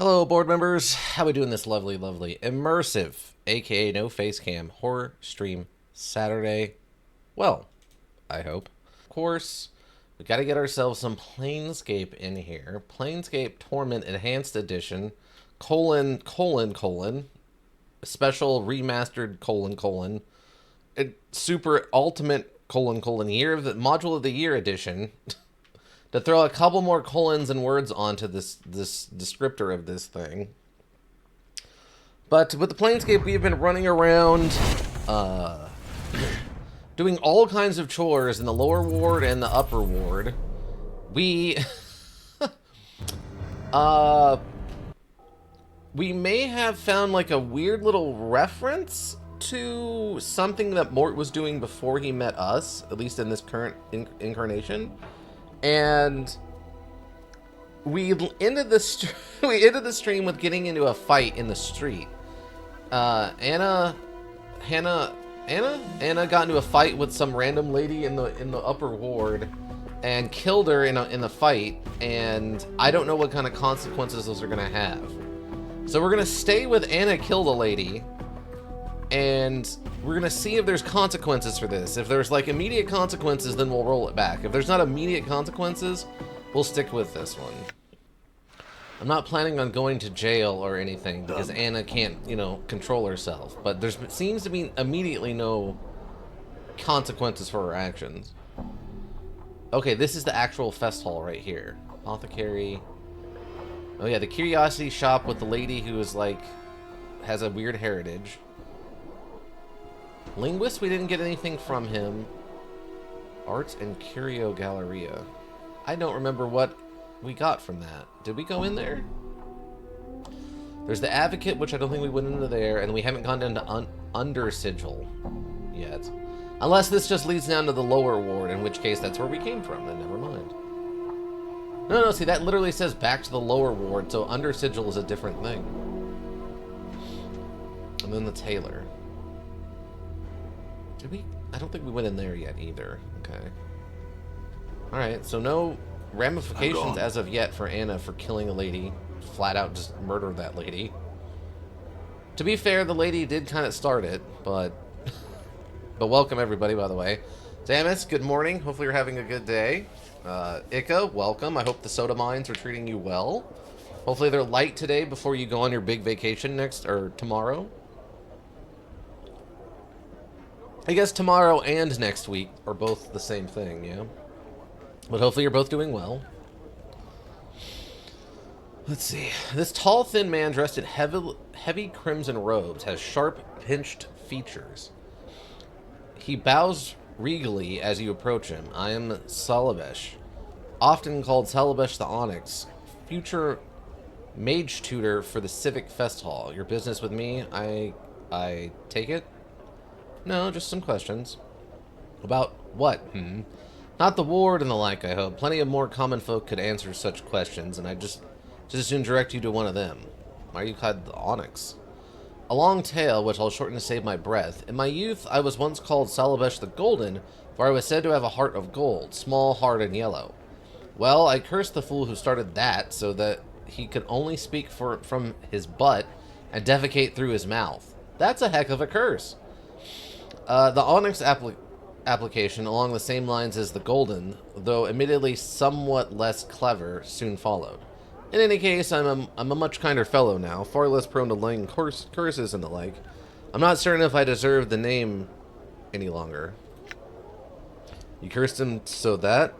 Hello, board members. How we doing this lovely, lovely, immersive, aka no face cam horror stream Saturday? Well, I hope. Of course, we got to get ourselves some Planescape in here. Planescape Torment Enhanced Edition, colon, colon, colon, special remastered, colon, colon, super ultimate, colon, colon, year of the module of the year edition. To throw a couple more colons and words onto this descriptor of this thing. But with the Planescape, we've been running around doing all kinds of chores in the lower ward and the upper ward. We we may have found like a weird little reference to something that Mort was doing before he met us, at least in this current incarnation. And we ended the stream with getting into a fight in the street. Anna got into a fight with some random lady in the upper ward, and killed her in the fight. And I don't know what kind of consequences those are gonna have. So we're gonna stay with Anna killed a lady, and we're gonna see if there's consequences for this. If there's like immediate consequences, then we'll roll it back. If there's not immediate consequences, we'll stick with this one. I'm not planning on going to jail or anything because Anna can't, control herself. But there seems to be immediately no consequences for her actions. Okay, this is the actual fest hall right here. Apothecary. Oh yeah, the curiosity shop with the lady who is like, has a weird heritage. Linguist, we didn't get anything from him. Arts and Curio Galleria. I don't remember what we got from that. Did we go in there? There's the Advocate, which I don't think we went into there, and we haven't gone down to Under Sigil yet. Unless this just leads down to the lower ward, in which case that's where we came from, then never mind. No, see, that literally says back to the lower ward, so Under Sigil is a different thing. And then the Tailor. Did we? I don't think we went in there yet either. Okay. Alright, so no ramifications as of yet for Anna for killing a lady. Flat out just murdered that lady. To be fair, the lady did kind of start it, but... but welcome everybody, by the way. Damus, good morning. Hopefully you're having a good day. Ika, welcome. I hope the soda mines are treating you well. Hopefully they're light today before you go on your big vacation tomorrow. I guess tomorrow and next week are both the same thing, yeah? But hopefully you're both doing well. Let's see. This tall, thin man dressed in heavy crimson robes has sharp, pinched features. He bows regally as you approach him. I am Salabesh, often called Salabesh the Onyx, future mage tutor for the Civic Fest Hall. Your business with me, I take it? No, just some questions. About what? Not the ward and the like, I hope. Plenty of more common folk could answer such questions, and I just as soon direct you to one of them. Why are you called the Onyx? A long tale, which I'll shorten to save my breath. In my youth, I was once called Salabesh the Golden, for I was said to have a heart of gold, small, hard, and yellow. Well, I cursed the fool who started that, so that he could only speak from his butt and defecate through his mouth. That's a heck of a curse. The Onyx application, along the same lines as the Golden, though admittedly somewhat less clever, soon followed. In any case, I'm a much kinder fellow now, far less prone to laying curses and the like. I'm not certain if I deserve the name any longer. You cursed him so that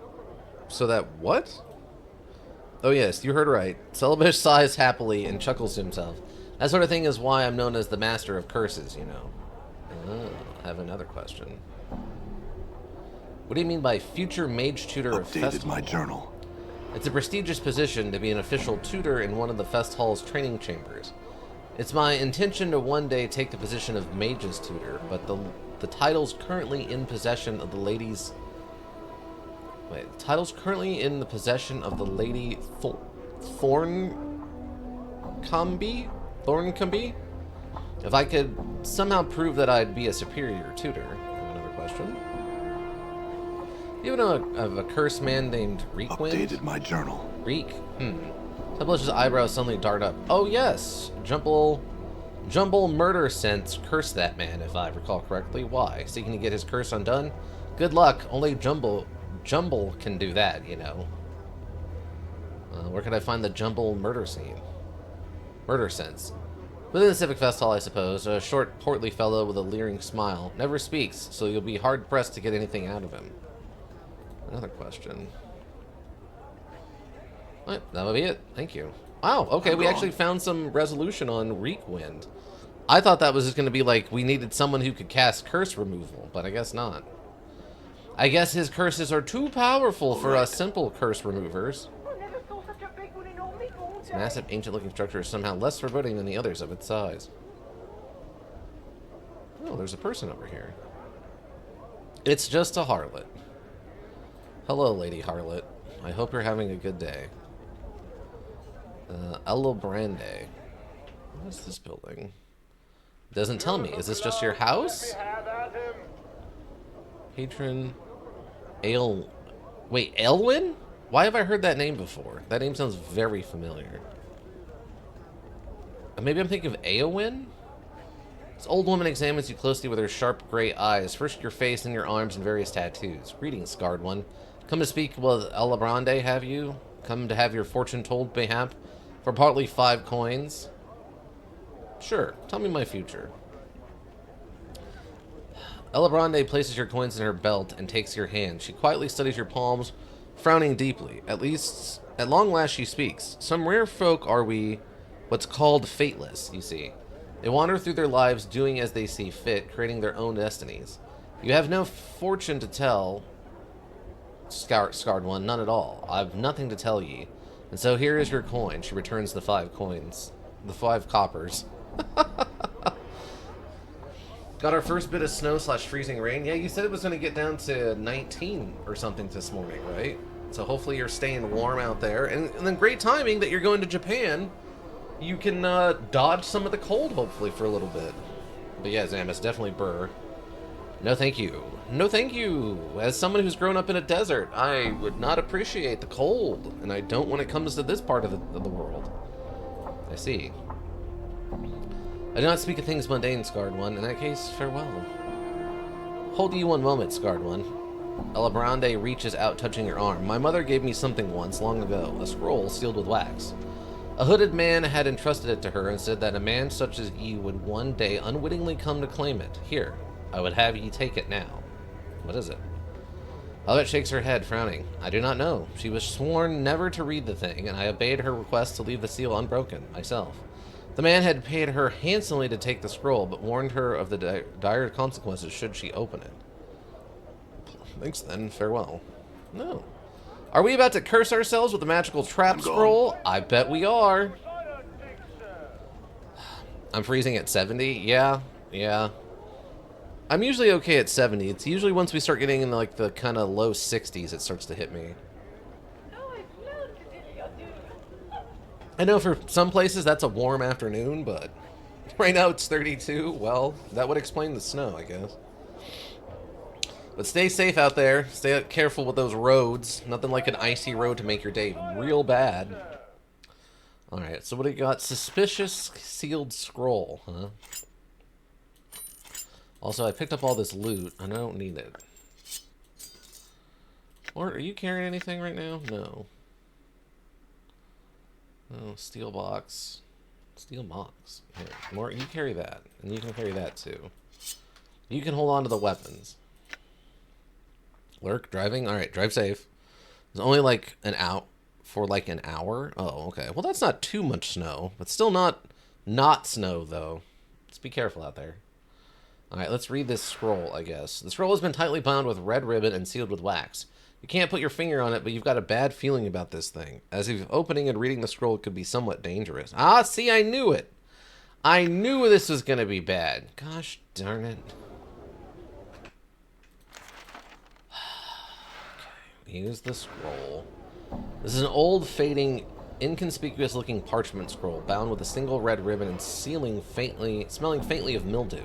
what? Oh yes, you heard right. Celebish sighs happily and chuckles to himself. That sort of thing is why I'm known as the Master of Curses, you know. I have another question. What do you mean by future mage tutor of Fest Updated my journal. It's a prestigious position to be an official tutor in one of the Fest Hall's training chambers. It's my intention to one day take the position of mage's tutor, but the title's currently in possession of the ladies. Wait, the title's currently in the possession of the Lady Thorncumby? If I could somehow prove that I'd be a superior tutor. I have another question. You know of a cursed man named Reekwind? Updated my journal. Reek? Tell Publish's eyebrows suddenly dart up. Oh yes, Jumble Murder Sense cursed that man, if I recall correctly. Why? Seeking to get his curse undone? Good luck. Only Jumble can do that, you know. Where can I find the Jumble murder scene? Murder Sense. Within the Civic Fest Hall, I suppose. A short, portly fellow with a leering smile. Never speaks, so you'll be hard-pressed to get anything out of him. Another question. Alright, that would be it. Thank you. Wow, okay, we actually found some resolution on Reekwind. I thought that was just going to be like, we needed someone who could cast curse removal, but I guess not. I guess his curses are too powerful for us simple curse removers. This massive, ancient-looking structure is somehow less foreboding than the others of its size. Oh, there's a person over here. It's just a harlot. Hello, Lady Harlot. I hope you're having a good day. Elo Brande. What is this building? It doesn't tell me. Is this just your house? Patron... Wait, Elwyn? Why have I heard that name before? That name sounds very familiar. Maybe I'm thinking of Eowyn? This old woman examines you closely with her sharp gray eyes. First your face, then your arms, and various tattoos. Greetings, scarred one. Come to speak with Elabrande, have you? Come to have your fortune told, mayhap? For partly 5 coins? Sure, tell me my future. Elabrande places your coins in her belt and takes your hand. She quietly studies your palms, frowning deeply. At long last she speaks. Some rare folk are we, what's called fateless, you see. They wander through their lives doing as they see fit, creating their own destinies. You have no fortune to tell, scarred one, none at all. I've nothing to tell ye. And so here is your coin. She returns the 5 coins. The 5 coppers. Got our first bit of snow / freezing rain. Yeah, you said it was going to get down to 19 or something this morning, right? So hopefully you're staying warm out there. And then great timing that you're going to Japan. You can dodge some of the cold, hopefully, for a little bit. But yeah, Zamus, definitely burr. No thank you. No thank you. As someone who's grown up in a desert, I would not appreciate the cold. And I don't when it comes to this part of the world. I see. I do not speak of things mundane, scarred one. In that case, farewell. Hold you one moment, scarred one. Elabrande reaches out, touching your arm. My mother gave me something once, long ago. A scroll sealed with wax. A hooded man had entrusted it to her and said that a man such as ye would one day unwittingly come to claim it. Here, I would have ye take it now. What is it? Albert shakes her head, frowning. I do not know. She was sworn never to read the thing, and I obeyed her request to leave the seal unbroken, myself. The man had paid her handsomely to take the scroll, but warned her of the dire consequences should she open it. Thanks then, farewell. No. Are we about to curse ourselves with the magical trap scroll? I bet we are. I'm freezing at 70? Yeah. I'm usually okay at 70. It's usually once we start getting in like the kind of low 60s it starts to hit me. I know for some places that's a warm afternoon, but right now it's 32. Well, that would explain the snow, I guess. But stay safe out there. Stay careful with those roads. Nothing like an icy road to make your day real bad. Alright, so what do you got? Suspicious sealed scroll, huh? Also, I picked up all this loot. I don't need it. Or are you carrying anything right now? No. Oh, steel box. Steel box. Here, more. You carry that. And you can carry that too. You can hold on to the weapons. Lurk, driving? Alright, drive safe. There's only like an out for like an hour. Oh, okay. Well, that's not too much snow. But still not snow, though. Let's be careful out there. Alright, let's read this scroll, I guess. The scroll has been tightly bound with red ribbon and sealed with wax. You can't put your finger on it, but you've got a bad feeling about this thing. As if opening and reading the scroll could be somewhat dangerous. Ah, see, I knew it. I knew this was going to be bad. Gosh darn it. Okay, use the scroll. This is an old, fading, inconspicuous-looking parchment scroll, bound with a single red ribbon and smelling faintly of mildew.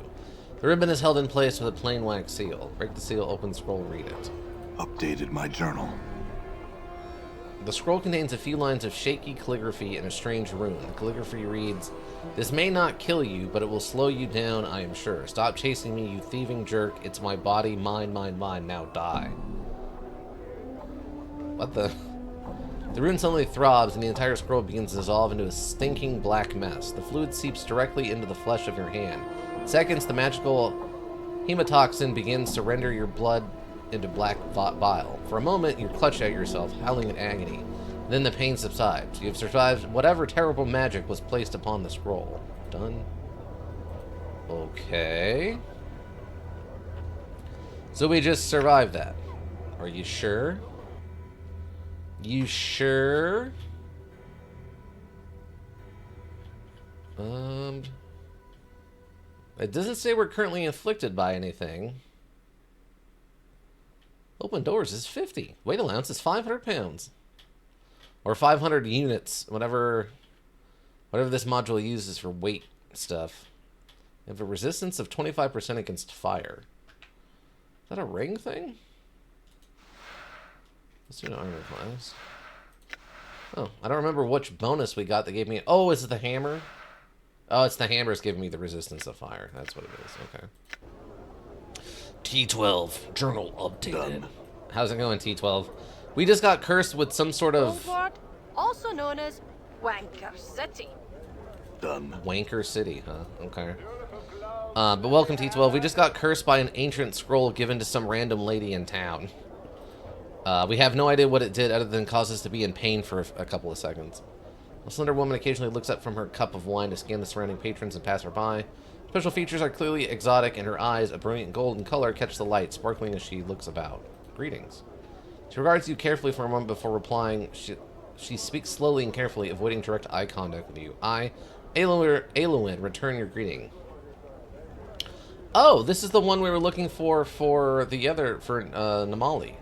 The ribbon is held in place with a plain wax seal. Break the seal, open the scroll, read it. Updated my journal. The scroll contains a few lines of shaky calligraphy and a strange rune. The calligraphy reads, "This may not kill you, but it will slow you down, I am sure. Stop chasing me, you thieving jerk. It's my body, mine, mine, mine. Now die." What the? The rune suddenly throbs, and the entire scroll begins to dissolve into a stinking black mess. The fluid seeps directly into the flesh of your hand. In seconds, the magical hemotoxin begins to render your blood into black bile. For a moment, you clutch at yourself, howling in agony. Then the pain subsides. You have survived whatever terrible magic was placed upon the scroll. Done. Okay. So we just survived that. Are you sure? You sure? It doesn't say we're currently inflicted by anything. Open doors is 50. Weight allowance is 500 pounds. Or 500 units, whatever this module uses for weight stuff. You have a resistance of 25% against fire. Is that a ring thing? Let's do an armor class. Oh, I don't remember which bonus we got that gave me... Oh, is it the hammer? Oh, it's the hammer's giving me the resistance of fire. That's what it is. Okay. T12. Journal updated. Done. How's it going, T12? We just got cursed with some sort of... Hogwarts, also known as Wanker City. Done. Wanker City, huh? Okay. But welcome, T12. We just got cursed by an ancient scroll given to some random lady in town. We have no idea what it did other than cause us to be in pain for a couple of seconds. A slender woman occasionally looks up from her cup of wine to scan the surrounding patrons and pass her by. Special features are clearly exotic, and her eyes, a brilliant golden color, catch the light, sparkling as she looks about. Greetings. She regards you carefully for a moment before replying. She speaks slowly and carefully, avoiding direct eye contact with you. I, Aelwyn, return your greeting. Oh, this is the one we were looking for Namali.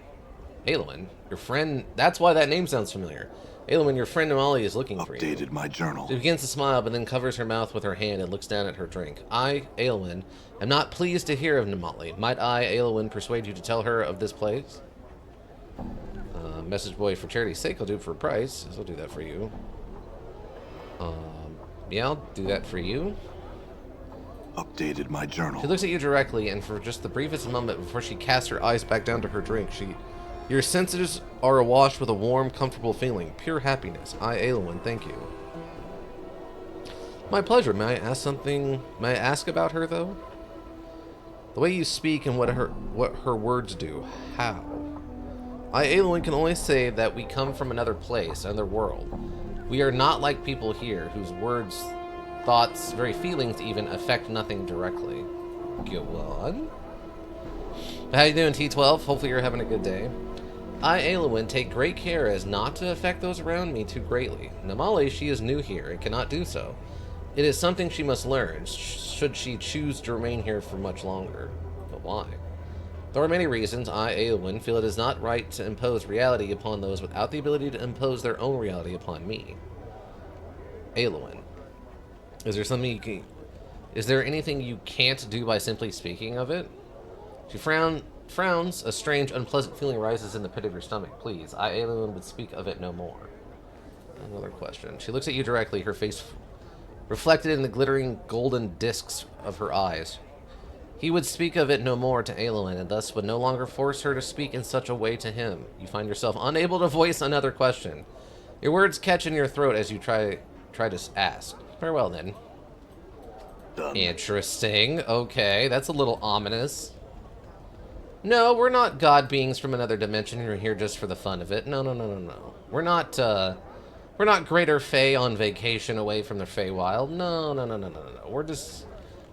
Aelwyn, your friend... That's why that name sounds familiar. Aelwyn, your friend Namali is looking for you. Updated my journal. She begins to smile, but then covers her mouth with her hand and looks down at her drink. I, Aelwyn, am not pleased to hear of Namali. Might I, Aelwyn, persuade you to tell her of this place? Message boy, for charity's sake, I'll do it for a price. I'll do that for you. Yeah, I'll do that for you. Updated my journal. She looks at you directly, and for just the briefest moment before she casts her eyes back down to her drink, your senses are awash with a warm, comfortable feeling. Pure happiness. I, Aelwyn, thank you. My pleasure. May I ask something? May I ask about her, though? The way you speak and what her words do. How? I, Aelwyn, can only say that we come from another place, another world. We are not like people here, whose words, thoughts, very feelings even, affect nothing directly. Go on. How you doing, T12? Hopefully you're having a good day. I, Aelwyn, take great care as not to affect those around me too greatly. Namali, she is new here and cannot do so. It is something she must learn, should she choose to remain here for much longer. But why? There are many reasons. I, Aelwyn, feel it is not right to impose reality upon those without the ability to impose their own reality upon me. Aelwyn, is there anything you can't do by simply speaking of it? She frowns. A strange, unpleasant feeling rises in the pit of your stomach. Please, I, Aelwyn, would speak of it no more. Another question. She looks at you directly, her face reflected in the glittering golden discs of her eyes. He would speak of it no more to Aelwyn, and thus would no longer force her to speak in such a way to him. You find yourself unable to voice another question. Your words catch in your throat as you try to ask. Farewell, then. Done. Interesting. Okay, that's a little ominous. No, we're not god beings from another dimension who are here just for the fun of it. No. We're not greater Fae on vacation away from the Feywild. No.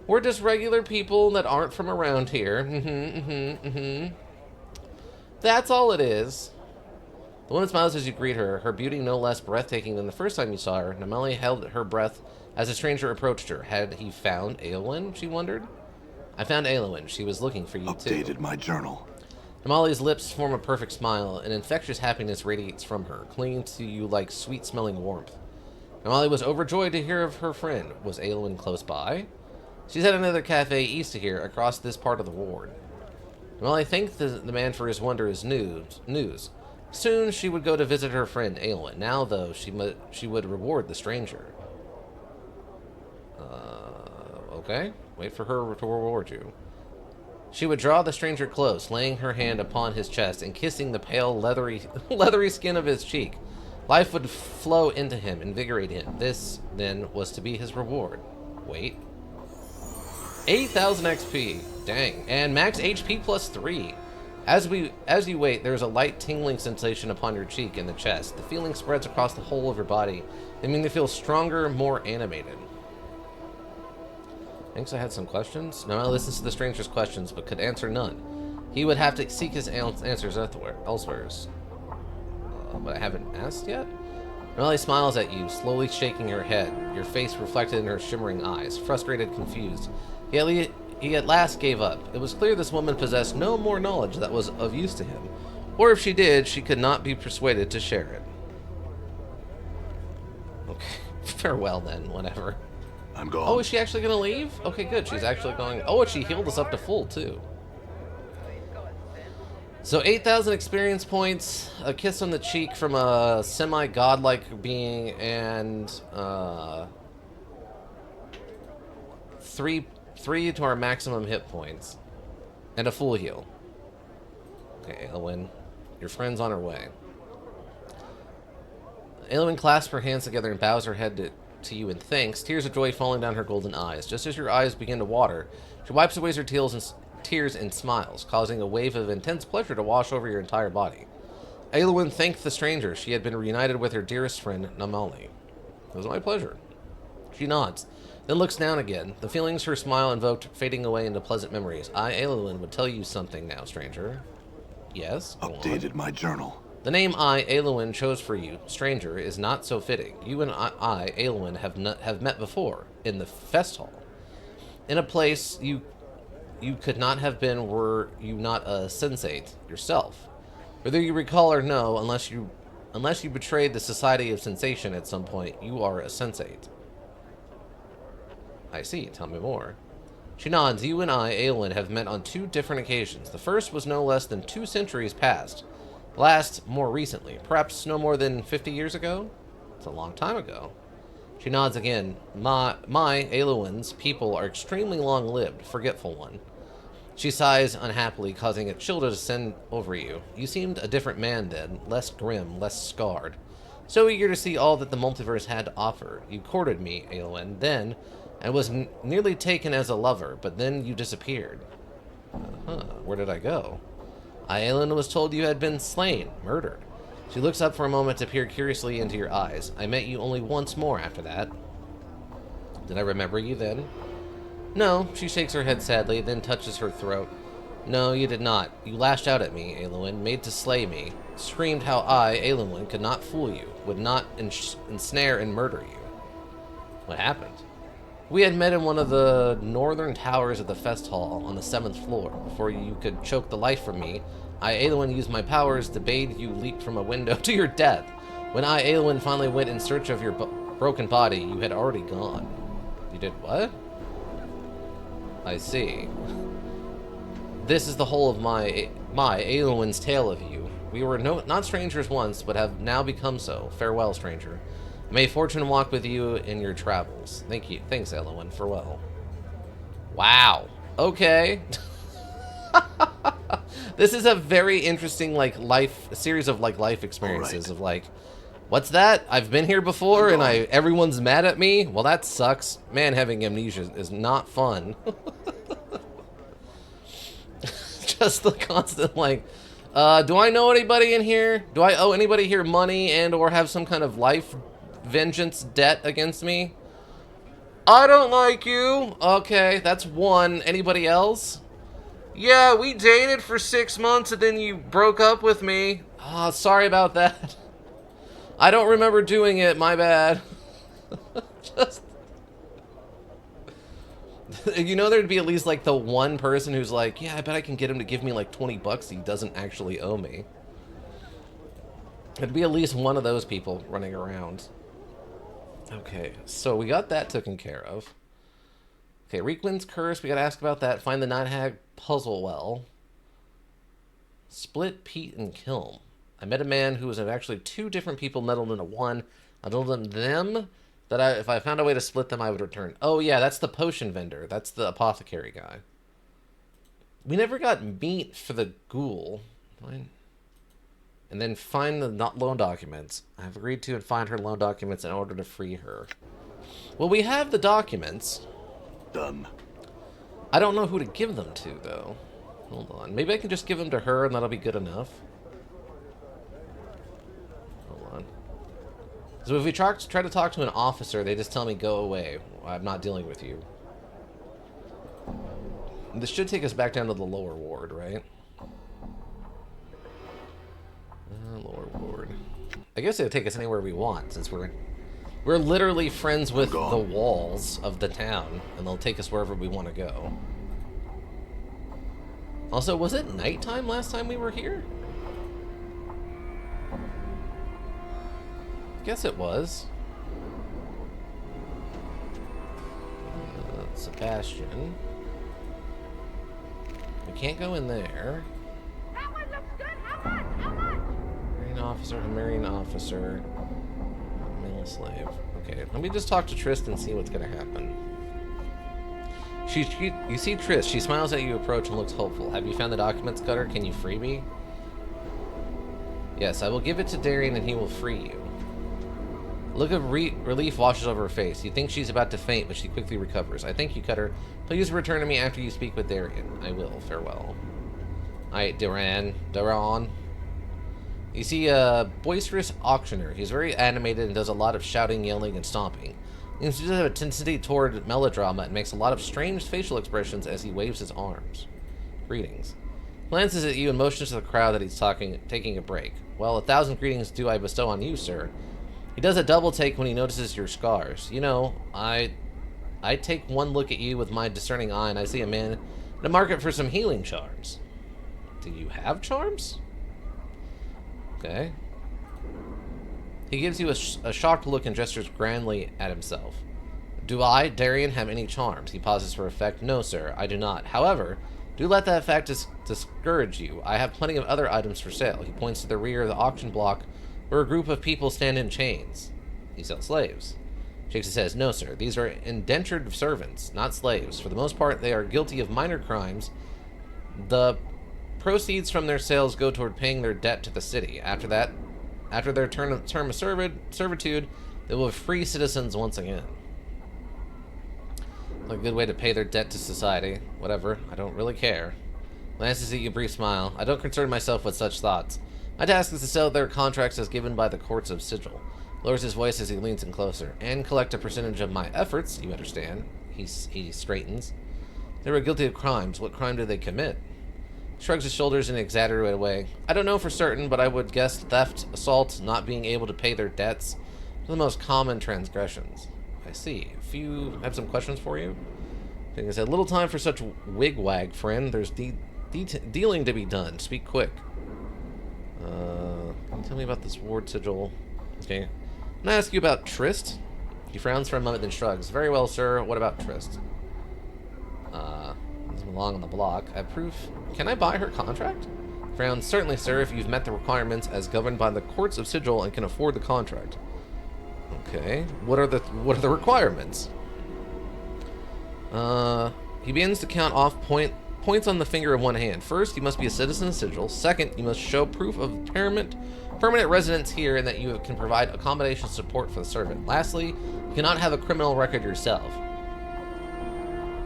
We're just regular people that aren't from around here. That's all it is. The woman smiles as you greet her, her beauty no less breathtaking than the first time you saw her. Namali held her breath as a stranger approached her. Had he found Aelwyn, she wondered? I found Aelwyn. She was looking for you, too. Updated my journal. Namali's lips form a perfect smile. An infectious happiness radiates from her, clinging to you like sweet-smelling warmth. Namali was overjoyed to hear of her friend. Was Aelwyn close by? She's at another cafe east of here, across this part of the ward. Namali thanked the man for his wondrous news. Soon she would go to visit her friend Aelin. Now, though, she would reward the stranger. Okay. Wait for her to reward you. She would draw the stranger close, laying her hand upon his chest and kissing the pale, leathery skin of his cheek. Life would flow into him, invigorate him. This, then, was to be his reward. Wait. 8,000 XP. Dang. And max HP plus 3. As you wait, there is a light tingling sensation upon your cheek and the chest. The feeling spreads across the whole of your body. They mean they feel stronger, more animated. Thinks I had some questions? No, I listens to the stranger's questions, but could answer none. He would have to seek his answers elsewhere. But I haven't asked yet? Melly smiles at you, slowly shaking her head, your face reflected in her shimmering eyes, frustrated, confused. He at last gave up. It was clear this woman possessed no more knowledge that was of use to him. Or if she did, she could not be persuaded to share it. Okay, farewell then, whatever. I'm going. Oh, is she actually going to leave? Okay, good. She's actually going. Oh, and she healed us up to full, too. So 8,000 experience points, a kiss on the cheek from a semi-godlike being, and three to our maximum hit points, and a full heal. Okay, Aelwyn, your friend's on her way. Aelwyn clasps her hands together and bows her head to you in thanks, tears of joy falling down her golden eyes. Just as your eyes begin to water, she wipes away her tears and smiles, causing a wave of intense pleasure to wash over your entire body. Aelwyn thanked the stranger. She had been reunited with her dearest friend, Namali. It was my pleasure. She nods, then looks down again, the feelings her smile invoked fading away into pleasant memories. I, Aelwyn, would tell you something now, stranger. Yes? Updated my journal. The name I, Aelwyn, chose for you, stranger, is not so fitting. You and I Aelwyn, have met before, in the fest hall. In a place you could not have been were you not a sensate yourself. Whether you recall or no, unless you betrayed the Society of Sensation at some point, you are a sensate. I see. Tell me more. She nods. You and I, Aelwyn, have met on 2 different occasions. The first was no less than 2 centuries past. The last, more recently. Perhaps no more than 50 years ago? It's a long time ago. She nods again. My Aelwyn's people are extremely long-lived, forgetful one. She sighs unhappily, causing a chill to descend over you. You seemed a different man then, less grim, less scarred. So eager to see all that the multiverse had to offer. You courted me, Aelwyn, then, and was nearly taken as a lover, but then you disappeared. Where did I go? Aelwyn was told you had been slain, murdered. She looks up for a moment to peer curiously into your eyes. I met you only once more after that. Did I remember you then? No, she shakes her head sadly, then touches her throat. No, you did not. You lashed out at me, Aelwyn, made to slay me. Screamed how I, Aelwyn, could not fool you, would not ensnare and murder you. What happened? We had met in one of the northern towers of the fest hall on the 7th floor. Before you could choke the life from me, I, Aelwyn, used my powers to bade you leap from a window to your death. When I, Aelwyn, finally went in search of your broken body, you had already gone. You did what? I see. This is the whole of my Aelwyn's tale of you. We were not strangers once, but have now become so. Farewell, stranger. May fortune walk with you in your travels. Thank you. Thanks, Aelwyn. Farewell. Wow. Okay. This is a very interesting, series of life experiences of what's that? I've been here before and everyone's mad at me? Well, that sucks. Man, having amnesia is not fun. Just the constant do I know anybody in here? Do I owe anybody here money and or have some kind of life vengeance debt against me? I don't like you. Okay, that's one. Anybody else? Yeah, we dated for 6 months and then you broke up with me. Ah, sorry about that. I don't remember doing it, my bad. Just... You know there'd be at least the one person who's like, yeah, I bet I can get him to give me $20 he doesn't actually owe me. There'd be at least one of those people running around. Okay, so we got that taken care of. Okay, Reekwind's Curse, we gotta ask about that. Find the Night Hag puzzle well. Split, Pete, and Kiln. I met a man who was actually two different people meddled into one. I told them that if I found a way to split them, I would return. Oh, yeah, that's the potion vendor. That's the apothecary guy. We never got meat for the ghoul. Fine. And then find the loan documents. I've agreed to and find her loan documents in order to free her. Well, we have the documents. Done. I don't know who to give them to, though. Hold on. Maybe I can just give them to her and that'll be good enough. Hold on. So if we try to talk to an officer, they just tell me, go away. I'm not dealing with you. This should take us back down to the lower ward, right? Lower ward. I guess it'll take us anywhere we want, since we're literally friends with the walls of the town, and they'll take us wherever we want to go. Also, was it nighttime last time we were here? I guess it was. Sebastian. We can't go in there. That one looks good. How much? How much? Marine officer, Marian officer, male slave. Okay, let me just talk to Trist and see what's gonna happen. You see Trist. She smiles at you, approach, and looks hopeful. Have you found the documents, Cutter? Can you free me? Yes, I will give it to Darian, and he will free you. A look of relief washes over her face. You think she's about to faint, but she quickly recovers. I thank you, Cutter. Please return to me after you speak with Darian. I will. Farewell. Alright, Daran. You see a boisterous auctioneer. He's very animated and does a lot of shouting, yelling, and stomping. He seems to have a tendency toward melodrama and makes a lot of strange facial expressions as he waves his arms. Greetings. Glances at you and motions to the crowd that he's taking a break. Well, 1,000 greetings do I bestow on you, sir. He does a double take when he notices your scars. You know, I take one look at you with my discerning eye and I see a man in a market for some healing charms. Do you have charms? Okay. He gives you a shocked look and gestures grandly at himself. Do I, Darian, have any charms? He pauses for effect. No, sir, I do not. However, do let that fact discourage you. I have plenty of other items for sale. He points to the rear of the auction block where a group of people stand in chains. He sells slaves. Shakes his head. No, sir. These are indentured servants, not slaves. For the most part, they are guilty of minor crimes. The proceeds from their sales go toward paying their debt to the city. After their term of servitude, they will be free citizens once again. A good way to pay their debt to society. Whatever. I don't really care. Glances at you, brief smile. I don't concern myself with such thoughts. My task is to sell their contracts as given by the courts of sigil. Lowers his voice as he leans in closer. And collect a percentage of my efforts, you understand. He straightens. They were guilty of crimes. What crime did they commit? Shrugs his shoulders in an exaggerated way. I don't know for certain, but I would guess theft, assault, not being able to pay their debts are the most common transgressions. I see. If you have some questions for you. I think I said, little time for such wigwag, friend. There's dealing to be done. Speak quick. Can you tell me about this ward sigil? Okay. Can I ask you about Trist? He frowns for a moment, then shrugs. Very well, sir. What about Trist? Along on the block. I approve. Can I buy her contract? Frowns. Certainly, sir, if you've met the requirements as governed by the courts of sigil and can afford the contract. Okay. What are the requirements? He begins to count off points on the finger of one hand. First, you must be a citizen of sigil. Second, you must show proof of permanent residence here and that you can provide accommodation support for the servant. Lastly, you cannot have a criminal record yourself.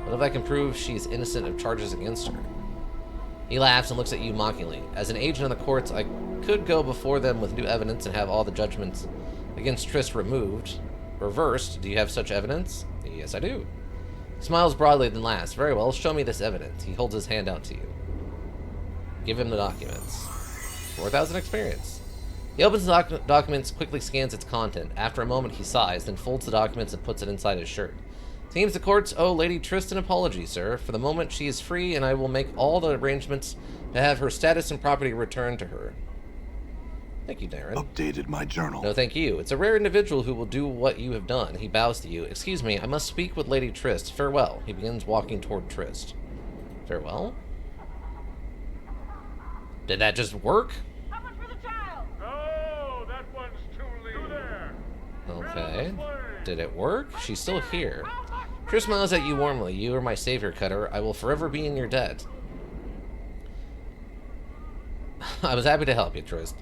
What if I can prove she's innocent of charges against her? He laughs and looks at you mockingly. As an agent of the courts, I could go before them with new evidence and have all the judgments against Trist reversed. Do you have such evidence? Yes, I do. He smiles broadly, then laughs. Very well, show me this evidence. He holds his hand out to you. Give him the documents. 4,000 experience. He opens the documents, quickly scans its content. After a moment, he sighs, then folds the documents and puts it inside his shirt. Seems the courts owe Lady Trist an apology, sir. For the moment, she is free, and I will make all the arrangements to have her status and property returned to her. Thank you, Darren. Updated my journal. No, thank you. It's a rare individual who will do what you have done. He bows to you. Excuse me, I must speak with Lady Trist. Farewell. He begins walking toward Trist. Farewell? Did that just work? How much for the child? Okay. Did it work? She's still here. Triss smiles at you warmly. You are my savior, Cutter. I will forever be in your debt. I was happy to help you, Triss.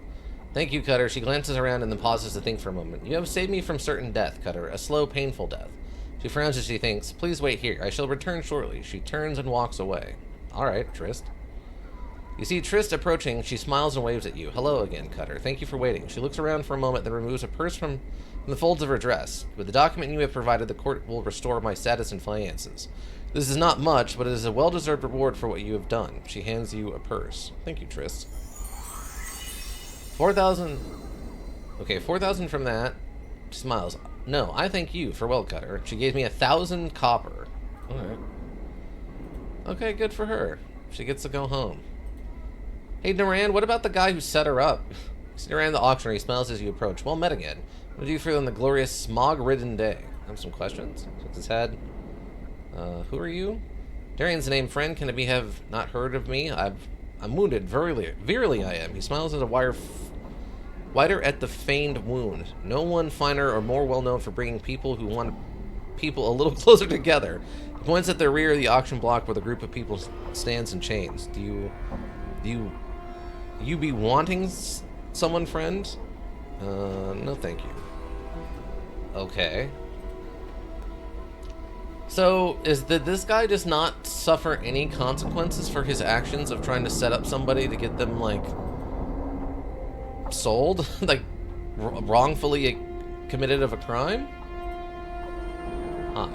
Thank you, Cutter. She glances around and then pauses to think for a moment. You have saved me from certain death, Cutter. A slow, painful death. She frowns as she thinks. Please wait here. I shall return shortly. She turns and walks away. Alright, Triss. You see Triss approaching. She smiles and waves at you. Hello again, Cutter. Thank you for waiting. She looks around for a moment, then removes a purse from the folds of her dress. With the document you have provided, the court will restore my status and finances. This is not much, but it is a well-deserved reward for what you have done. She hands you a purse. Thank you, Triss. 4,000. Okay, 4,000 from that. She smiles. No, I thank you for well, Cutter. She gave me 1,000 copper. Alright. Okay, good for her. She gets to go home. Hey, Naran, what about the guy who set her up? You see Naran the auctioneer. He smiles as you approach. Well met again. What do you feel on the glorious smog-ridden day? I have some questions. Shakes his head. Who are you? Darian's the name, friend. Can it be have not heard of me? I'm wounded. Virally I am. He smiles at a wider at the feigned wound. No one finer or more well-known for bringing people who want people a little closer together. He points at the rear of the auction block where the group of people stands in chains. Do you be wanting someone, friend? No thank you. Okay. So, did this guy just not suffer any consequences for his actions of trying to set up somebody to get them, like, sold? Like, wrongfully committed of a crime? Hi.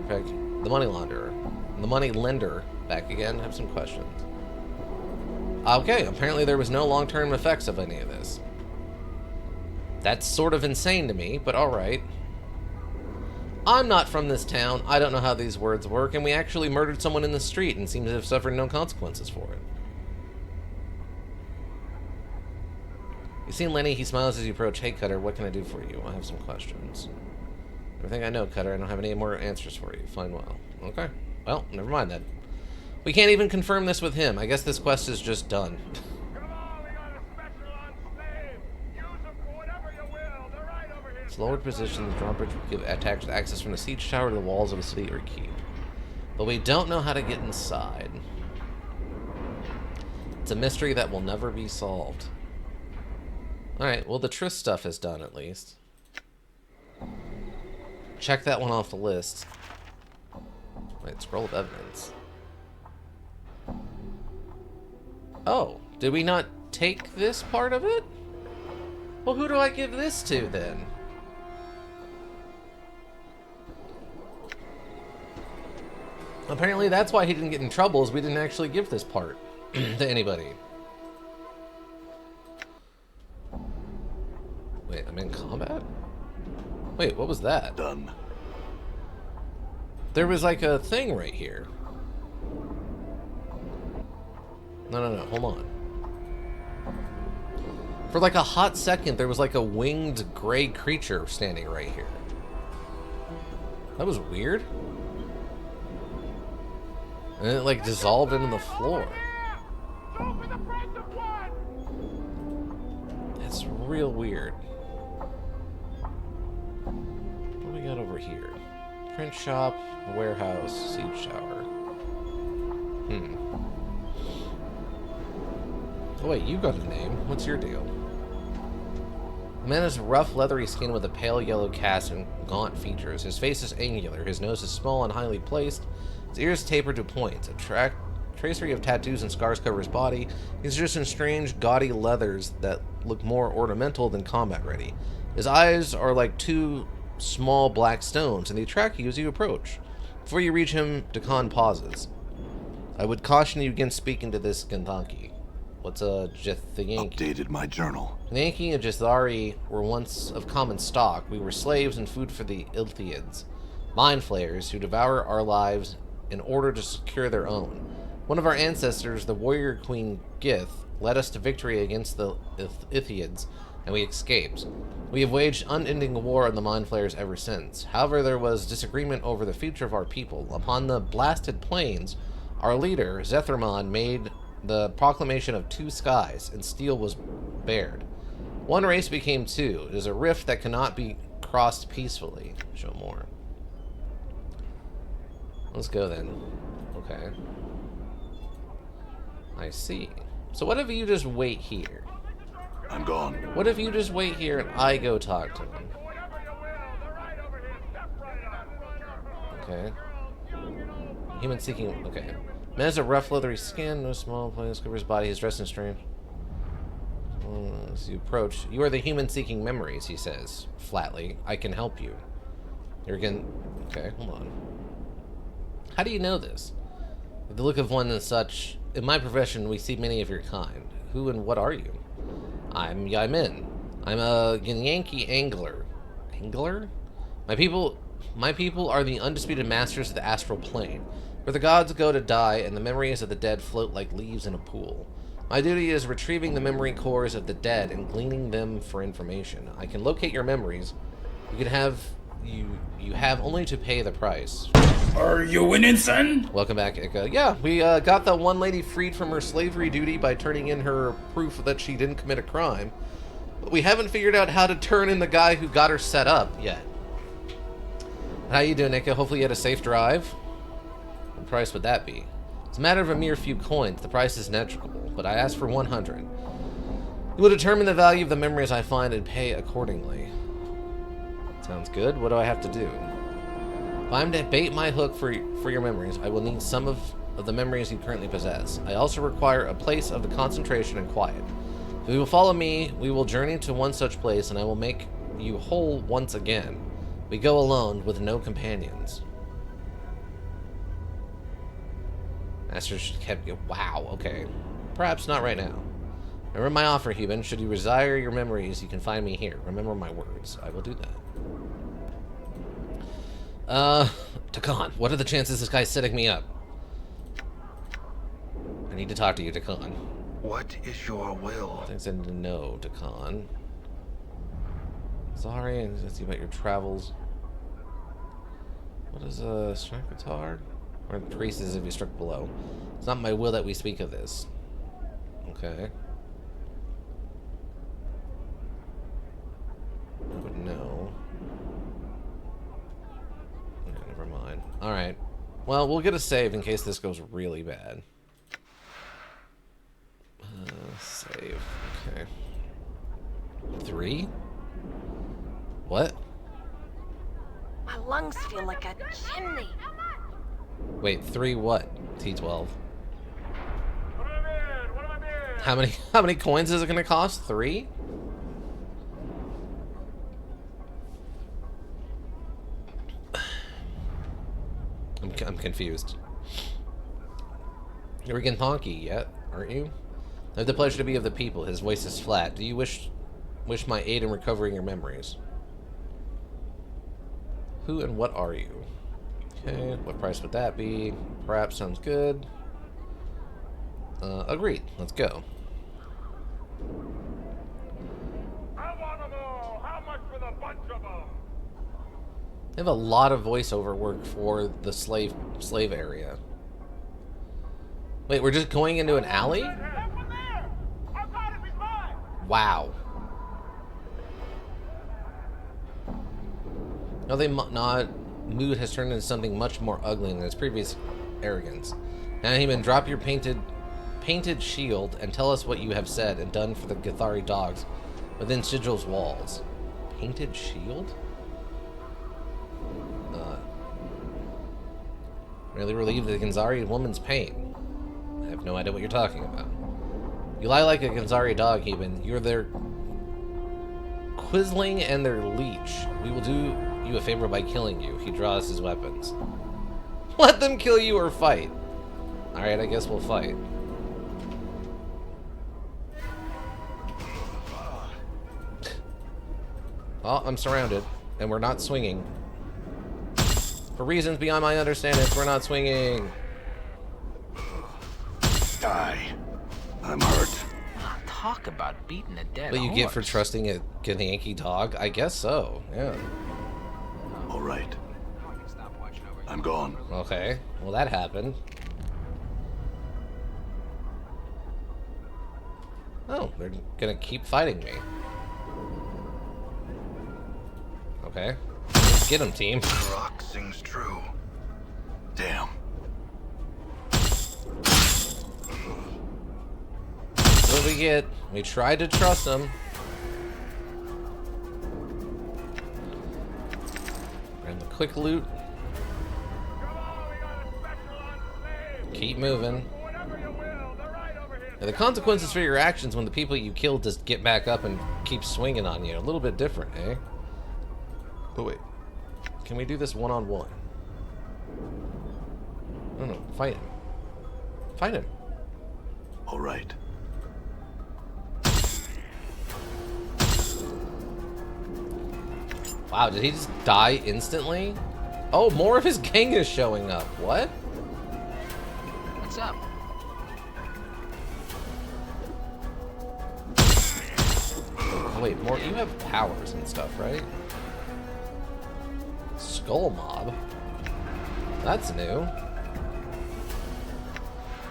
In fact, the money launderer. The money lender back again. I have some questions. Okay, apparently there was no long-term effects of any of this. That's sort of insane to me, but alright. I'm not from this town. I don't know how these words work, and we actually murdered someone in the street and seem to have suffered no consequences for it. You see Lenny, he smiles as you approach. Hey, Cutter, what can I do for you? I have some questions. Everything I know, Cutter. I don't have any more answers for you. Fine, well. Okay. Well, never mind then. We can't even confirm this with him. I guess this quest is just done. Its lowered position, the drawbridge will give attacks access from the siege tower to the walls of a city or keep. But we don't know how to get inside. It's a mystery that will never be solved. Alright, well the Triss stuff is done at least. Check that one off the list. Wait, scroll of evidence. Oh, did we not take this part of it? Well, who do I give this to then? Apparently that's why he didn't get in trouble, is we didn't actually give this part to anybody. Wait, I'm in combat? Wait, what was that? Done. There was like a thing right here. No, hold on. For like a hot second, there was like a winged gray creature standing right here. That was weird. And it like dissolved into the floor. That's real weird. What do we got over here? Print shop, warehouse, siege tower. Oh wait, you got a name. What's your deal? The man has rough, leathery skin with a pale yellow cast and gaunt features. His face is angular, his nose is small and highly placed, his ears tapered to points. A tracery of tattoos and scars cover his body. He's dressed in strange, gaudy leathers that look more ornamental than combat-ready. His eyes are like two small black stones, and they attract you as you approach. Before you reach him, Dakan pauses. I would caution you against speaking to this Ganthanki. What's a Jithayanki? Updated my journal. The Yankee and Jithari were once of common stock. We were slaves and food for the Ilthiids, mind flayers who devour our lives in order to secure their own. One of our ancestors, the warrior queen Gith, led us to victory against the Ilthiids, and we escaped. We have waged unending war on the mind flayers ever since. However, there was disagreement over the future of our people. Upon the blasted plains, our leader, Zethermon, made the proclamation of two skies, and steel was bared. One race became two. It is a rift that cannot be crossed peacefully. Show more. Let's go then. Okay. I see. So what if you just wait here? I'm gone. What if you just wait here and I go talk to him? Okay. Human seeking. Okay. Man has a rough, leathery skin, no small place covers his body. He's dressed in strange. As you approach, you are the human seeking memories, he says flatly. I can help you. You're again. Okay, hold on. How do you know this? With the look of one and such, in my profession, we see many of your kind. Who and what are you? I'm Yaimin. I'm a Yankee angler. Angler? My people are the undisputed masters of the astral plane, where the gods go to die and the memories of the dead float like leaves in a pool. My duty is retrieving the memory cores of the dead and gleaning them for information. I can locate your memories. You have only to pay the price. Are you winning, son? Welcome back, Ika. Yeah, we got that one lady freed from her slavery duty by turning in her proof that she didn't commit a crime. But we haven't figured out how to turn in the guy who got her set up yet. How you doing, Ika? Hopefully you had a safe drive. What price would that be? It's a matter of a mere few coins. The price is negligible, but I asked for 100. You will determine the value of the memories I find and pay accordingly. Sounds good. What do I have to do? If I'm to bait my hook for your memories, I will need some of the memories you currently possess. I also require a place of the concentration and quiet. If you will follow me, we will journey to one such place, and I will make you whole once again. We go alone with no companions. Master should keep you. Wow, okay. Perhaps not right now. Remember my offer, human. Should you desire your memories, you can find me here. Remember my words. I will do that. Takan, what are the chances this guy's setting me up? I need to talk to you, Takan. What is your will? Things I need to know, Takan. Sorry, and let's see about your travels. What is a strike guitar? Or traces if you struck below. It's not my will that we speak of this. Okay. I would know. Okay, never mind. Alright. Well, we'll get a save in case this goes really bad. Save. Okay. 3? What? My lungs feel like a chimney. Wait, 3 what? T12. How many coins is it gonna cost? 3? I'm confused. You're again honky yet, aren't you? I have the pleasure to be of the people. His voice is flat. Do you wish my aid in recovering your memories? Who and what are you? Okay, what price would that be? Perhaps sounds good. Agreed. Let's go. I want them all. How much for the bunch of them? They have a lot of voiceover work for the slave area. Wait, we're just going into an alley? Wow. No, mood has turned into something much more ugly than its previous arrogance. Now, Human, drop your painted shield and tell us what you have said and done for the Githari dogs within Sigil's walls. Painted shield? Really relieve the Githari woman's pain. I have no idea what you're talking about. You lie like a Githari dog, Human. You're their quisling and their leech. We will do you a favor by killing you. He draws his weapons. Let them kill you or fight. Alright, I guess we'll fight. Oh, I'm surrounded. And we're not swinging. For reasons beyond my understanding, we're not swinging. Die. I'm hurt. Talk about beating a dead What you horse. get for trusting a Yankee dog? I guess so, yeah. All right. I'm gone. Okay, well that happened. Oh, they're gonna keep fighting me. Okay. Let's get him, team. The rock sings true. Damn. That's what we get. We tried to trust him. Grab the quick loot. Keep moving. Now, the consequences for your actions when the people you killed just get back up and keep swinging on you. A little bit different, eh? Oh, wait. Can we do this one-on-one? No, fight him. Fight him. All right. Wow, did he just die instantly? Oh, more of his gang is showing up. What? What's up? Oh, wait, more. You have powers and stuff, right? Skull mob. That's new.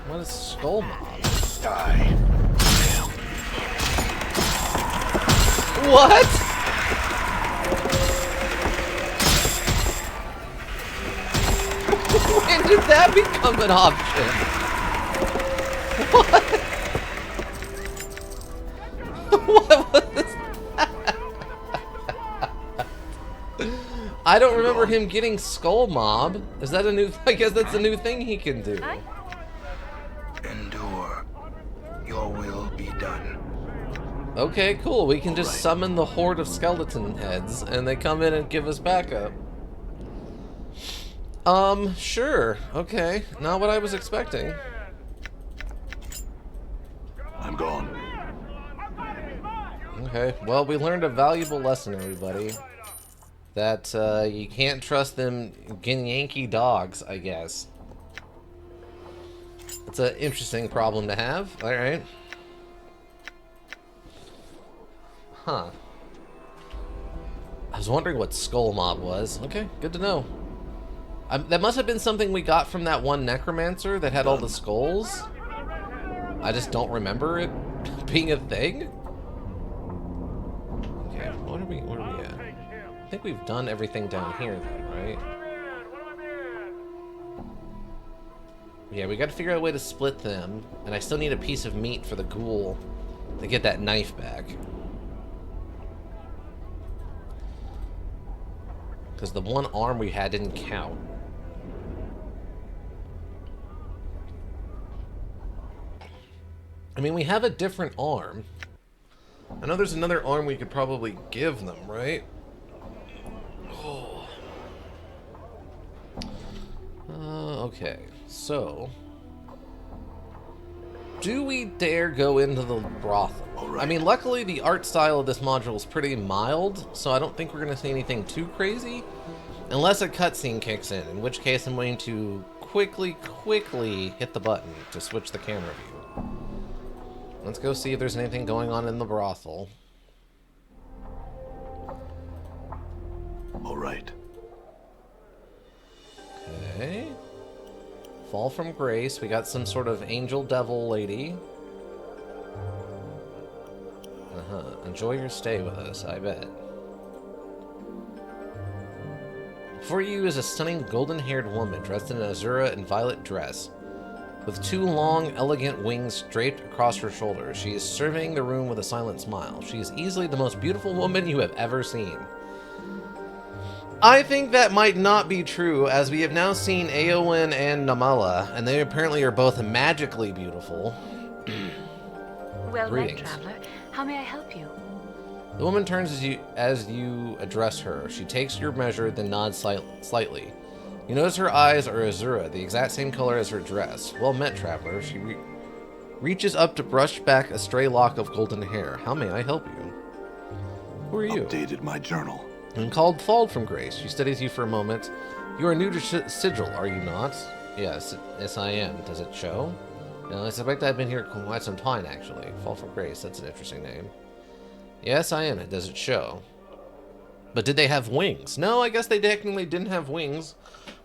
What is skull mob? Die. Damn. What? When did that become an option? What? What was that? I don't remember him getting skull mob. Is that a new? I guess that's a new thing he can do. Endure. Your will be done. Okay, cool. We can just summon the horde of skeleton heads, and they come in and give us backup. Sure. Okay. Not what I was expecting. I'm gone. Okay. Well, we learned a valuable lesson, everybody. That, you can't trust them Yankee dogs, I guess. It's an interesting problem to have. Alright. Huh. I was wondering what Skull Mob was. Okay, good to know. That must have been something we got from that one necromancer that had all the skulls. I just don't remember it being a thing. Okay, what are we at? I think we've done everything down here then, right? Yeah, we gotta figure out a way to split them, and I still need a piece of meat for the ghoul to get that knife back. Because the one arm we had didn't count. I mean, we have a different arm. I know there's another arm we could probably give them, right? Oh. Okay, so... do we dare go into the brothel? I mean, luckily the art style of this module is pretty mild, so I don't think we're going to see anything too crazy. Unless a cutscene kicks in which case I'm going to quickly hit the button to switch the camera view. Let's go see if there's anything going on in the brothel. All right. Okay. Fall from grace. We got some sort of angel devil lady. Enjoy your stay with us, I bet. Before you is a stunning golden-haired woman dressed in an azura and violet dress. With two long, elegant wings draped across her shoulders, she is surveying the room with a silent smile. She is easily the most beautiful woman you have ever seen. I think that might not be true, as we have now seen Eowyn and Namala, and they apparently are both magically beautiful. Well met, Greetings. traveler. How may I help you? The woman turns as you address her. She takes your measure, then nods slightly. You notice her eyes are azura, the exact same color as her dress. Well met, traveler. She reaches up to brush back a stray lock of golden hair. How may I help you? Who are you? Updated my journal. And called Fall from Grace. She studies you for a moment. You are new to Sigil, are you not? Yes, I am. Does it show? No, I suspect I've been here quite some time, actually. Fall from Grace, that's an interesting name. Yes, I am. It does it show. But did they have wings? No, I guess they technically didn't have wings.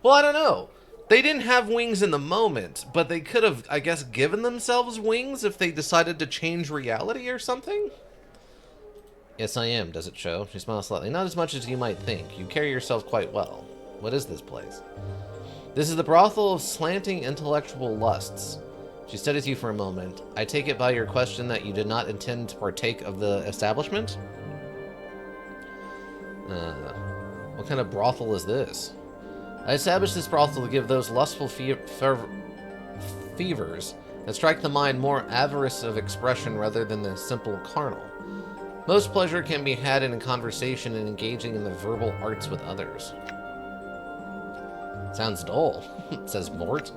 Well, I don't know. They didn't have wings in the moment, but they could have, I guess, given themselves wings if they decided to change reality or something? Yes, I am. Does it show? She smiles slightly. Not as much as you might think. You carry yourself quite well. What is this place? This is the brothel of slanting intellectual lusts. She studies you for a moment. I take it by your question that you did not intend to partake of the establishment? What kind of brothel is this? I established this brothel to give those lustful fevers that strike the mind more avarice of expression rather than the simple carnal. Most pleasure can be had in conversation and engaging in the verbal arts with others. Sounds dull, says Mort.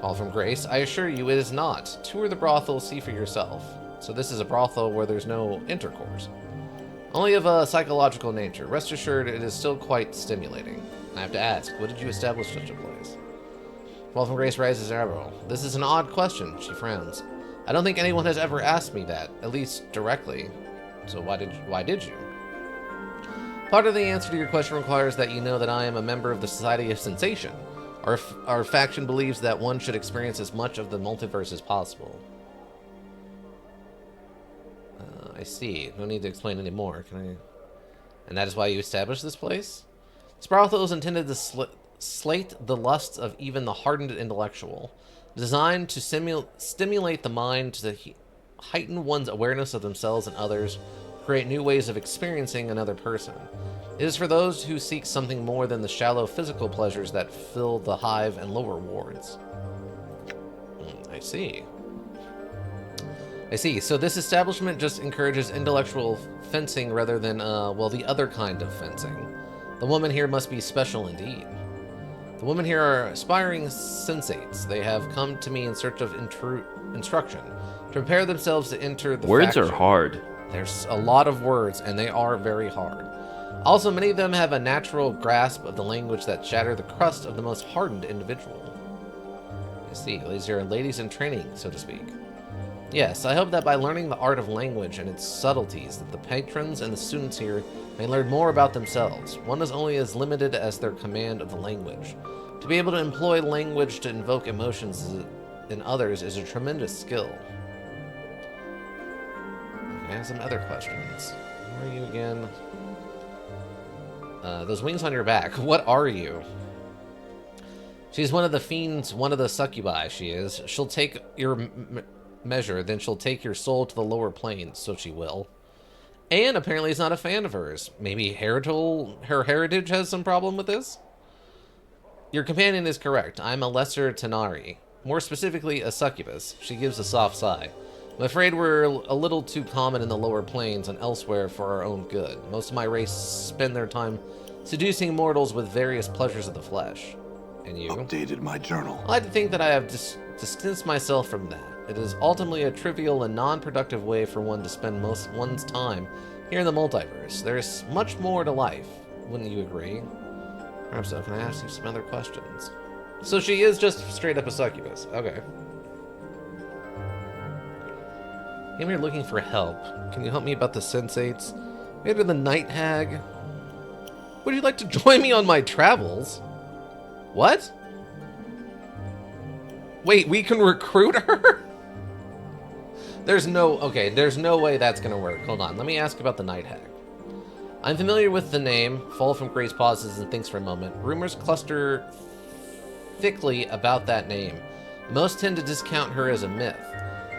All from Grace. I assure you it is not. Tour the brothel, see for yourself. So this is a brothel where there's no intercourse. Only of a psychological nature. Rest assured it is still quite stimulating. I have to ask, what did you establish such a place? Fall from Grace raises her eyebrow. This is an odd question, she frowns. I don't think anyone has ever asked me that, at least directly. So why did you? Part of the answer to your question requires that you know that I am a member of the Society of Sensation. Our faction believes that one should experience as much of the multiverse as possible. I see. No need to explain any more. Can I? And that is why you established this place? This brothel is intended to slate the lusts of even the hardened intellectual, designed to stimulate the mind to heighten one's awareness of themselves and others, create new ways of experiencing another person. It is for those who seek something more than the shallow physical pleasures that fill the hive and lower wards. I see. So this establishment just encourages intellectual fencing rather than, well, the other kind of fencing. The women here must be special indeed. The women here are aspiring sensates. They have come to me in search of instruction, to prepare themselves to enter the Words faction. are hard. There's a lot of words, and they are very hard. Also, many of them have a natural grasp of the language that shatter the crust of the most hardened individual. I see. These are ladies in training, so to speak. Yes, I hope that by learning the art of language and its subtleties, that the patrons and the students here may learn more about themselves. One is only as limited as their command of the language. To be able to employ language to invoke emotions in others is a tremendous skill. I have some other questions. Who are you again? Those wings on your back. What are you? She's one of the fiends, one of the succubi, she is. She'll take your measure, then she'll take your soul to the lower planes, so she will. And apparently he's not a fan of hers. Maybe her heritage has some problem with this? Your companion is correct. I'm a lesser Tenari. More specifically, a succubus. She gives a soft sigh. I'm afraid we're a little too common in the lower planes and elsewhere for our own good. Most of my race spend their time seducing mortals with various pleasures of the flesh. And you? Updated my journal. I like to think that I have distanced myself from that. It is ultimately a trivial and non-productive way for one to spend most one's time here in the multiverse. There's much more to life, wouldn't you agree? Perhaps so. Can I ask you some other questions? So she is just straight up a succubus. Okay. I'm here looking for help. Can you help me about the sensates? Maybe the night hag? Would you like to join me on my travels? What? Wait, we can recruit her? There's no way that's gonna work. Hold on, let me ask about the night hag. I'm familiar with the name. Fall from Grace pauses and thinks for a moment. Rumors cluster thickly about that name. Most tend to discount her as a myth.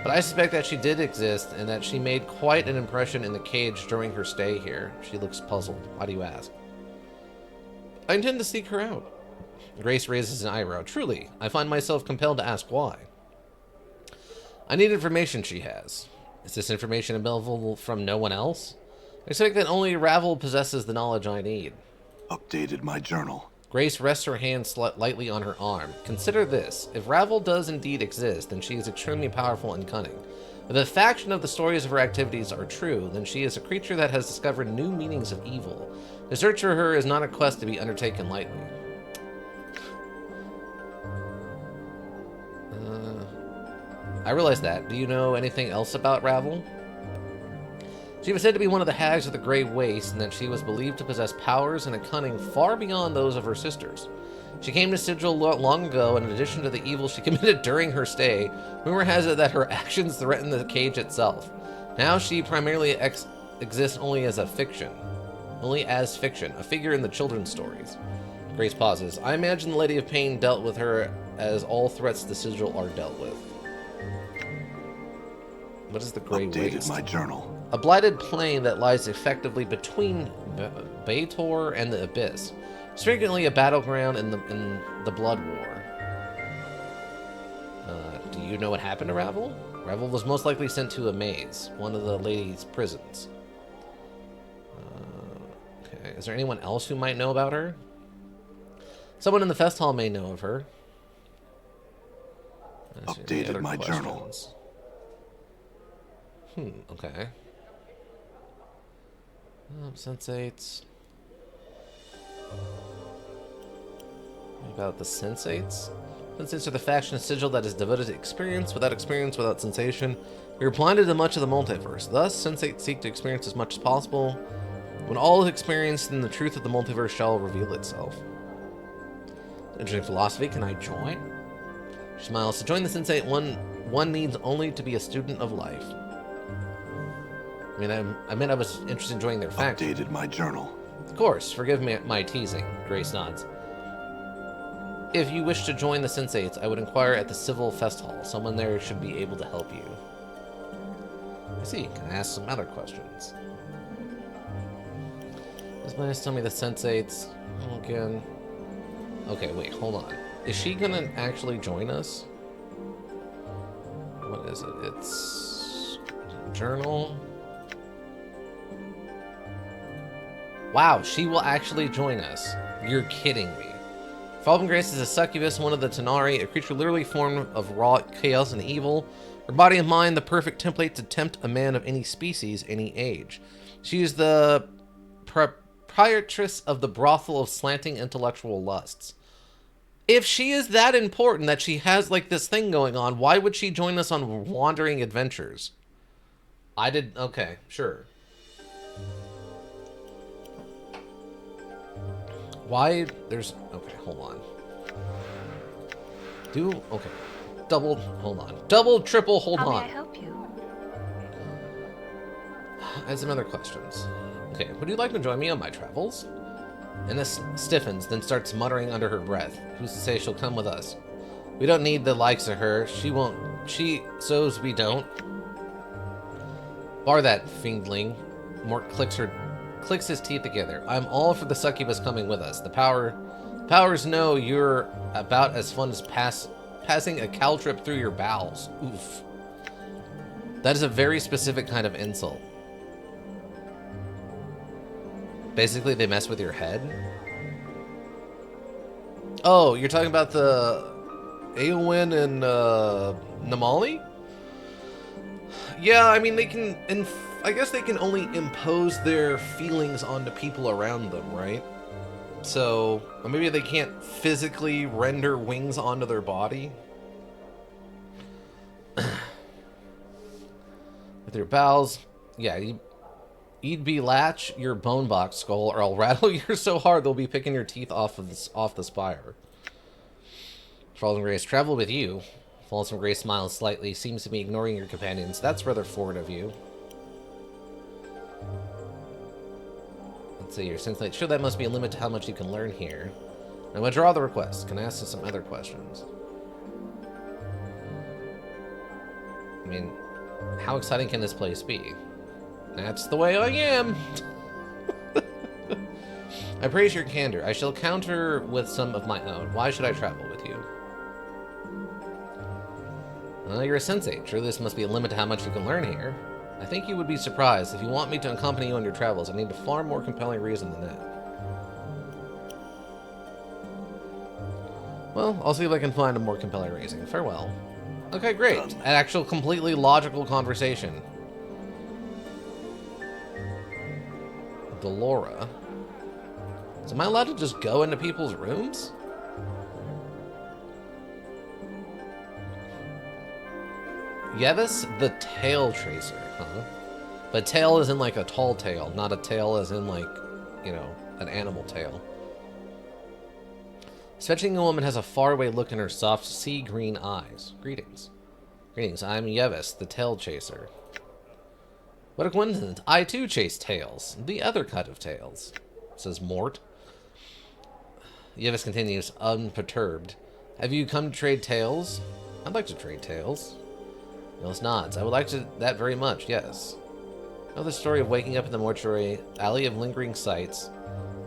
But I suspect that she did exist, and that she made quite an impression in the cage during her stay here. She looks puzzled. Why do you ask? I intend to seek her out. Grace raises an eyebrow. Truly, I find myself compelled to ask why. I need information she has. Is this information available from no one else? I expect that only Ravel possesses the knowledge I need. Updated my journal. Grace rests her hand lightly on her arm. Consider this. If Ravel does indeed exist, then she is extremely powerful and cunning. If a faction of the stories of her activities are true, then she is a creature that has discovered new meanings of evil. The search for her is not a quest to be undertaken lightly. I realize that. Do you know anything else about Ravel? She was said to be one of the hags of the Grey Waste, and that she was believed to possess powers and a cunning far beyond those of her sisters. She came to Sigil long ago, and in addition to the evil she committed during her stay, rumor has it that her actions threatened the cage itself. Now she primarily exists only as a fiction. Only as fiction, a figure in the children's stories. Grace pauses. I imagine the Lady of Pain dealt with her as all threats to the sigil are dealt with. What is the Grey Updated Waste? my journal. A blighted plane that lies effectively between Baator and the Abyss. It's frequently a battleground in the Blood War. Do you know what happened to Ravel? Ravel was most likely sent to a maze, one of the lady's prisons. Okay, is there anyone else who might know about her? Someone in the fest hall may know of her. Updated my journal. Okay. Sensates. What about the sensates? Sensates are the faction of sigil that is devoted to experience, without sensation. We are blinded to much of the multiverse. Thus, sensates seek to experience as much as possible. When all is experienced, then the truth of the multiverse shall reveal itself. Interesting philosophy. Can I join? She smiles. To join the sensate, one needs only to be a student of life. I meant I was interested in joining their faction. Updated my journal. Of course. Forgive me my teasing. Grace nods. If you wish to join the sensates, I would inquire at the Civil Fest Hall. Someone there should be able to help you. I see. Can I ask some other questions? This place tell me the sensates again. Okay, wait, hold on. Is she gonna actually join us? What is it? It's journal. Wow, she will actually join us. You're kidding me. Fallen Grace is a succubus, one of the Tanari, a creature literally formed of raw chaos and evil. Her body and mind, the perfect template to tempt a man of any species, any age. She is the proprietress of the brothel of slanting intellectual lusts. If she is that important that she has like this thing going on, why would she join us on wandering adventures? Okay, sure. Why? Okay, hold on. Okay. Hold on. Double, triple, hold How on. may I help you? I have some other questions. Okay, would you like to join me on my travels? Innes stiffens, then starts muttering under her breath. Who's to say she'll come with us? We don't need the likes of her. She won't. So's we don't. Bar that, fiendling. Mort clicks his teeth together. I'm all for the succubus coming with us. The powers know you're about as fun as passing a caltrip through your bowels. Oof. That is a very specific kind of insult. Basically, they mess with your head. Oh, you're talking about the Eowyn and Namali? Yeah, I mean, I guess they can only impose their feelings onto people around them, right? So, or maybe they can't physically render wings onto their body. With your bowels, yeah, you'd be latch your bone box skull, or I'll rattle you so hard they'll be picking your teeth off the spire. Fallen Grace, travel with you. Fallen Grace smiles slightly, seems to be ignoring your companions. That's rather forward of you. Let's see, your sense. Sure, that must be a limit to how much you can learn here. I'm gonna draw the request. Can I ask you some other questions? I mean, how exciting can this place be? That's the way I am. I praise your candor. I shall counter with some of my own. Why should I travel with you? You're a sensate. Sure, this must be a limit to how much you can learn here. I think you would be surprised. If you want me to accompany you on your travels, I need a far more compelling reason than that. Well, I'll see if I can find a more compelling reason. Farewell. Okay, great. An actual completely logical conversation. Delora. So am I allowed to just go into people's rooms? Yevis the Tail Tracer, huh? But tail is in like a tall tail, not a tail as in like, you know, an animal tail. Fetching a woman has a faraway look in her soft sea green eyes. Greetings. Greetings, I'm Yevis, the Tail Chaser. What a coincidence. I too chase tails. The other cut of tails, says Mort. Yevus continues, unperturbed. Have you come to trade tails? I'd like to trade tails. Yevus nods. I would like to that very much, yes. Know the story of waking up in the mortuary, alley of lingering sights,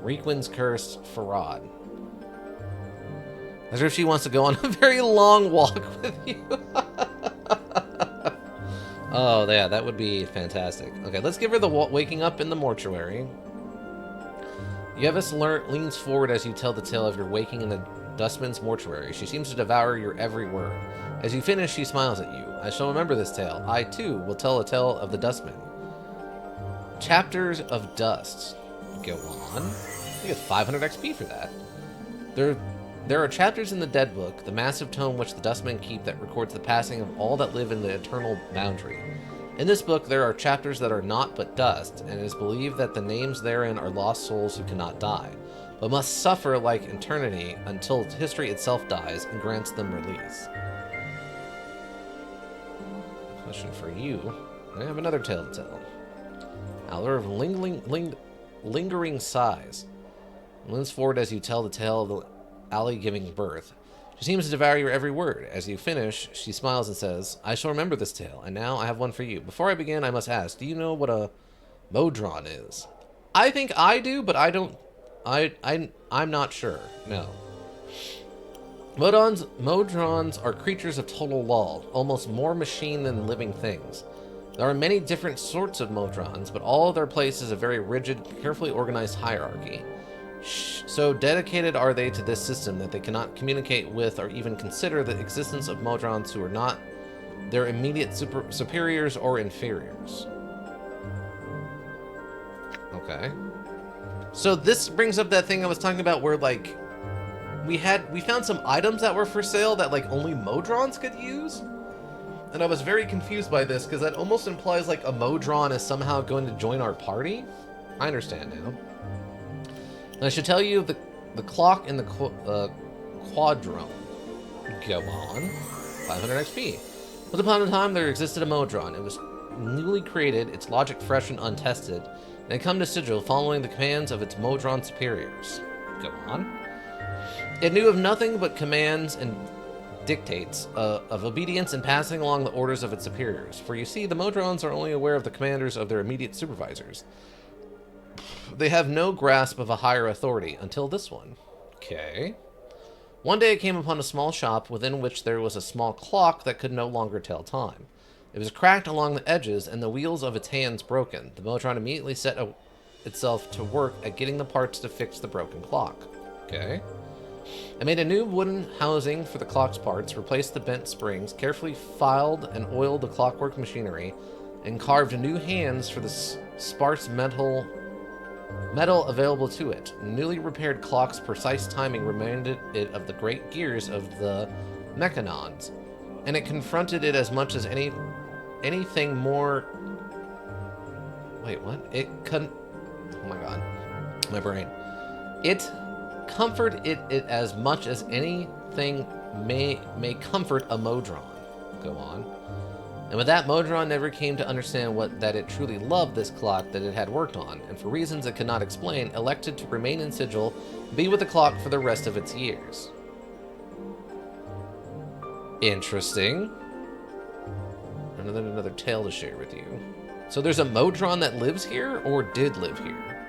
Reekwin's curse, Farad. As if she wants to go on a very long walk with you. Oh, yeah, that would be fantastic. Okay, let's give her the waking up in the mortuary. Yevus leans forward as you tell the tale of your waking in the dustman's mortuary. She seems to devour your every word. As you finish, she smiles at you. I shall remember this tale. I, too, will tell a tale of the dustman. Chapters of Dust. Go on. You get 500 XP for that. There are chapters in the Dead Book, the massive tome which the Dustmen keep that records the passing of all that live in the eternal boundary. In this book, there are chapters that are naught but dust, and it is believed that the names therein are lost souls who cannot die, but must suffer like eternity until history itself dies and grants them release. Question for you. I have another tale to tell. Hour of lingering sighs. Leans forward as you tell the tale of the alley giving birth. She seems to devour your every word. As you finish, she smiles and says, I shall remember this tale, and now I have one for you. Before I begin, I must ask, do you know what a modron is? I think I do, but I don't... I'm not sure. No. Modrons are creatures of total lull, almost more machine than living things. There are many different sorts of modrons, but all of their place is a very rigid, carefully organized hierarchy. So dedicated are they to this system that they cannot communicate with or even consider the existence of modrons who are not their immediate superiors or inferiors. Okay. So this brings up that thing I was talking about where, like, we found some items that were for sale that, like, only modrons could use? And I was very confused by this, because that almost implies, like, a modron is somehow going to join our party? I understand now. And I should tell you the clock in the quadrone. Go on. 500 XP. Once upon a time, there existed a modron. It was newly created, its logic fresh and untested, and had come to sigil following the commands of its modron superiors. Go on. It knew of nothing but commands and dictates of obedience and passing along the orders of its superiors. For you see, the modrons are only aware of the commanders of their immediate supervisors. They have no grasp of a higher authority until this one. Okay. One day it came upon a small shop within which there was a small clock that could no longer tell time. It was cracked along the edges and the wheels of its hands broken. The modron immediately set itself to work at getting the parts to fix the broken clock. Okay. It made a new wooden housing for the clock's parts, replaced the bent springs, carefully filed and oiled the clockwork machinery, and carved new hands for the sparse metal available to it. Newly repaired clock's precise timing reminded it of the great gears of the mechanons, and it confronted it as much as anything more... Wait, what? Oh my god. My brain. It comforted it as much as anything may comfort a modron. Go on. And with that, modron never came to understand that it truly loved this clock that it had worked on, and for reasons it could not explain, elected to remain in sigil, be with the clock for the rest of its years. Interesting. Another tale to share with you. So there's a modron that lives here, or did live here.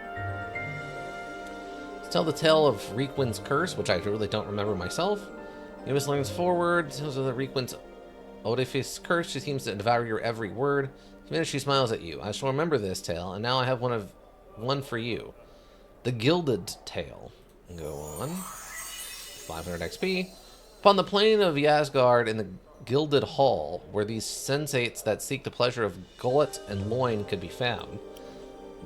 Let's tell the tale of Reekwin's curse, which I really don't remember myself. Yevus leans forward, tells of the Reekwin's Odifis curse. She seems to devour your every word. Then she smiles at you. I shall remember this tale, and now I have one for you. The Gilded Tale. Go on. 500 XP. Upon the plain of Yasgard in the Gilded Hall, where these sensates that seek the pleasure of gullet and loin could be found,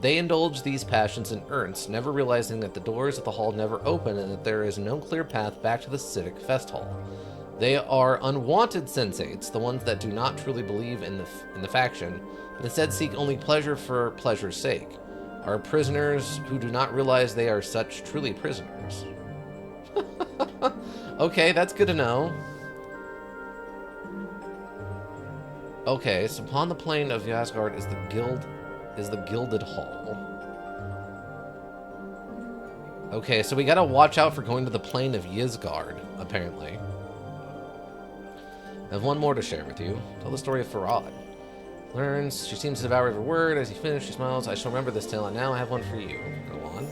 they indulge these passions in earnest, never realizing that the doors of the hall never open and that there is no clear path back to the civic fest hall. They are unwanted sensates, the ones that do not truly believe in the faction, but instead seek only pleasure for pleasure's sake. Are prisoners who do not realize they are such truly prisoners. Okay, that's good to know. Okay, so upon the plain of Yasgard is the is the Gilded Hall. Okay, so we gotta watch out for going to the plane of Yizgard, apparently. I have one more to share with you. Tell the story of Farad. Learns, she seems to devour every word. As he finishes, she smiles. I shall remember this tale, and now I have one for you. Go on.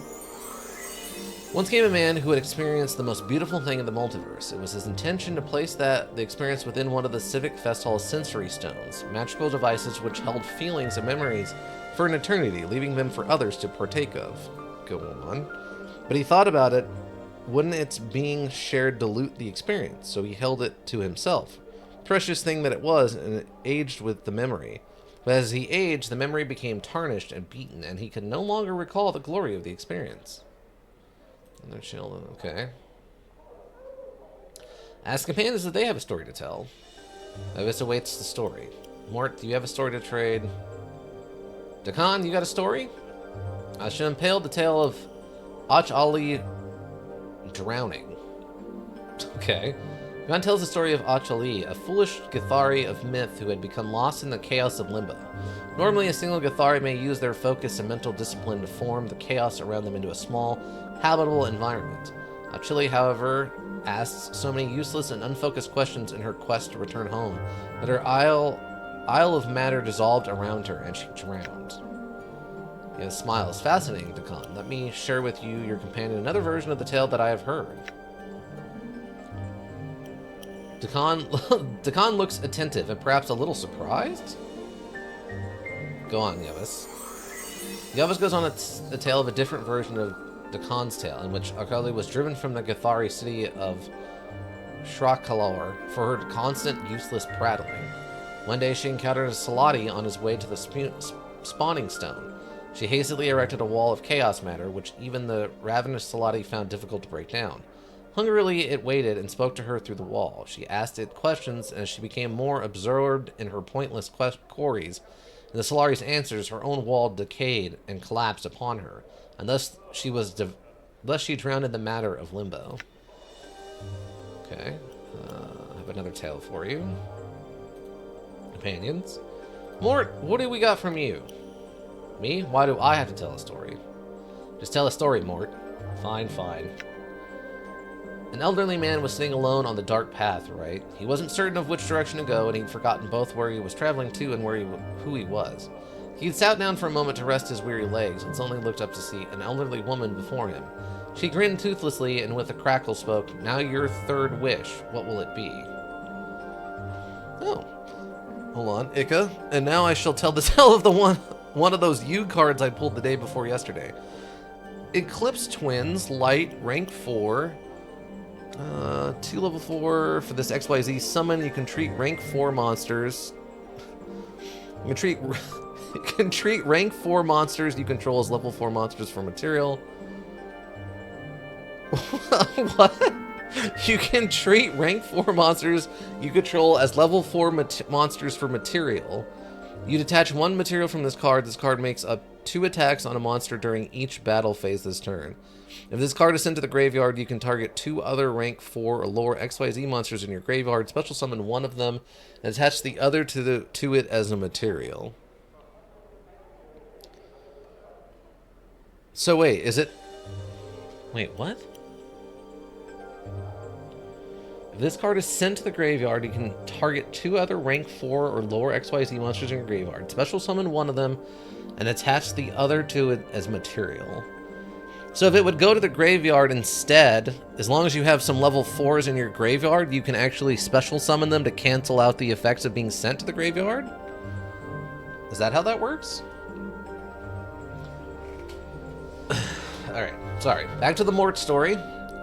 Once came a man who had experienced the most beautiful thing in the multiverse. It was his intention to place the experience within one of the Civic Fest Hall's sensory stones, magical devices which held feelings and memories for an eternity, leaving them for others to partake of. Go on. But he thought about it. Wouldn't its being shared dilute the experience? So he held it to himself. Precious thing that it was, and it aged with the memory. But as he aged, the memory became tarnished and beaten, and he could no longer recall the glory of the experience. And they're chilling, okay. Ask companions that they have a story to tell. This awaits the story. Mort, do you have a story to trade? Dakan, you got a story? I should impale the tale of Ach Ali drowning. Okay. Dakan tells the story of Ach Ali, a foolish Githari of myth who had become lost in the chaos of Limbo. Normally, a single Githari may use their focus and mental discipline to form the chaos around them into a small, habitable environment. Ach Ali, however, asks so many useless and unfocused questions in her quest to return home that her isle of matter dissolved around her and she drowned. Yeah, the smile is fascinating, Dakan. Let me share with you, your companion, another version of the tale that I have heard. Dakan looks attentive and perhaps a little surprised? Go on, Yavis. Yavis goes on a tale of a different version of Dakan's tale, in which Akali was driven from the Githari city of Shrakalor for her constant, useless prattling. One day she encountered a Salati on his way to the spawning stone. She hastily erected a wall of chaos matter, which even the ravenous Salati found difficult to break down. Hungrily, it waited and spoke to her through the wall. She asked it questions, and as she became more absorbed in her pointless queries and the Solari's answers, her own wall decayed and collapsed upon her, and thus she drowned in the matter of Limbo. Okay, I have another tale for you. Companions. Mort, what do we got from you? Me? Why do I have to tell a story? Just tell a story, Mort. Fine, fine. An elderly man was sitting alone on the dark path, right? He wasn't certain of which direction to go, and he'd forgotten both where he was traveling to and who he was. He had sat down for a moment to rest his weary legs, and suddenly looked up to see an elderly woman before him. She grinned toothlessly, and with a crackle spoke, "Now your third wish, what will it be?" Oh. Hold on, Ika. And now I shall tell the tale of the one of those U cards I pulled the day before yesterday. Eclipse Twins, Light, rank 4. 2 level 4 for this XYZ summon. You can treat rank 4 monsters. You can treat rank 4 monsters you control as level 4 monsters for material. What? You can treat rank 4 monsters you control as level 4 monsters for material. You detach 1 material from this card. This card makes up 2 attacks on a monster during each battle phase this turn. If this card is sent to the graveyard, you can target 2 other rank 4 or lower XYZ monsters in your graveyard, special summon 1 of them, and attach the other to it as a material. So wait, is it... Wait, what? If this card is sent to the graveyard, you can target 2 other rank 4 or lower XYZ monsters in your graveyard, special summon 1 of them, and attach the other to it as material. So if it would go to the graveyard instead, as long as you have some level 4s in your graveyard, you can actually special summon them to cancel out the effects of being sent to the graveyard? Is that how that works? Alright, sorry. Back to the Mort story.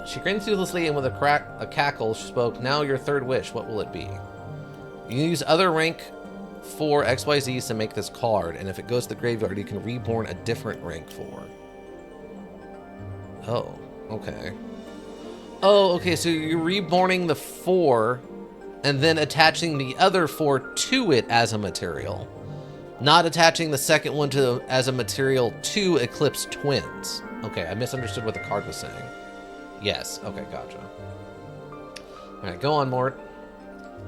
She grinned toothlessly and with a cackle spoke, "Now your third wish, what will it be?" You use other rank 4 XYZs to make this card, and if it goes to the graveyard, you can reborn a different rank 4. Oh, okay. Oh, okay, so you're reborning the 4 and then attaching the other 4 to it as a material. Not attaching the second one as a material to Eclipse Twins. Okay, I misunderstood what the card was saying. Yes, okay, gotcha. Alright, go on, Mort.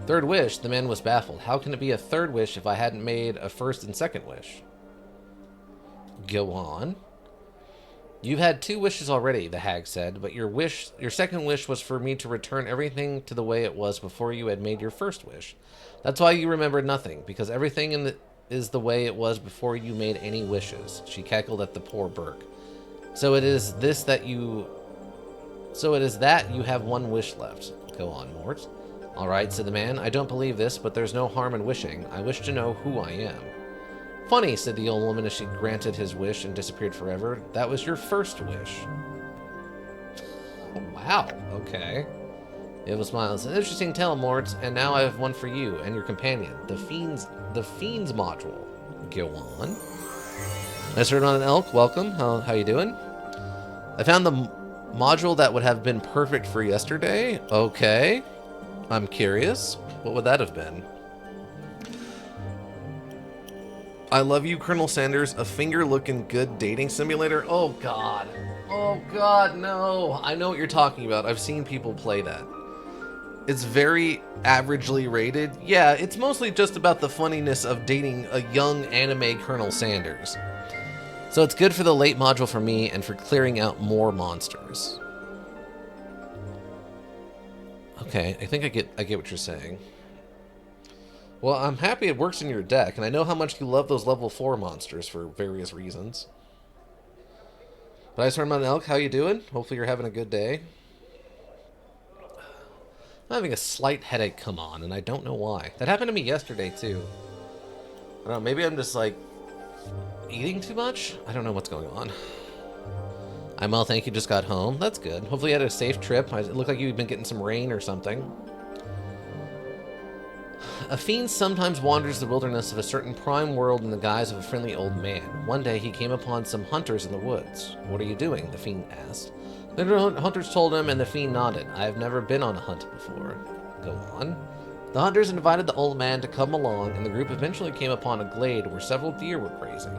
Third wish, the man was baffled. How can it be a third wish if I hadn't made a first and second wish? Go on. You've had 2 wishes already, the hag said, but your second wish was for me to return everything to the way it was before you had made your first wish. That's why you remembered nothing, because everything is the way it was before you made any wishes. She cackled at the poor Burke. So it is that you have 1 wish left. Go on, Mort. All right, said the man. I don't believe this, but there's no harm in wishing. I wish to know who I am. Funny, said the old woman as she granted his wish and disappeared forever. That was your first wish. Oh, wow, okay. Eva smiles. An interesting tale, Mort, and now I have one for you and your companion, the Fiends module. Go on. Nice to on an elk. Welcome. How you doing? I found the module that would have been perfect for yesterday. Okay. I'm curious. What would that have been? I love you, Colonel Sanders. A finger-looking good dating simulator? Oh, God. Oh, God, no. I know what you're talking about. I've seen people play that. It's very averagely rated. Yeah, it's mostly just about the funniness of dating a young anime Colonel Sanders. So it's good for the late module for me and for clearing out more monsters. Okay, I think I get what you're saying. Well, I'm happy it works in your deck, and I know how much you love those level 4 monsters for various reasons. But I started on Elk, how you doing? Hopefully you're having a good day. I'm having a slight headache come on, and I don't know why. That happened to me yesterday, too. I don't know, maybe I'm just, like, eating too much? I don't know what's going on. I'm well, thank you, just got home. That's good. Hopefully you had a safe trip. It looked like you've been getting some rain or something. A fiend sometimes wanders the wilderness of a certain prime world in the guise of a friendly old man. One day he came upon some hunters in the woods. What are you doing? The fiend asked. The hunters told him, and the fiend nodded. I have never been on a hunt before. Go on. The hunters invited the old man to come along, and the group eventually came upon a glade where several deer were grazing.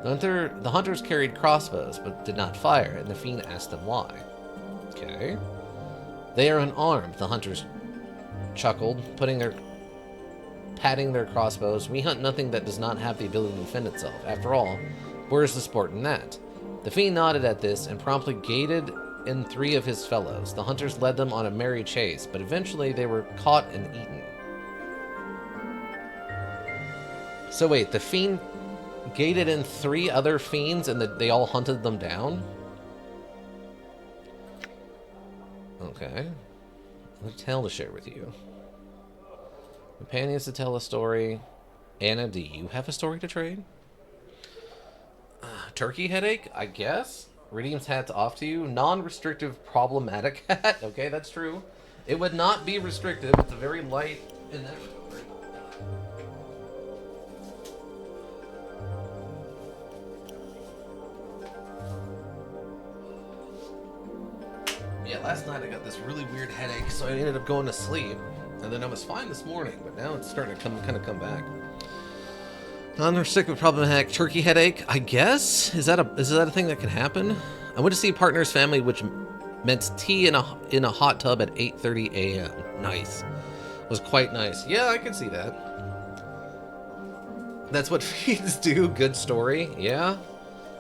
The hunters carried crossbows, but did not fire, and the fiend asked them why. Okay. They are unarmed, the hunters chuckled, patting their crossbows. We hunt nothing that does not have the ability to defend itself. After all, where is the sport in that? The fiend nodded at this and promptly gated in 3 of his fellows. The hunters led them on a merry chase, but eventually they were caught and eaten. So wait, the fiend gated in 3 other fiends and they all hunted them down? Okay. I have a tale to share with you. Companions to tell a story. Anna, do you have a story to trade? Turkey headache, I guess? Redeem's hat's off to you. Non-restrictive problematic hat. Okay, that's true. It would not be restrictive. It's a very light inevitable. Yeah, last night I got this really weird headache, so I ended up going to sleep. And then I was fine this morning, but now it's starting to come back. Non-restrictive problematic turkey headache, I guess? Is that a thing that can happen? I went to see a partner's family, which meant tea in a hot tub at 8:30 a.m. Nice. It was quite nice. Yeah, I can see that. That's what fiends do. Good story. Yeah.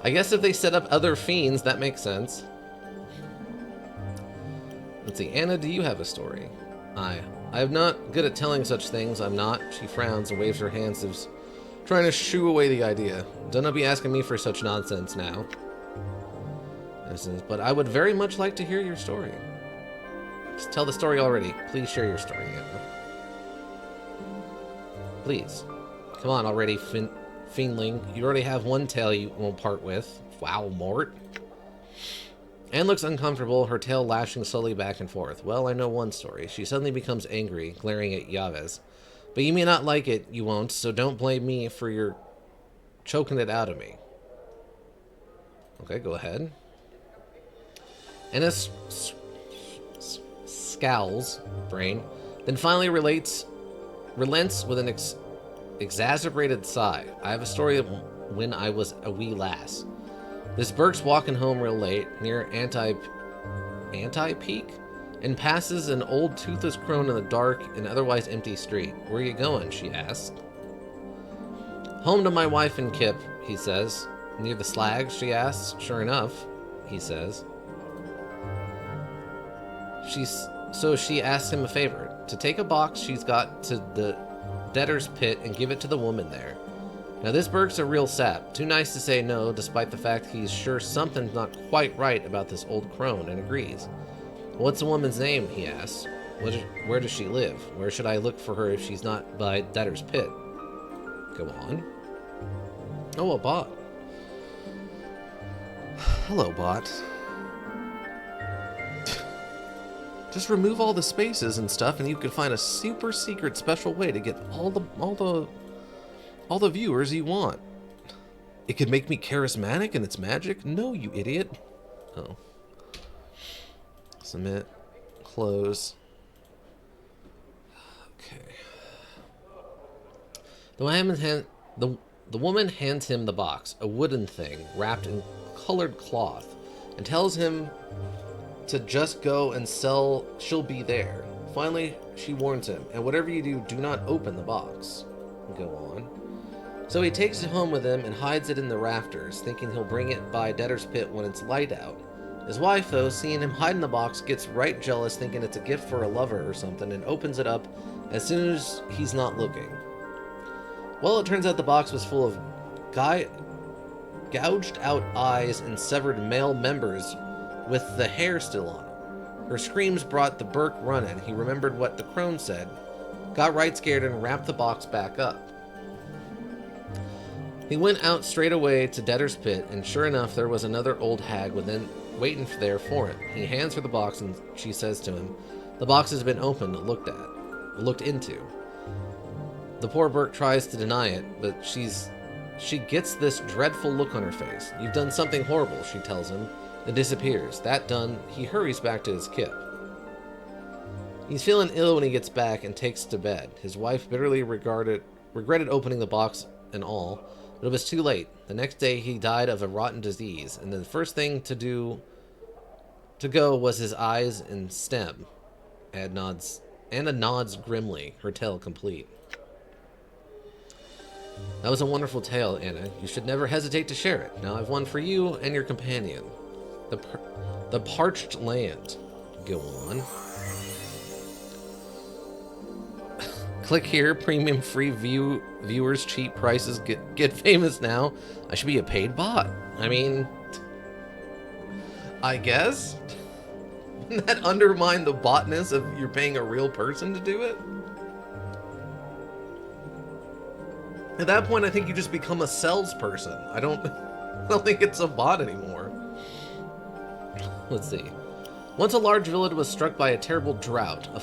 I guess if they set up other fiends, that makes sense. Let's see. Anna, do you have a story? I'm not good at telling such things. I'm not. She frowns and waves her hands as trying to shoo away the idea. Don't be asking me for such nonsense now. But I would very much like to hear your story. Just tell the story already. Please share your story, Anna. Please. Come on already, fiendling. You already have one tale you won't part with. Wow, Mort. Anne looks uncomfortable, her tail lashing slowly back and forth. Well, I know one story. She suddenly becomes angry, glaring at Yavez. But you may not like it, you won't, so don't blame me for your choking it out of me. Okay, go ahead. Anna scowls, brain, then finally relents with an exasperated sigh. I have a story of when I was a wee lass. This Burke's walking home real late, near Anti-Peak, and passes an old toothless crone in the dark and otherwise empty street. Where are you going? She asked. Home to my wife and Kip, he says. Near the slag, she asks. Sure enough, he says. So she asks him a favor. To take a box she's got to the debtor's pit and give it to the woman there. Now this Burke's a real sap. Too nice to say no, despite the fact he's sure something's not quite right about this old crone, and agrees. What's the woman's name, he asks. Where does she live? Where should I look for her if she's not by debtor's pit? Go on. Oh, a bot. Hello, bot. Just remove all the spaces and stuff, and you can find a super secret special way to get all the viewers you want. It could make me charismatic and it's magic? No, you idiot. Oh. Submit. Close. Okay. The woman hands him the box, a wooden thing wrapped in colored cloth, and tells him to just go and sell. She'll be there. Finally, she warns him, and whatever you do, do not open the box. Go on. So he takes it home with him and hides it in the rafters, thinking he'll bring it by debtor's pit when it's light out. His wife, though, seeing him hide in the box, gets right jealous, thinking it's a gift for a lover or something, and opens it up as soon as he's not looking. Well, it turns out the box was full of gouged out eyes and severed male members with the hair still on them. Her screams brought the Burke running. He remembered what the crone said, got right scared, and wrapped the box back up. He went out straight away to debtor's pit, and sure enough, there was another old hag waiting there for him. He hands her the box, and she says to him, "The box has been opened, looked into." The poor Burke tries to deny it, but she gets this dreadful look on her face. "You've done something horrible," she tells him, and disappears. That done, he hurries back to his kip. He's feeling ill when he gets back and takes to bed. His wife bitterly regretted opening the box and all, but it was too late. The next day he died of a rotten disease, and the first thing to go was his eyes and stem. Anna nods grimly, her tale complete. That was a wonderful tale, Anna. You should never hesitate to share it. Now I've one for you and your companion. The Parched Land. Go on. Click here, premium free viewers, cheap prices, get famous now. I should be a paid bot. I mean, I guess. Wouldn't that undermine the botness of you're paying a real person to do it? At that point, I think you just become a salesperson. I don't think it's a bot anymore. Let's see. Once a large village was struck by a terrible drought. A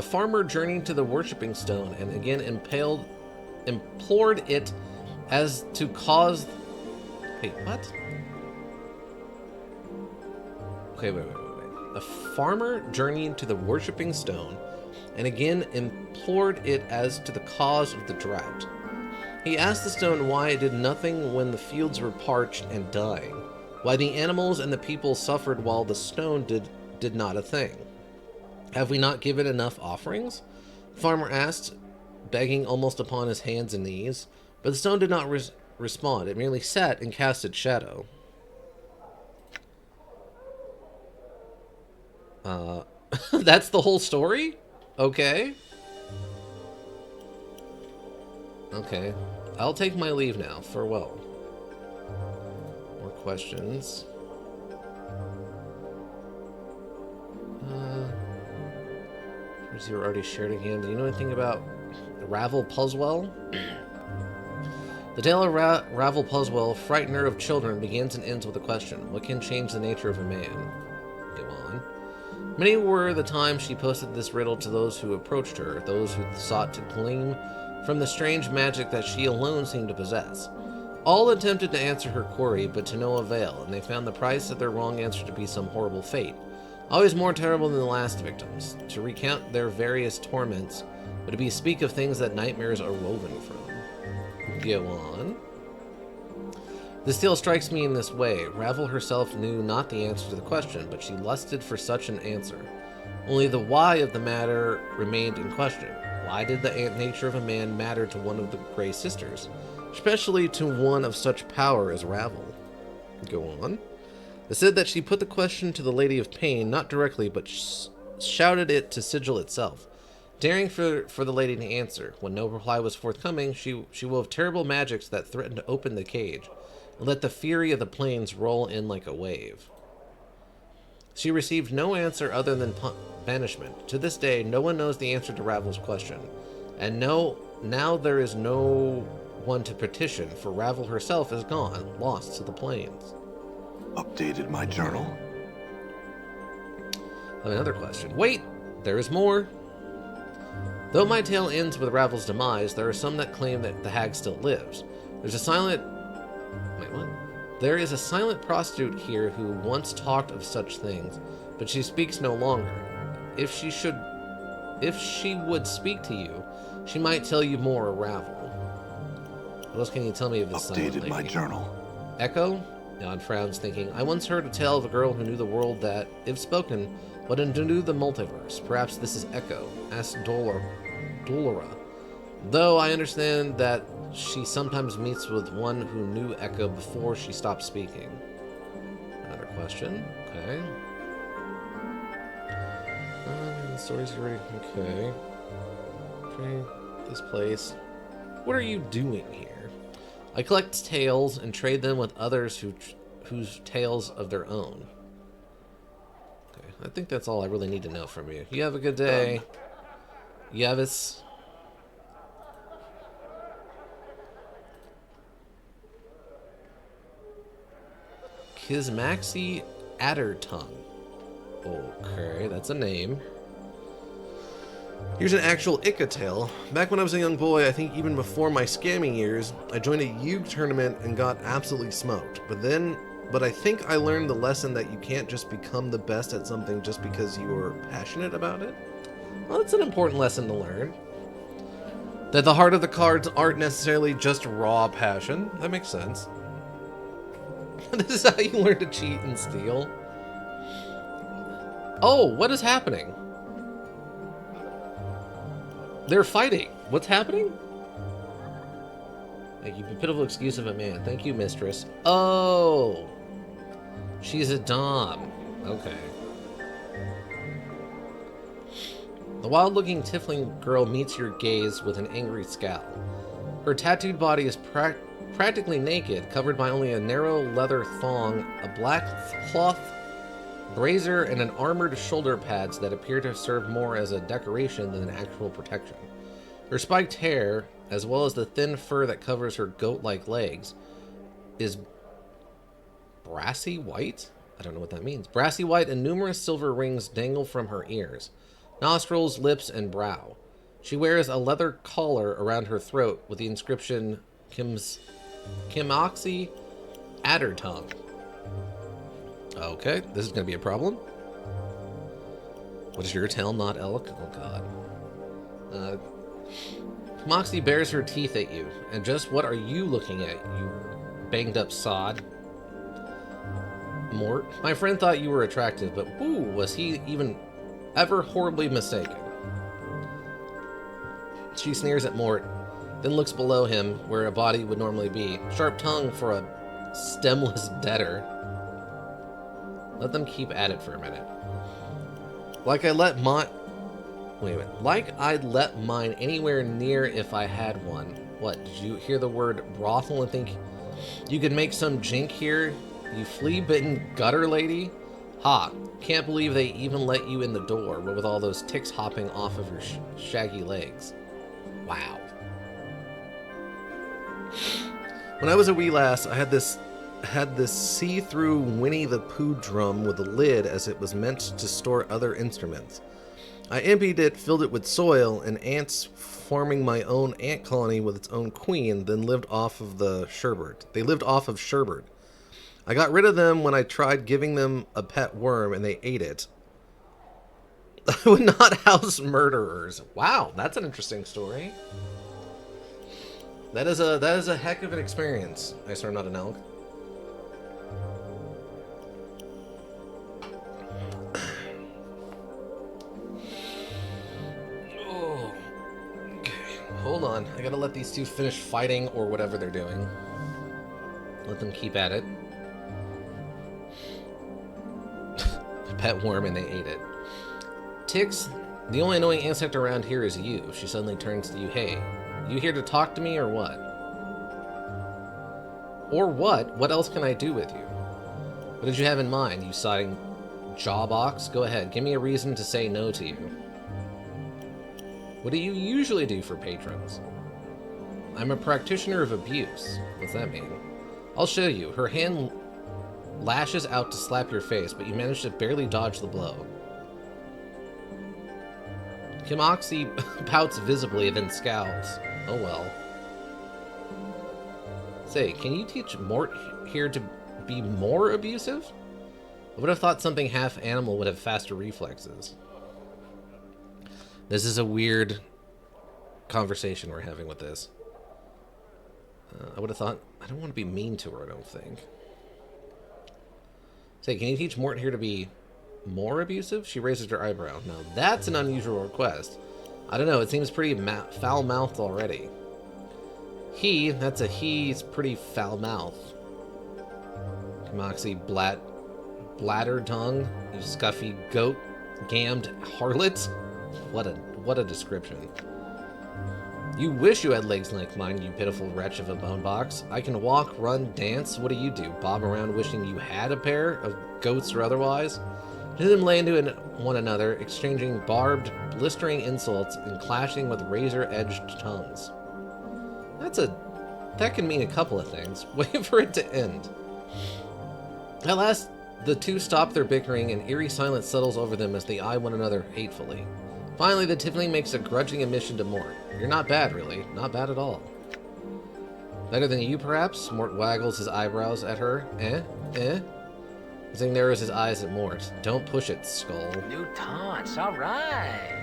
farmer journeyed to the worshipping stone and again implored it as to cause... Wait, what? Okay, wait. A farmer journeyed to the worshipping stone and again implored it as to the cause of the drought. He asked the stone why it did nothing when the fields were parched and dying, why the animals and the people suffered while the stone did not a thing. Have we not given enough offerings? The farmer asked, begging almost upon his hands and knees, but the stone did not respond. It merely sat and cast its shadow. That's the whole story? Okay. Okay. I'll take my leave now. Farewell. More questions. You were already shared again. Do you know anything about Ravel Puzzwell? The tale of Ravel Puzzwell, frightener of children, begins and ends with a question. What can change the nature of a man? Go on. Many were the times she posted this riddle to those who approached her, those who sought to glean from the strange magic that she alone seemed to possess. All attempted to answer her query, but to no avail, and they found the price of their wrong answer to be some horrible fate, always more terrible than the last victims. To recount their various torments would be speak of things that nightmares are woven from. Go on. This tale strikes me in this way. Ravel herself knew not the answer to the question, but she lusted for such an answer. Only the why of the matter remained in question. Why did the nature of a man matter to one of the Grey Sisters? especially to one of such power as Ravel. Go on. It said that she put the question to the Lady of Pain, not directly, but shouted it to Sigil itself, daring for the lady to answer. When no reply was forthcoming, she wove terrible magics that threatened to open the cage, and let the fury of the plains roll in like a wave. She received no answer other than banishment. To this day, no one knows the answer to Ravel's question, and now there is no one to petition, for Ravel herself is gone, lost to the plains. Updated my journal. Another question. Wait, there is more. Though my tale ends with Ravel's demise, there are some that claim that the hag still lives. There is a silent prostitute here who once talked of such things, but she speaks no longer. If she would speak to you, she might tell you more of Ravel. What else can you tell me of this silent lady? Updated my journal. Echo? Jan frowns, thinking, I once heard a tale of a girl who knew the world that, if spoken, would undo the multiverse. Perhaps this is Echo. Ask Dolora. Though I understand that she sometimes meets with one who knew Echo before she stopped speaking. Another question. Okay. The story's already... Okay. Okay. This place. What are you doing here? I collect tales and trade them with others whose tales of their own. Okay, I think that's all I really need to know from you. You have a good day. Yavis. Kismaxi Addertongue. Okay, that's a name. Here's an actual Ica tale. Back when I was a young boy, I think even before my scamming years, I joined a Yuge tournament and got absolutely smoked. But I think I learned the lesson that you can't just become the best at something just because you are passionate about it. Well, that's an important lesson to learn. That the heart of the cards aren't necessarily just raw passion. That makes sense. This is how you learn to cheat and steal. Oh, what is happening? They're fighting. What's happening? Thank you. The pitiful excuse of a man. Thank you, mistress. Oh. She's a dom. Okay. The wild-looking tiefling girl meets your gaze with an angry scowl. Her tattooed body is practically naked, covered by only a narrow leather thong, a black cloth brazier, and an armored shoulder pads that appear to serve more as a decoration than an actual protection. Her spiked hair, as well as the thin fur that covers her goat-like legs, is brassy white? I don't know what that means. Brassy white, and numerous silver rings dangle from her ears, nostrils, lips, and brow. She wears a leather collar around her throat with the inscription Kimoxie Addertongue. Okay, this is going to be a problem. What is your tale, not elk? Oh, God. Moxie bares her teeth at you. And just what are you looking at, you banged-up sod? Mort, my friend thought you were attractive, but ooh, was he even ever horribly mistaken? She sneers at Mort, then looks below him, where a body would normally be. Sharp tongue for a stemless debtor. Let them keep at it for a minute. Like I'd let mine anywhere near if I had one. What, did you hear the word brothel and think you could make some jink here? You flea-bitten gutter lady? Ha, can't believe they even let you in the door, but with all those ticks hopping off of your shaggy legs. Wow. When I was a wee lass, I had this see-through Winnie the Pooh drum with a lid, as it was meant to store other instruments. I emptied it, filled it with soil, and ants, forming my own ant colony with its own queen, then lived off of the sherbet. They lived off of sherbet. I got rid of them when I tried giving them a pet worm, and they ate it. I would not house murderers. Wow, that's an interesting story. That is a heck of an experience. I swear, not an elk. Hold on. I gotta let these two finish fighting or whatever they're doing. Let them keep at it. Pet worm and they ate it. Tix, the only annoying insect around here is you. She suddenly turns to you. Hey, you here to talk to me or what? Or what? What else can I do with you? What did you have in mind, you sodding jawbox? Go ahead, give me a reason to say no to you. What do you usually do for patrons? I'm a practitioner of abuse. What's that mean? I'll show you. Her hand lashes out to slap your face, but you manage to barely dodge the blow. Kimoxie pouts visibly, then scowls. Oh well. Say, can you teach Mort here to be more abusive? I would have thought something half-animal would have faster reflexes. This is a weird conversation we're having with this. I would have thought... I don't want to be mean to her, I don't think. Say, can you teach Morton here to be more abusive? She raises her eyebrow. Now, that's an unusual request. I don't know, it seems pretty foul-mouthed already. He, that's a he's pretty foul-mouthed. Moxie bladder tongue, you scuffy goat, gammed harlot. What a description. You wish you had legs like mine, you pitiful wretch of a bone box. I can walk, run, dance. What do? Bob around wishing you had a pair of goats or otherwise? To them lay into one another, exchanging barbed, blistering insults and clashing with razor-edged tongues. That can mean a couple of things. Wait for it to end. At last, the two stop their bickering and eerie silence settles over them as they eye one another hatefully. Finally, the tiefling makes a grudging admission to Mort. You're not bad, really. Not bad at all. Better than you, perhaps? Mort waggles his eyebrows at her. Zing narrows his eyes at Mort. Don't push it, Skull. New taunts, alright.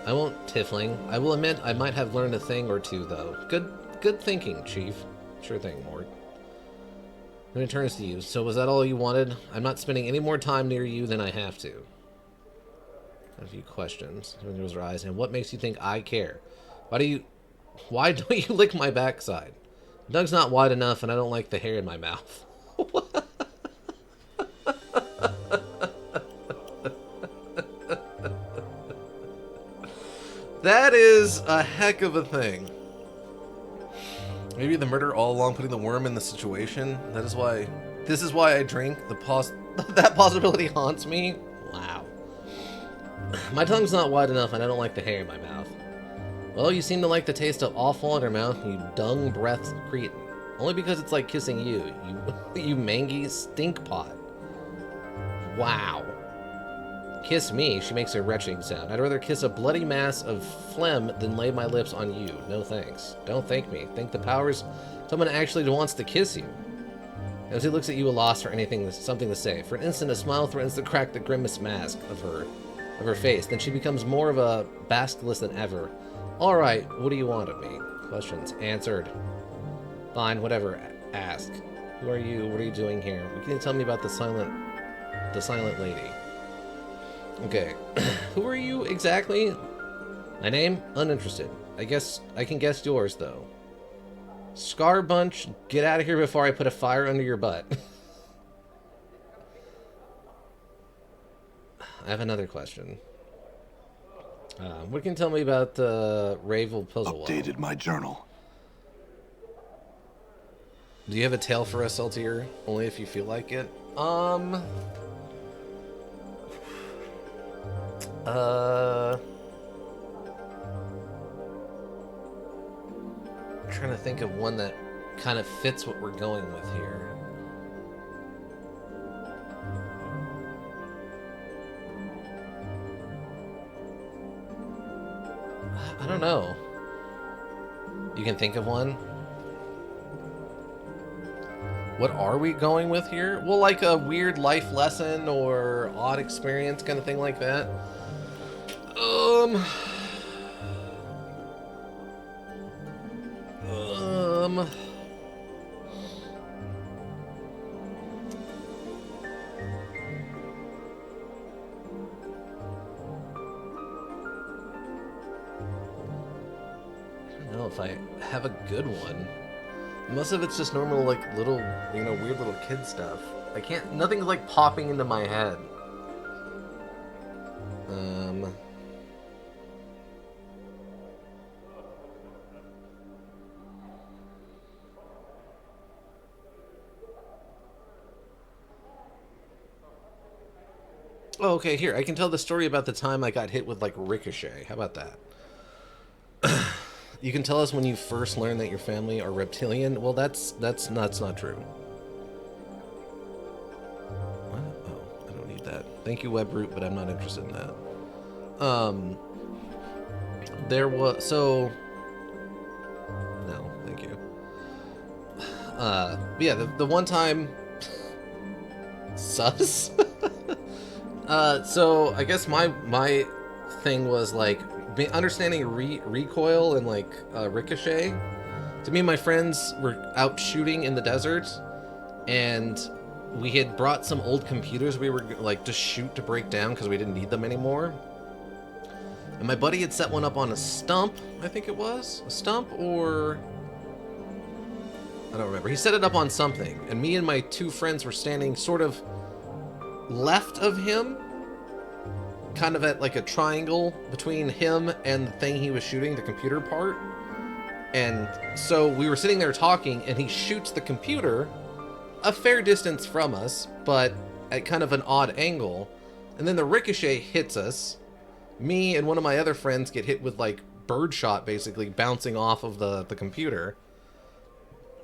I won't, tiefling. I will admit I might have learned a thing or two, though. Good thinking, Chief. Sure thing, Mort. Then it turns to you. So was that all you wanted? I'm not spending any more time near you than I have to. A few questions. He rolls her eyes. And what makes you think I care? Why don't you lick my backside? Doug's not wide enough, and I don't like the hair in my mouth. That is a heck of a thing. Maybe the murder all along putting the worm in the situation. This is why I drink. That possibility haunts me. Wow. My tongue's not wide enough and I don't like the hair in my mouth. Well, you seem to like the taste of awful in your mouth, you dung-breathed cretin. Only because it's like kissing you mangy stink pot. Wow. Kiss me, she makes a retching sound. I'd rather kiss a bloody mass of phlegm than lay my lips on you. No thanks. Don't thank me. Thank the powers someone actually wants to kiss you. As he looks at you, a loss for something to say. For an instant, a smile threatens to crack the grimace mask of her face. Then she becomes more of a basilisk than ever. Alright, what do you want of me? Questions answered. Fine, whatever. Ask. Who are you? What are you doing here? What can you tell me about the silent lady? Okay. Who are you exactly? My name? Uninterested. I guess I can guess yours, though. Scar Bunch, get out of here before I put a fire under your butt. I have another question. What can you tell me about the Ravel Puzzle Wall? Updated my journal. Do you have a tale for us, Saltier? Only if you feel like it. I'm trying to think of one that kind of fits what we're going with here. I don't know. You can think of one? What are we going with here? Well, like a weird life lesson or odd experience kind of thing like that. if I have a good one. Most of it's just normal, like, little, you know, weird little kid stuff. I can't, nothing's, like, popping into my head. Oh, okay, here, I can tell the story about the time I got hit with, like, ricochet. How about that? You can tell us when you first learned that your family are reptilian. Well, that's not true. What? Oh, I don't need that. Thank you, Webroot, but I'm not interested in that. There was no, thank you. Yeah, the one time sus. So I guess my thing was like understanding recoil and like ricochet. To me and my friends were out shooting in the desert, and we had brought some old computers we were like to shoot to break down because we didn't need them anymore. And my buddy had set one up on a stump, I think it was a stump, or I don't remember. He set it up on something, and me and my two friends were standing sort of left of him, kind of at like a triangle between him and the thing he was shooting, the computer part. And so we were sitting there talking, and he shoots the computer a fair distance from us, but at kind of an odd angle. And then the ricochet hits us. Me and one of my other friends get hit with like birdshot, basically bouncing off of the computer.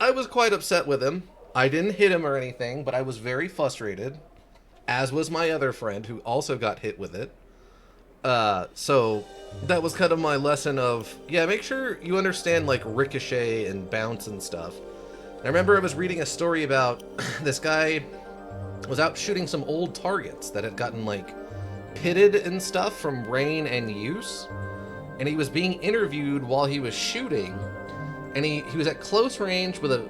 I was quite upset with him. I didn't hit him or anything, but I was very frustrated, as was my other friend who also got hit with it. So that was kind of my lesson of, yeah, make sure you understand like ricochet and bounce and stuff. I remember I was reading a story about this guy was out shooting some old targets that had gotten like pitted and stuff from rain and use, and he was being interviewed while he was shooting, and he was at close range with an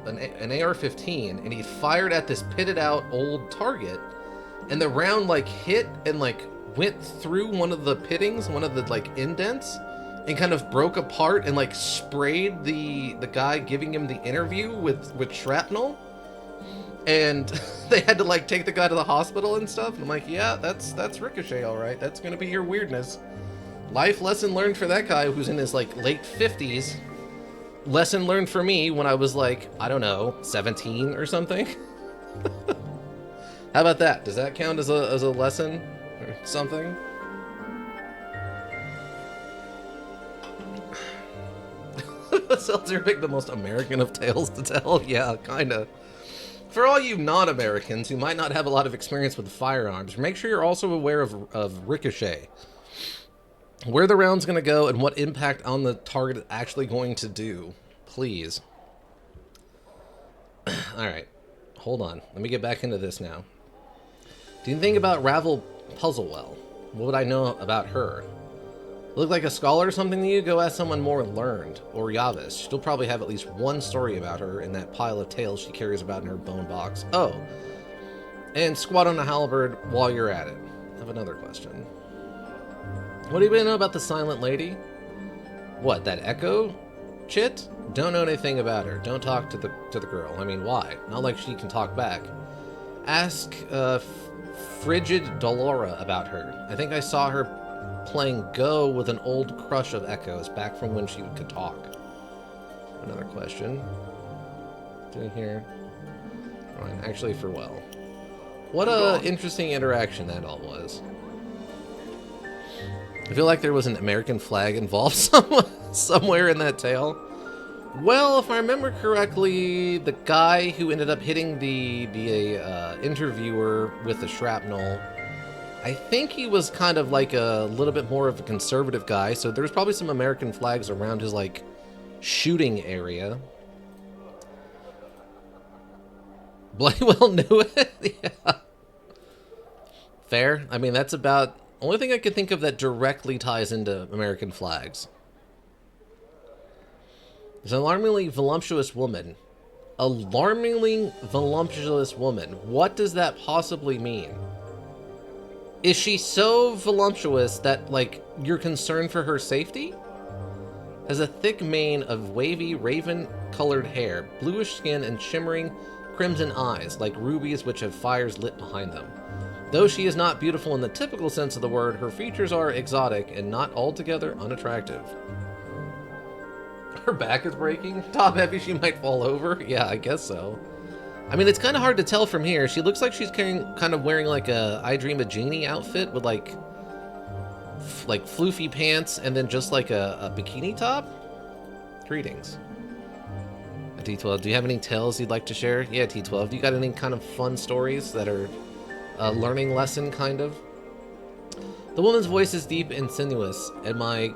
AR-15, and he fired at this pitted out old target, and the round like hit and like went through one of the pittings, one of the like indents, and kind of broke apart and like sprayed the guy giving him the interview with shrapnel. And they had to like take the guy to the hospital and stuff. And I'm like, yeah, that's ricochet, all right. That's gonna be your weirdness. Life lesson learned for that guy who's in his like late 50s. Lesson learned for me when I was like, I don't know, 17 or something. How about that? Does that count as a lesson or something? Seltzer picked the most American of tales to tell. Yeah, kinda. For all you non-Americans who might not have a lot of experience with firearms, make sure you're also aware of ricochet. Where the round's going to go and what impact on the target it's actually going to do. Please. Alright. Hold on. Let me get back into this now. Do you think about Ravel Puzzlewell? What would I know about her? Look like a scholar or something to you? Go ask someone more learned, or Yavis. She'll probably have at least one story about her in that pile of tales she carries about in her bone box. Oh, and squat on a halberd while you're at it. I have another question. What do you know about the Silent Lady? What, that Echo chit? Don't know anything about her. Don't talk to the girl. I mean, why? Not like she can talk back. Ask Frigid Dolora about her. I think I saw her playing Go with an old crush of Echo's back from when she could talk. Another question. Doing here. Right, actually for well. What a interesting interaction that all was. I feel like there was an American flag involved somewhere in that tale. Well, if I remember correctly, the guy who ended up hitting the interviewer with the shrapnel, I think he was kind of like a little bit more of a conservative guy, so there's probably some American flags around his like shooting area. Bloodywell knew it. Yeah. Fair. I mean, that's about the only thing I could think of that directly ties into American flags. There's an alarmingly voluptuous woman. Alarmingly voluptuous woman. What does that possibly mean? Is she so voluptuous that, like, you're concerned for her safety? Has a thick mane of wavy, raven-colored hair, bluish skin, and shimmering crimson eyes, like rubies which have fires lit behind them. Though she is not beautiful in the typical sense of the word, her features are exotic and not altogether unattractive. Her back is breaking? Top heavy, she might fall over? Yeah, I guess so. I mean, it's kind of hard to tell from here. She looks like she's kind of wearing like a I Dream of Jeannie outfit with like floofy pants and then just like a bikini top. Greetings. T12, do you have any tales you'd like to share? Yeah, T12, do you got any kind of fun stories that are a learning lesson, kind of? The woman's voice is deep and sinuous, and my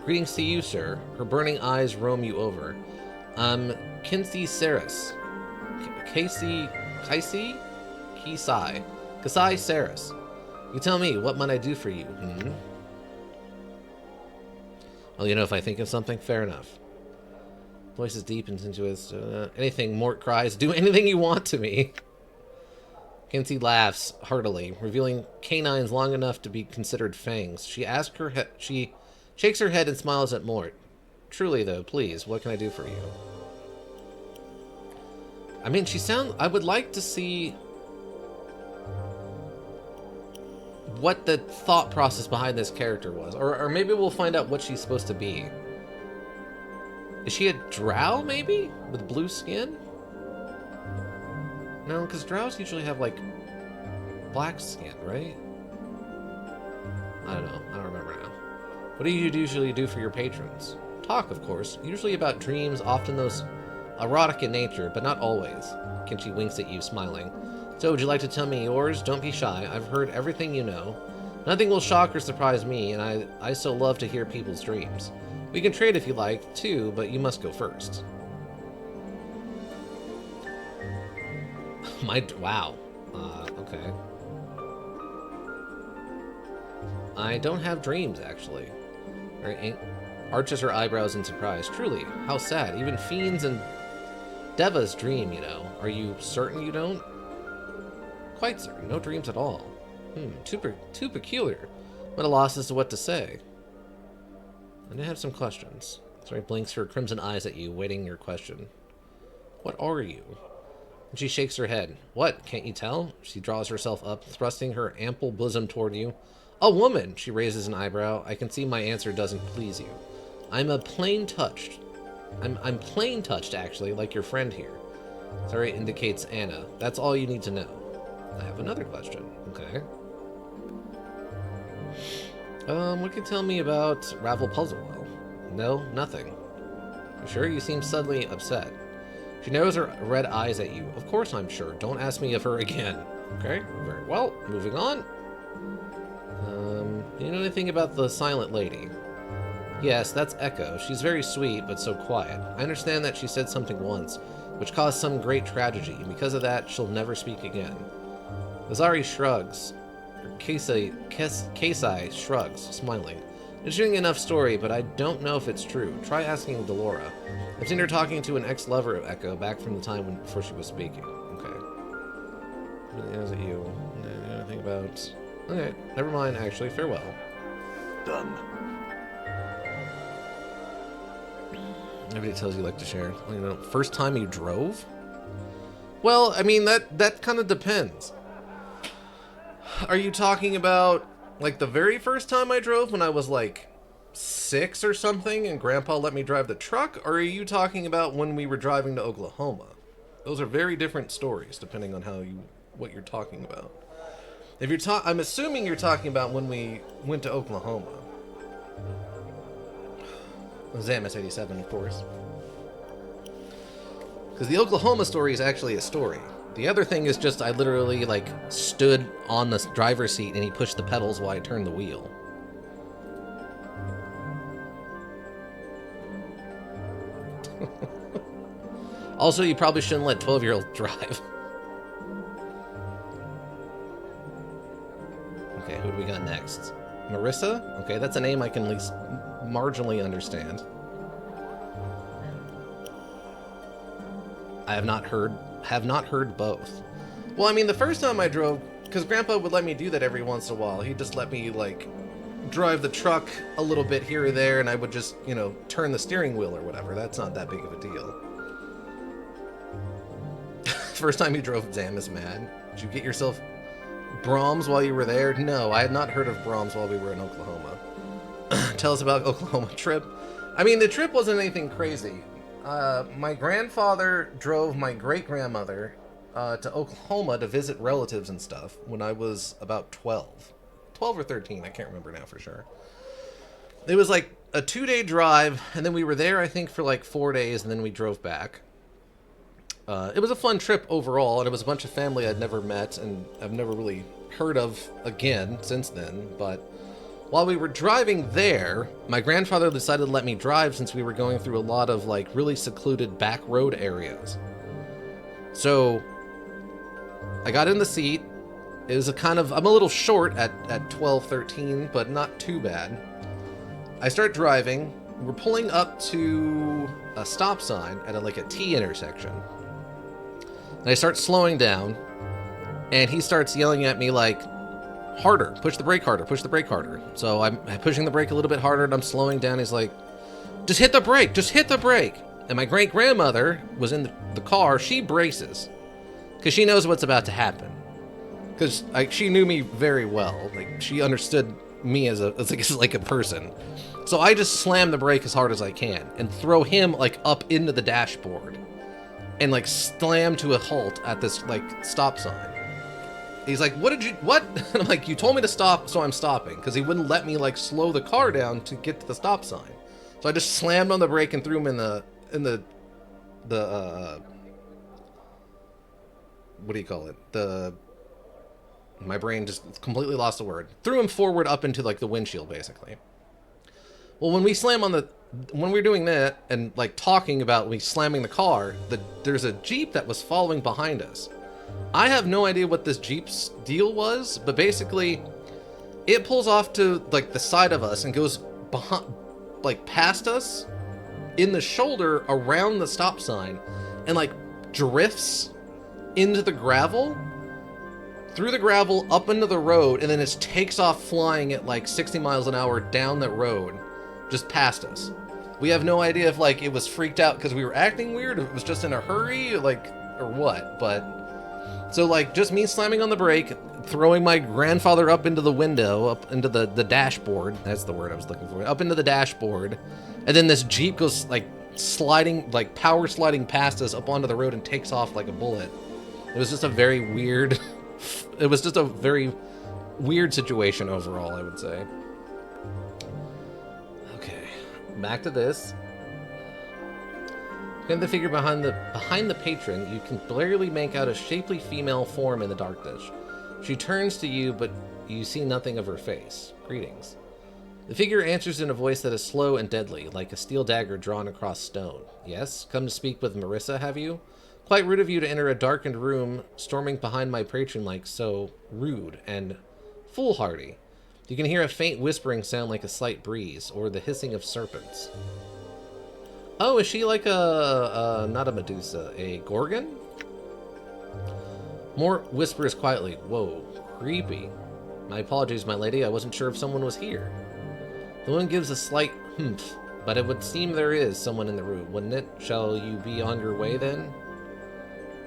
greetings to you, sir. Her burning eyes roam you over. Kinsey Saris. Kasai Saris. You tell me, what might I do for you? Well, you know, if I think of something, fair enough. Voice is deep and sensuous. Anything, Mort cries. Do anything you want to me. Kinsey laughs heartily, revealing canines long enough to be considered fangs. She shakes her head and smiles at Mort. Truly, though, please, what can I do for you? I mean, I would like to see what the thought process behind this character was. Or maybe we'll find out what she's supposed to be. Is she a drow, maybe? With blue skin? No, because drows usually have, like, black skin, right? I don't know. I don't remember now. What do you usually do for your patrons? Talk, of course. Usually about dreams, often those erotic in nature, but not always. Kenshi winks at you, smiling. So, would you like to tell me yours? Don't be shy. I've heard everything you know. Nothing will shock or surprise me, and I so love to hear people's dreams. We can trade if you like, too, but you must go first. Wow. Okay. I don't have dreams, actually. Arches her eyebrows in surprise. Truly, how sad. Even fiends and devas dream, you know. Are you certain you don't? Quite certain. No dreams at all. Too peculiar. I'm at a loss as to what to say. And I have some questions. Sorry, blinks her crimson eyes at you, waiting your question. What are you? And she shakes her head. What? Can't you tell? She draws herself up, thrusting her ample bosom toward you. A woman! She raises an eyebrow. I can see my answer doesn't please you. I'm plain touched, actually, like your friend here. Sorry, indicates Anna. That's all you need to know. I have another question. Okay. What can you tell me about Ravel Puzzlewell? No, nothing. You sure? You seem suddenly upset. She narrows her red eyes at you. Of course I'm sure. Don't ask me of her again. Okay, very well. Moving on. Do you know anything about the Silent Lady? Yes, that's Echo. She's very sweet, but so quiet. I understand that she said something once, which caused some great tragedy, and because of that, she'll never speak again. Lazari shrugs. Kasai shrugs, smiling. Interesting enough story, but I don't know if it's true. Try asking Delora. I've seen her talking to an ex-lover of Echo back from the time before she was speaking. Okay. Is it you? Anything about... Okay, never mind, actually. Farewell. Done. Nobody tells you like to share. You know, first time you drove? Well, I mean, that kind of depends. Are you talking about, like, the very first time I drove when I was, like, 6 or something and Grandpa let me drive the truck? Or are you talking about when we were driving to Oklahoma? Those are very different stories, depending on what you're talking about. If you're I'm assuming you're talking about when we went to Oklahoma. Zamus 87, of course. Because the Oklahoma story is actually a story. The other thing is just I literally, like, stood on the driver's seat and he pushed the pedals while I turned the wheel. Also, you probably shouldn't let 12-year-olds drive. Okay, who do we got next? Marissa? Okay, that's a name I can at least marginally understand. I have not heard both. Well, I mean, the first time I drove, because Grandpa would let me do that every once in a while. He'd just let me, like, drive the truck a little bit here or there, and I would just, you know, turn the steering wheel or whatever. That's not that big of a deal. First time you drove, Zam is mad. Did you get yourself Brahms while you were there? No, I had not heard of Brahms while we were in Oklahoma. Tell us about Oklahoma trip. I mean, the trip wasn't anything crazy. My grandfather drove my great-grandmother to Oklahoma to visit relatives and stuff when I was about 12. 12 or 13, I can't remember now for sure. It was like a 2-day drive, and then we were there, I think, for like 4 days, and then we drove back. It was a fun trip overall, and it was a bunch of family I'd never met, and I've never really heard of again since then, but while we were driving there, my grandfather decided to let me drive since we were going through a lot of like really secluded back road areas. So I got in the seat. It was I'm a little short at 12, 13, but not too bad. I start driving. We're pulling up to a stop sign at a T intersection. And I start slowing down, and he starts yelling at me like, harder, push the brake harder, push the brake harder. So I'm pushing the brake a little bit harder, and I'm slowing down. He's like, just hit the brake, just hit the brake. And my great-grandmother was in the car. She braces because she knows what's about to happen. Because she knew me very well. Like, she understood me as a person. So I just slam the brake as hard as I can and throw him up into the dashboard and slam to a halt at this stop sign. He's like, what? And I'm like, you told me to stop, so I'm stopping. Because he wouldn't let me slow the car down to get to the stop sign. So I just slammed on the brake and threw him in the what do you call it? My brain just completely lost the word. Threw him forward up into the windshield, basically. Well, when we were doing that and talking about me slamming the car, there's a Jeep that was following behind us. I have no idea what this Jeep's deal was, but basically it pulls off to the side of us and goes behind, past us in the shoulder around the stop sign and drifts into the gravel, through the gravel up into the road, and then it takes off flying at 60 miles an hour down the road just past us. We have no idea if it was freaked out because we were acting weird, if it was just in a hurry, or what, but so just me slamming on the brake, throwing my grandfather up into the window, up into the dashboard, that's the word I was looking for, up into the dashboard, and then this Jeep goes sliding, power sliding past us up onto the road and takes off like a bullet. It was just a very weird situation overall, I would say. Okay, back to this. In the figure behind the patron, you can barely make out a shapely female form in the darkness. She turns to you, but you see nothing of her face. Greetings. The figure answers in a voice that is slow and deadly, like a steel dagger drawn across stone. Yes? Come to speak with Marissa, have you? Quite rude of you to enter a darkened room, storming behind my patron so rude and foolhardy. You can hear a faint whispering sound like a slight breeze, or the hissing of serpents. Oh, is she not a Medusa, a Gorgon? More whispers quietly. Whoa, creepy. My apologies, my lady, I wasn't sure if someone was here. The woman gives a slight humph, but it would seem there is someone in the room, wouldn't it? Shall you be on your way then?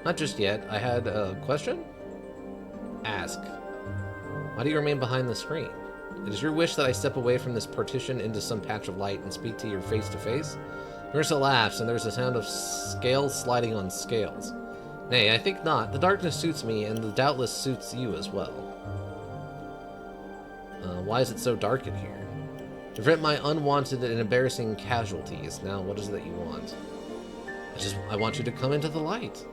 Not just yet. I had a question? Ask. Why do you remain behind the screen? It is your wish that I step away from this partition into some patch of light and speak to you face to face? Marissa laughs, and there's a sound of scales sliding on scales. Nay, I think not. The darkness suits me, and the doubtless suits you as well. Why is it so dark in here? To prevent my unwanted and embarrassing casualties. Now, what is it that you want? I want you to come into the light.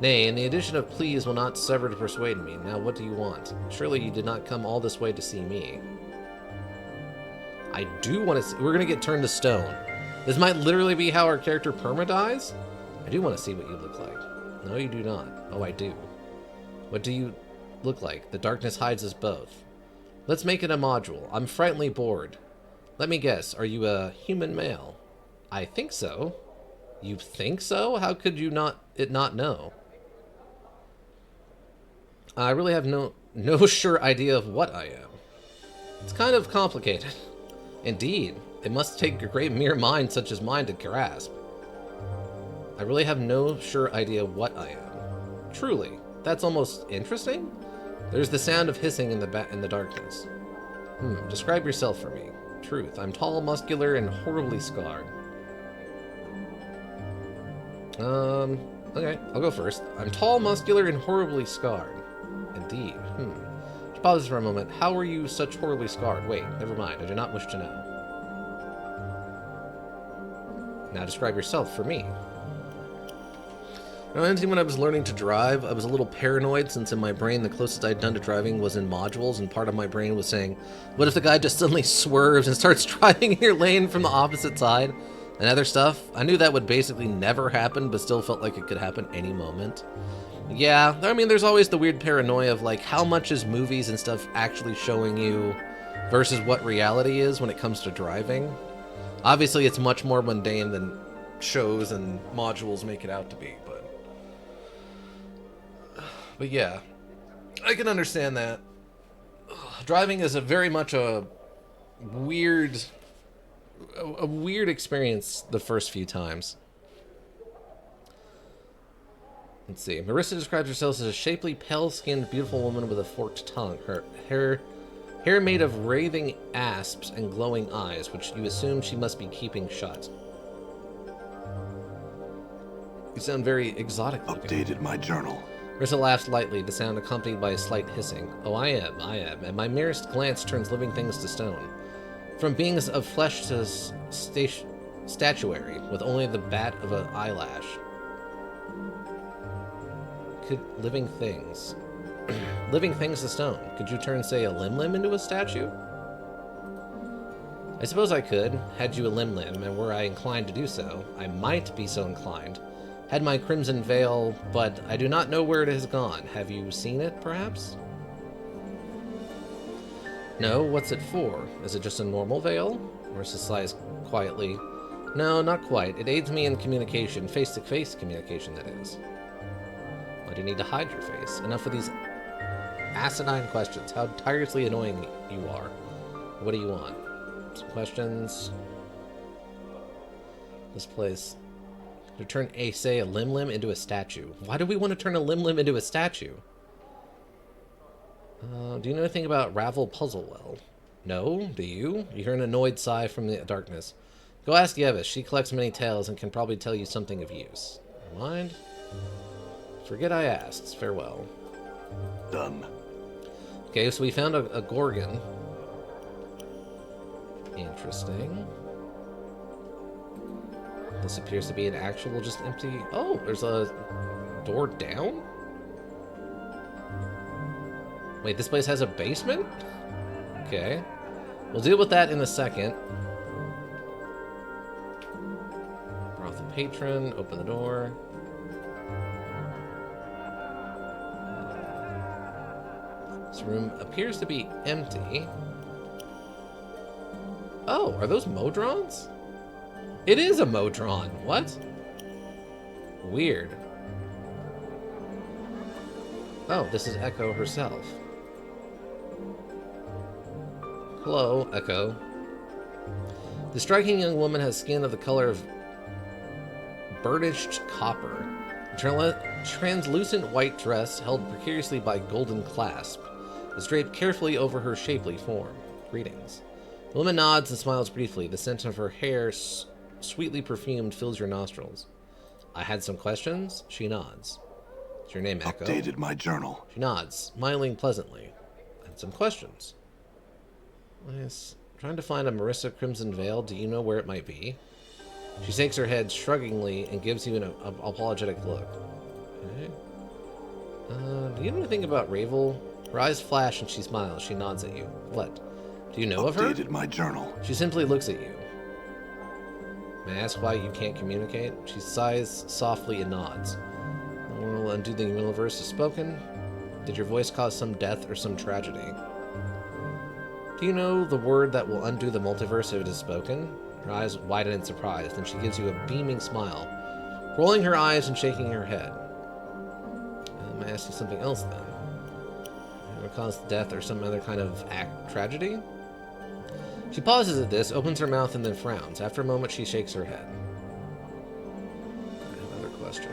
Nay, and the addition of please will not sever to persuade me. Now, what do you want? Surely you did not come all this way to see me. I do want to see... We're going to get turned to stone. This might literally be how our character perma-dies. I do want to see what you look like. No, you do not. Oh, I do. What do you look like? The darkness hides us both. Let's make it a module. I'm frighteningly bored. Let me guess. Are you a human male? I think so. You think so? How could you not know? I really have no sure idea of what I am. It's kind of complicated. Indeed, it must take a great mere mind such as mine to grasp. I really have no sure idea what I am. Truly, that's almost interesting. There's the sound of hissing in the darkness. Describe yourself for me. Truth. I'm tall, muscular, and horribly scarred. Okay, I'll go first. I'm tall, muscular, and horribly scarred. Indeed. Pause for a moment. How are you such horribly scarred? Wait, never mind. I do not wish to know. Now describe yourself for me. Now, when I was learning to drive, I was a little paranoid since in my brain the closest I'd done to driving was in modules, and part of my brain was saying, what if the guy just suddenly swerves and starts driving in your lane from the opposite side? And other stuff. I knew that would basically never happen, but still felt like it could happen any moment. Yeah, I mean, there's always the weird paranoia of, like, how much is movies and stuff actually showing you versus what reality is when it comes to driving. Obviously, it's much more mundane than shows and modules make it out to be, but yeah, I can understand that. Driving is very much a weird experience the first few times. Let's see. Marissa describes herself as a shapely, pale-skinned, beautiful woman with a forked tongue. Her hair made of writhing asps and glowing eyes, which you assume she must be keeping shut. You sound very exotic looking. Updated my journal. Marissa laughs lightly, the sound accompanied by a slight hissing. Oh, I am, and my merest glance turns living things to stone. From beings of flesh to statuary, with only the bat of an eyelash. Living things. Living things to stone. Could you turn, say, a limb into a statue? I suppose I could, had you a limb, and were I inclined to do so. I might be so inclined. Had my crimson veil, but I do not know where it has gone. Have you seen it, perhaps? No, what's it for? Is it just a normal veil? Marissa sighs quietly. No, not quite. It aids me in communication, face-to-face communication, that is. Why do you need to hide your face? Enough of these asinine questions. How tirelessly annoying you are. What do you want? Some questions? This place. To turn, say, a limb into a statue. Why do we want to turn a limb into a statue? Do you know anything about Ravel Puzzlewell? No? Do you? You hear an annoyed sigh from the darkness. Go ask Yevis. She collects many tales and can probably tell you something of use. Mind? Forget I asked. Farewell. Done. Okay, so we found a Gorgon. Interesting. This appears to be an actual just empty... Oh, there's a door down? Wait, this place has a basement? Okay. We'll deal with that in a second. Brothel patron, open the door. This room appears to be empty. Oh, are those Modrons? It is a Modron. What? Weird. Oh, this is Echo herself. Hello, Echo. The striking young woman has skin of the color of burnished copper. A translucent white dress held precariously by golden clasp is draped carefully over her shapely form. Greetings. The woman nods and smiles briefly. The scent of her hair, sweetly perfumed, fills your nostrils. I had some questions? She nods. Is your name Echo? Updated my journal. She nods, smiling pleasantly. I had some questions. Yes. Trying to find a Marissa Crimson Veil. Do you know where it might be? She shakes her head shruggingly and gives you an apologetic look. Okay. Do you know anything about Ravel? Her eyes flash and she smiles. She nods at you. What? Do you know of her? Updated my journal. She simply looks at you. May I ask why you can't communicate? She sighs softly and nods. The world will undo the universe is spoken. Did your voice cause some death or some tragedy? Do you know the word that will undo the multiverse if it is spoken? Her eyes widen in surprise, then she gives you a beaming smile, rolling her eyes and shaking her head. May I ask you something else then? Will it cause death or some other kind of tragedy? She pauses at this, opens her mouth, and then frowns. After a moment, she shakes her head. Another question.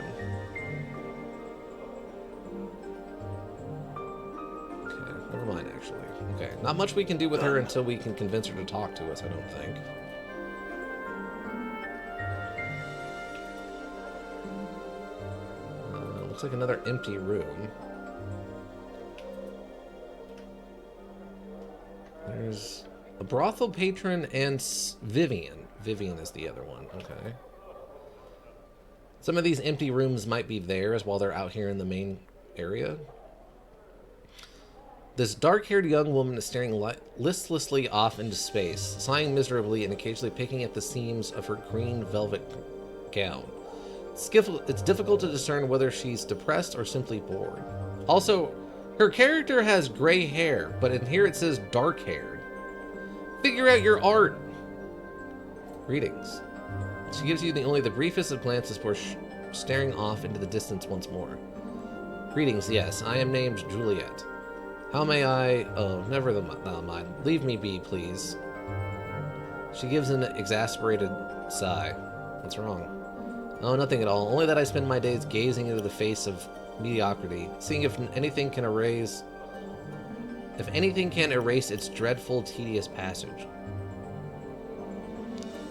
Okay, never mind, actually. Okay, not much we can do with her until we can convince her to talk to us, I don't think. Looks like another empty room. There's a brothel patron and Vivian. Vivian is the other one. Okay. Some of these empty rooms might be theirs while they're out here in the main area. This dark-haired young woman is staring listlessly off into space, sighing miserably and occasionally picking at the seams of her green velvet gown. It's difficult to discern whether she's depressed or simply bored. Also, her character has gray hair, but in here it says dark-haired. Figure out your art! Greetings. She gives you only the briefest of glances before staring off into the distance once more. Greetings, yes. I am named Juliet. How may I... Oh, never mind. Leave me be, please. She gives an exasperated sigh. What's wrong? Oh, nothing at all. Only that I spend my days gazing into the face of mediocrity, seeing if anything can erase its dreadful, tedious passage.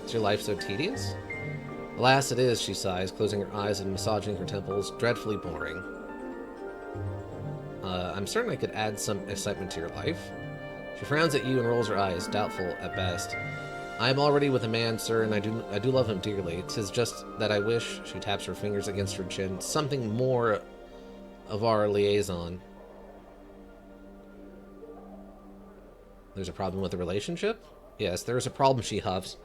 Is your life so tedious? Alas, it is, she sighs, closing her eyes and massaging her temples. Dreadfully boring. I'm certain I could add some excitement to your life. She frowns at you and rolls her eyes, doubtful at best. I am already with a man, sir, and I do love him dearly. 'Tis just that I wish, she taps her fingers against her chin, something more of our liaison. There's a problem with the relationship? Yes, there is a problem, she huffs,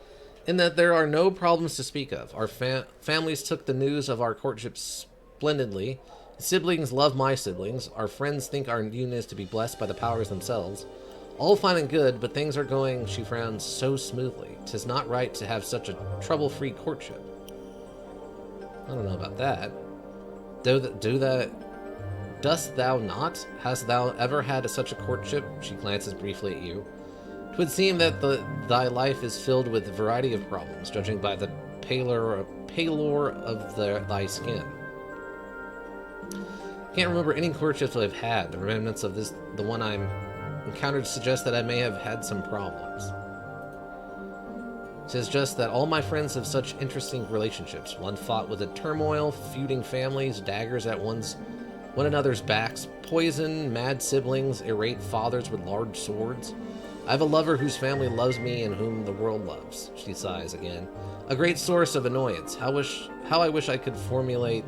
in that there are no problems to speak of. Our families took the news of our courtship splendidly. Siblings love my siblings. Our friends think our union is to be blessed by the powers themselves. All fine and good, but things are going, she frowns, so smoothly. 'Tis not right to have such a trouble-free courtship. I don't know about that. Dost thou not? Hast thou ever had such a courtship? She glances briefly at you. 'Twould seem that thy life is filled with a variety of problems, judging by the pallor of thy skin. Can't remember any courtships I've had. The remnants of the one I'm encountered suggest that I may have had some problems. It says just that all my friends have such interesting relationships. One fought with a turmoil, feuding families, daggers at one another's backs, poison, mad siblings, irate fathers with large swords. I have a lover whose family loves me and whom the world loves. She sighs again. A great source of annoyance. How I wish I could formulate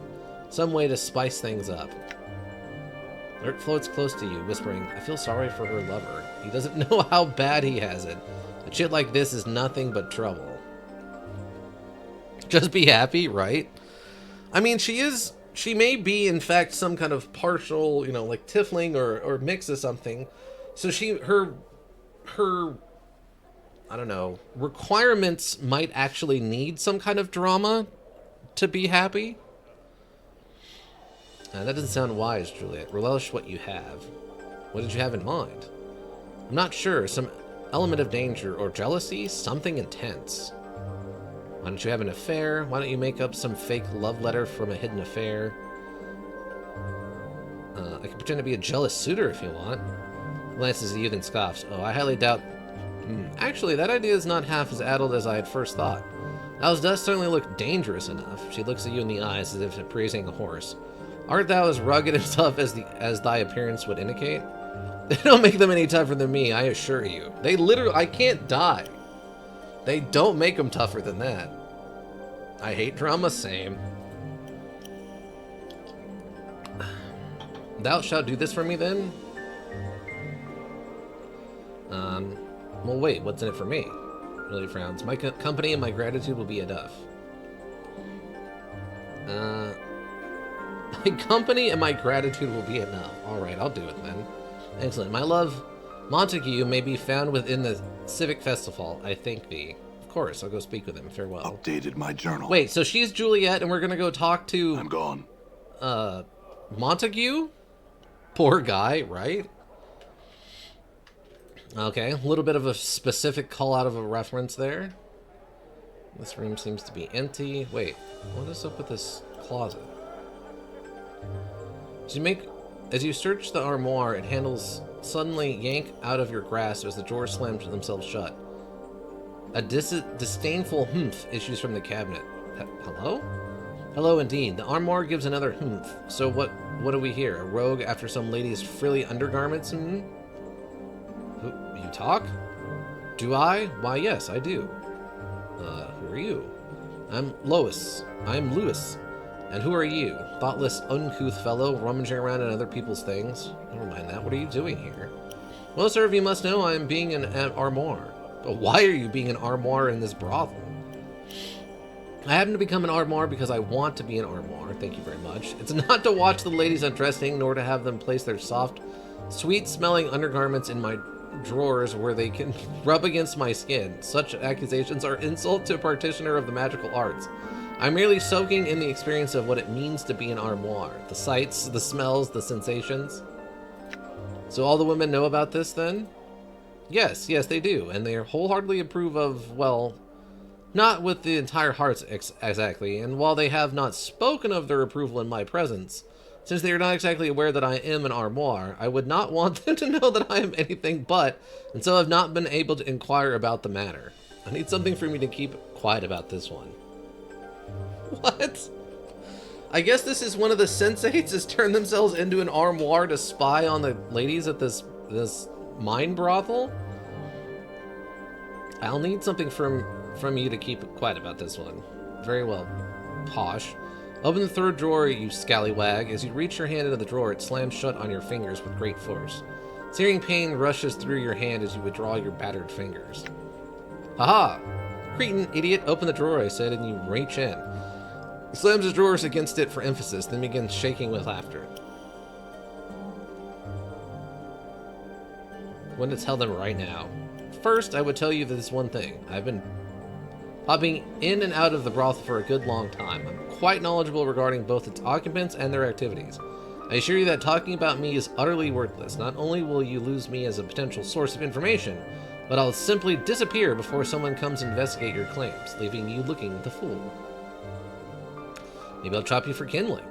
some way to spice things up. Dirk floats close to you, whispering, I feel sorry for her lover. He doesn't know how bad he has it. A shit like this is nothing but trouble. Just be happy, right? I mean, she may be, in fact, some kind of partial, like tiefling or mix of something. So her, I don't know, requirements might actually need some kind of drama to be happy. That doesn't sound wise, Juliet. Relish what you have. What did you have in mind? I'm not sure. Some element of danger or jealousy? Something intense. Why don't you have an affair? Why don't you make up some fake love letter from a hidden affair? I can pretend to be a jealous suitor if you want. Glances at you and scoffs. Oh, I highly doubt... Actually, that idea is not half as addled as I had first thought. Thou does certainly look dangerous enough. She looks at you in the eyes as if praising a horse. Art thou as rugged and tough as thy appearance would indicate? They don't make them any tougher than me, I assure you. They literally... I can't die. They don't make them tougher than that. I hate drama, same. Thou shalt do this for me, then? Well, wait, what's in it for me? Really frowns. My company and my gratitude will be enough. My company and my gratitude will be enough. Alright, I'll do it then. Excellent. My love, Montague, may be found within the civic festival, I thank thee. Of course, I'll go speak with him. Farewell. Updated my journal. Wait, so she's Juliet and we're gonna go talk to... I'm gone. Montague? Poor guy, right? Okay, a little bit of a specific call out of a reference there. This room seems to be empty. Wait, what is up with this closet? As you search the armoire, it handles suddenly yank out of your grasp as the drawers slam themselves shut. A disdainful humph issues from the cabinet. Hello? Hello indeed. The armoire gives another humph. So what do we hear? A rogue after some lady's frilly undergarments? Hmm? You talk? Do I? Why, yes, I do. Who are you? I'm Lewis. And who are you? Thoughtless, uncouth fellow rummaging around in other people's things. Never mind that. What are you doing here? Well, sir, you must know I am being an armoire. But why are you being an armoire in this brothel? I happen to become an armoire because I want to be an armoire. Thank you very much. It's not to watch the ladies undressing, nor to have them place their soft, sweet-smelling undergarments in my drawers where they can rub against my skin. Such accusations are insult to a practitioner of the magical arts. I'm merely soaking in the experience of what it means to be an armoire. The sights, the smells, the sensations. So all the women know about this then? Yes, they do. And they wholeheartedly approve of, well, not with the entire hearts exactly. And while they have not spoken of their approval in my presence, since they are not exactly aware that I am an armoire, I would not want them to know that I am anything but, and so have not been able to inquire about the matter. I need something for me to keep quiet about this one. What? I guess this is one of the sensates has turned themselves into an armoire to spy on the ladies at this mine brothel? I'll need something from you to keep quiet about this one. Very well, Posh. Open the third drawer, you scallywag. As you reach your hand into the drawer, it slams shut on your fingers with great force. Searing pain rushes through your hand as you withdraw your battered fingers. Haha! Cretin, idiot, open the drawer, I said, and you reach in. He slams his drawers against it for emphasis, then begins shaking with laughter. When to tell them right now. First, I would tell you this one thing. I've been popping in and out of the brothel for a good long time. I'm quite knowledgeable regarding both its occupants and their activities. I assure you that talking about me is utterly worthless. Not only will you lose me as a potential source of information, but I'll simply disappear before someone comes to investigate your claims, leaving you looking the fool. Maybe I'll chop you for kindling.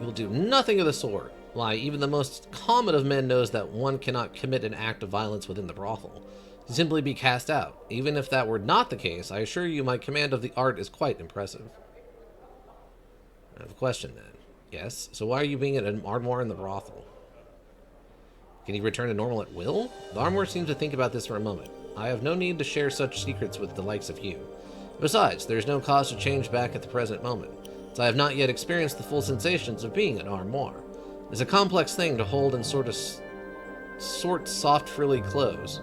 You will do nothing of the sort. Why, even the most common of men knows that one cannot commit an act of violence within the brothel. To simply be cast out. Even if that were not the case, I assure you my command of the art is quite impressive. I have a question then. Yes? So why are you being an armoire in the brothel? Can you return to normal at will? The armoire seems to think about this for a moment. I have no need to share such secrets with the likes of you. Besides, there is no cause to change back at the present moment, as I have not yet experienced the full sensations of being an armoire. It's a complex thing to hold and sort soft, frilly clothes.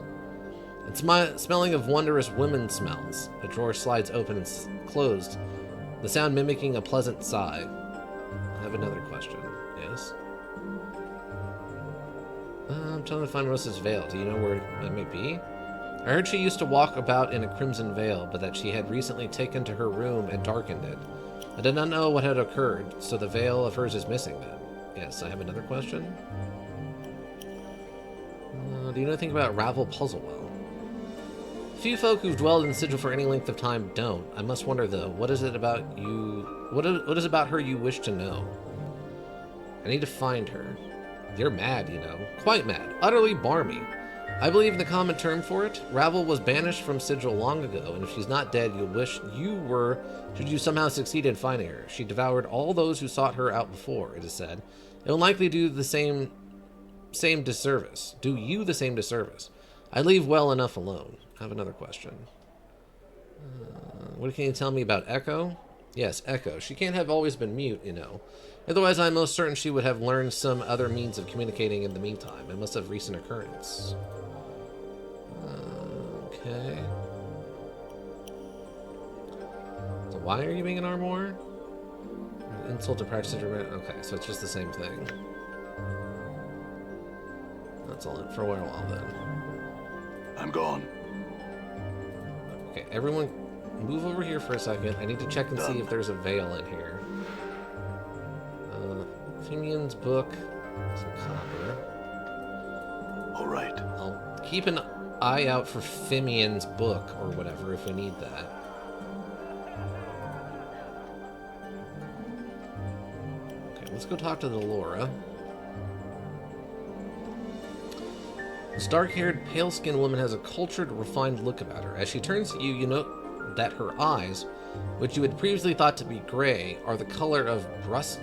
It's my smelling of wondrous women smells. A drawer slides open and closed, the sound mimicking a pleasant sigh. I have another question. Yes? I'm trying to find Rosa's veil. Do you know where it may be? I heard she used to walk about in a crimson veil, but that she had recently taken to her room and darkened it. I did not know what had occurred, so the veil of hers is missing then. Yes, I have another question. Do you know anything about Ravel Puzzlewell? Few folk who've dwelled in Sigil for any length of time don't. I must wonder though, what is it about you? What is about her you wish to know? I need to find her. You're mad, you know. Quite mad. Utterly barmy. I believe in the common term for it. Ravel was banished from Sigil long ago, and if she's not dead, you'll wish you were, should you somehow succeed in finding her. She devoured all those who sought her out before, it is said. It will likely do the same disservice. Do you the same disservice. I leave well enough alone. I have another question. What can you tell me about Echo? Yes, Echo. She can't have always been mute, you know. Otherwise, I'm most certain she would have learned some other means of communicating in the meantime. It must have recent occurrence. Okay. So why are you being an armoire? Insult to practice intermittent. Okay, so it's just the same thing. That's all for a while then. I'm gone. Okay, everyone move over here for a second. I need to check and see if there's a veil in here. Finian's book. Some copper. All right. I'll keep an eye out for Fimian's book or whatever if we need that. Okay, let's go talk to Delora. This dark-haired, pale-skinned woman has a cultured, refined look about her. As she turns to you, you note that her eyes, which you had previously thought to be gray, are the color of brushed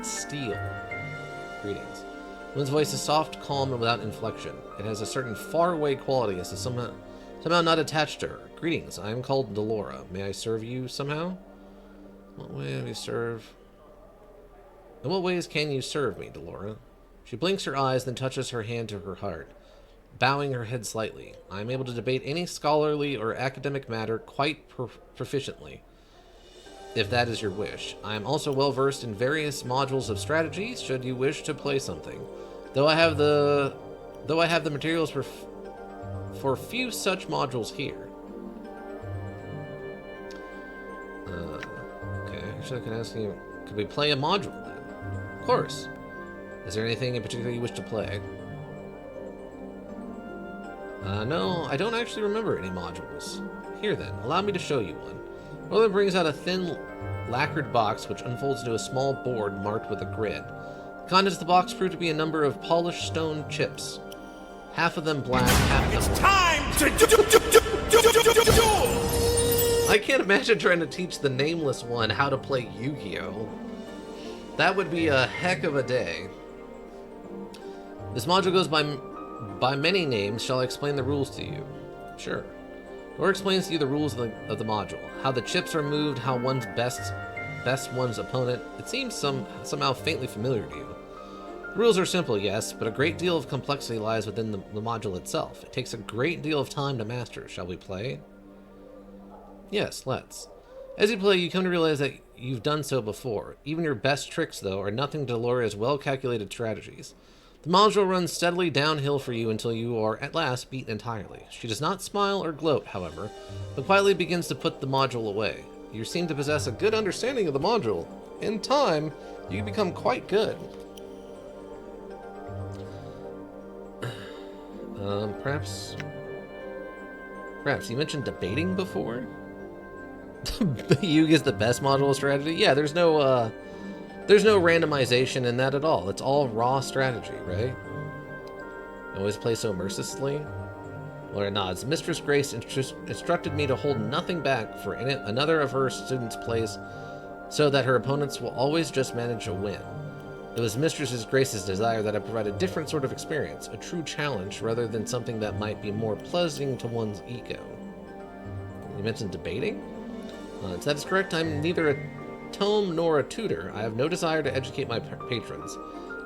steel. Greetings. The woman's voice is soft, calm, and without inflection. It has a certain faraway quality as to somehow not attached to her. Greetings, I am called Delora. May I serve you somehow? What way have you serve? In what ways can you serve me, Delora? She blinks her eyes, then touches her hand to her heart, bowing her head slightly. I am able to debate any scholarly or academic matter quite proficiently, if that is your wish. I am also well versed in various modules of strategy, should you wish to play something. Though I have the materials for few such modules here. Okay, actually I can ask you, could we play a module then? Of course. Is there anything in particular you wish to play? No, I don't actually remember any modules. Here then, allow me to show you one. Roland brings out a thin, lacquered box which unfolds into a small board marked with a grid. The contents of the box prove to be a number of polished stone chips. Half of them black, half of them... It's time to do! I can't imagine trying to teach the nameless one how to play Yu-Gi-Oh! That would be a heck of a day. This module goes by many names. Shall I explain the rules to you? Sure. Or explains to you the rules of the module. How the chips are moved, how one's best one's opponent. It seems somehow faintly familiar to you. The rules are simple, yes, but a great deal of complexity lies within the module itself. It takes a great deal of time to master. Shall we play? Yes, let's. As you play, you come to realize that you've done so before. Even your best tricks, though, are nothing to Delora's well-calculated strategies. The module runs steadily downhill for you until you are at last beaten entirely. She does not smile or gloat, however, but quietly begins to put the module away. You seem to possess a good understanding of the module. In time, you become quite good. Perhaps you mentioned debating before? Yugi is the best module of strategy? Yeah, there's no randomization in that at all. It's all raw strategy, right? You always play so mercilessly. Laura nods. Mistress Grace instructed me to hold nothing back for another of her students' plays so that her opponents will always just manage a win. It was Mistress Grace's desire that I provide a different sort of experience, a true challenge, rather than something that might be more pleasing to one's ego. You mentioned debating? So that is correct. I'm neither a tome nor a tutor. I have no desire to educate my patrons.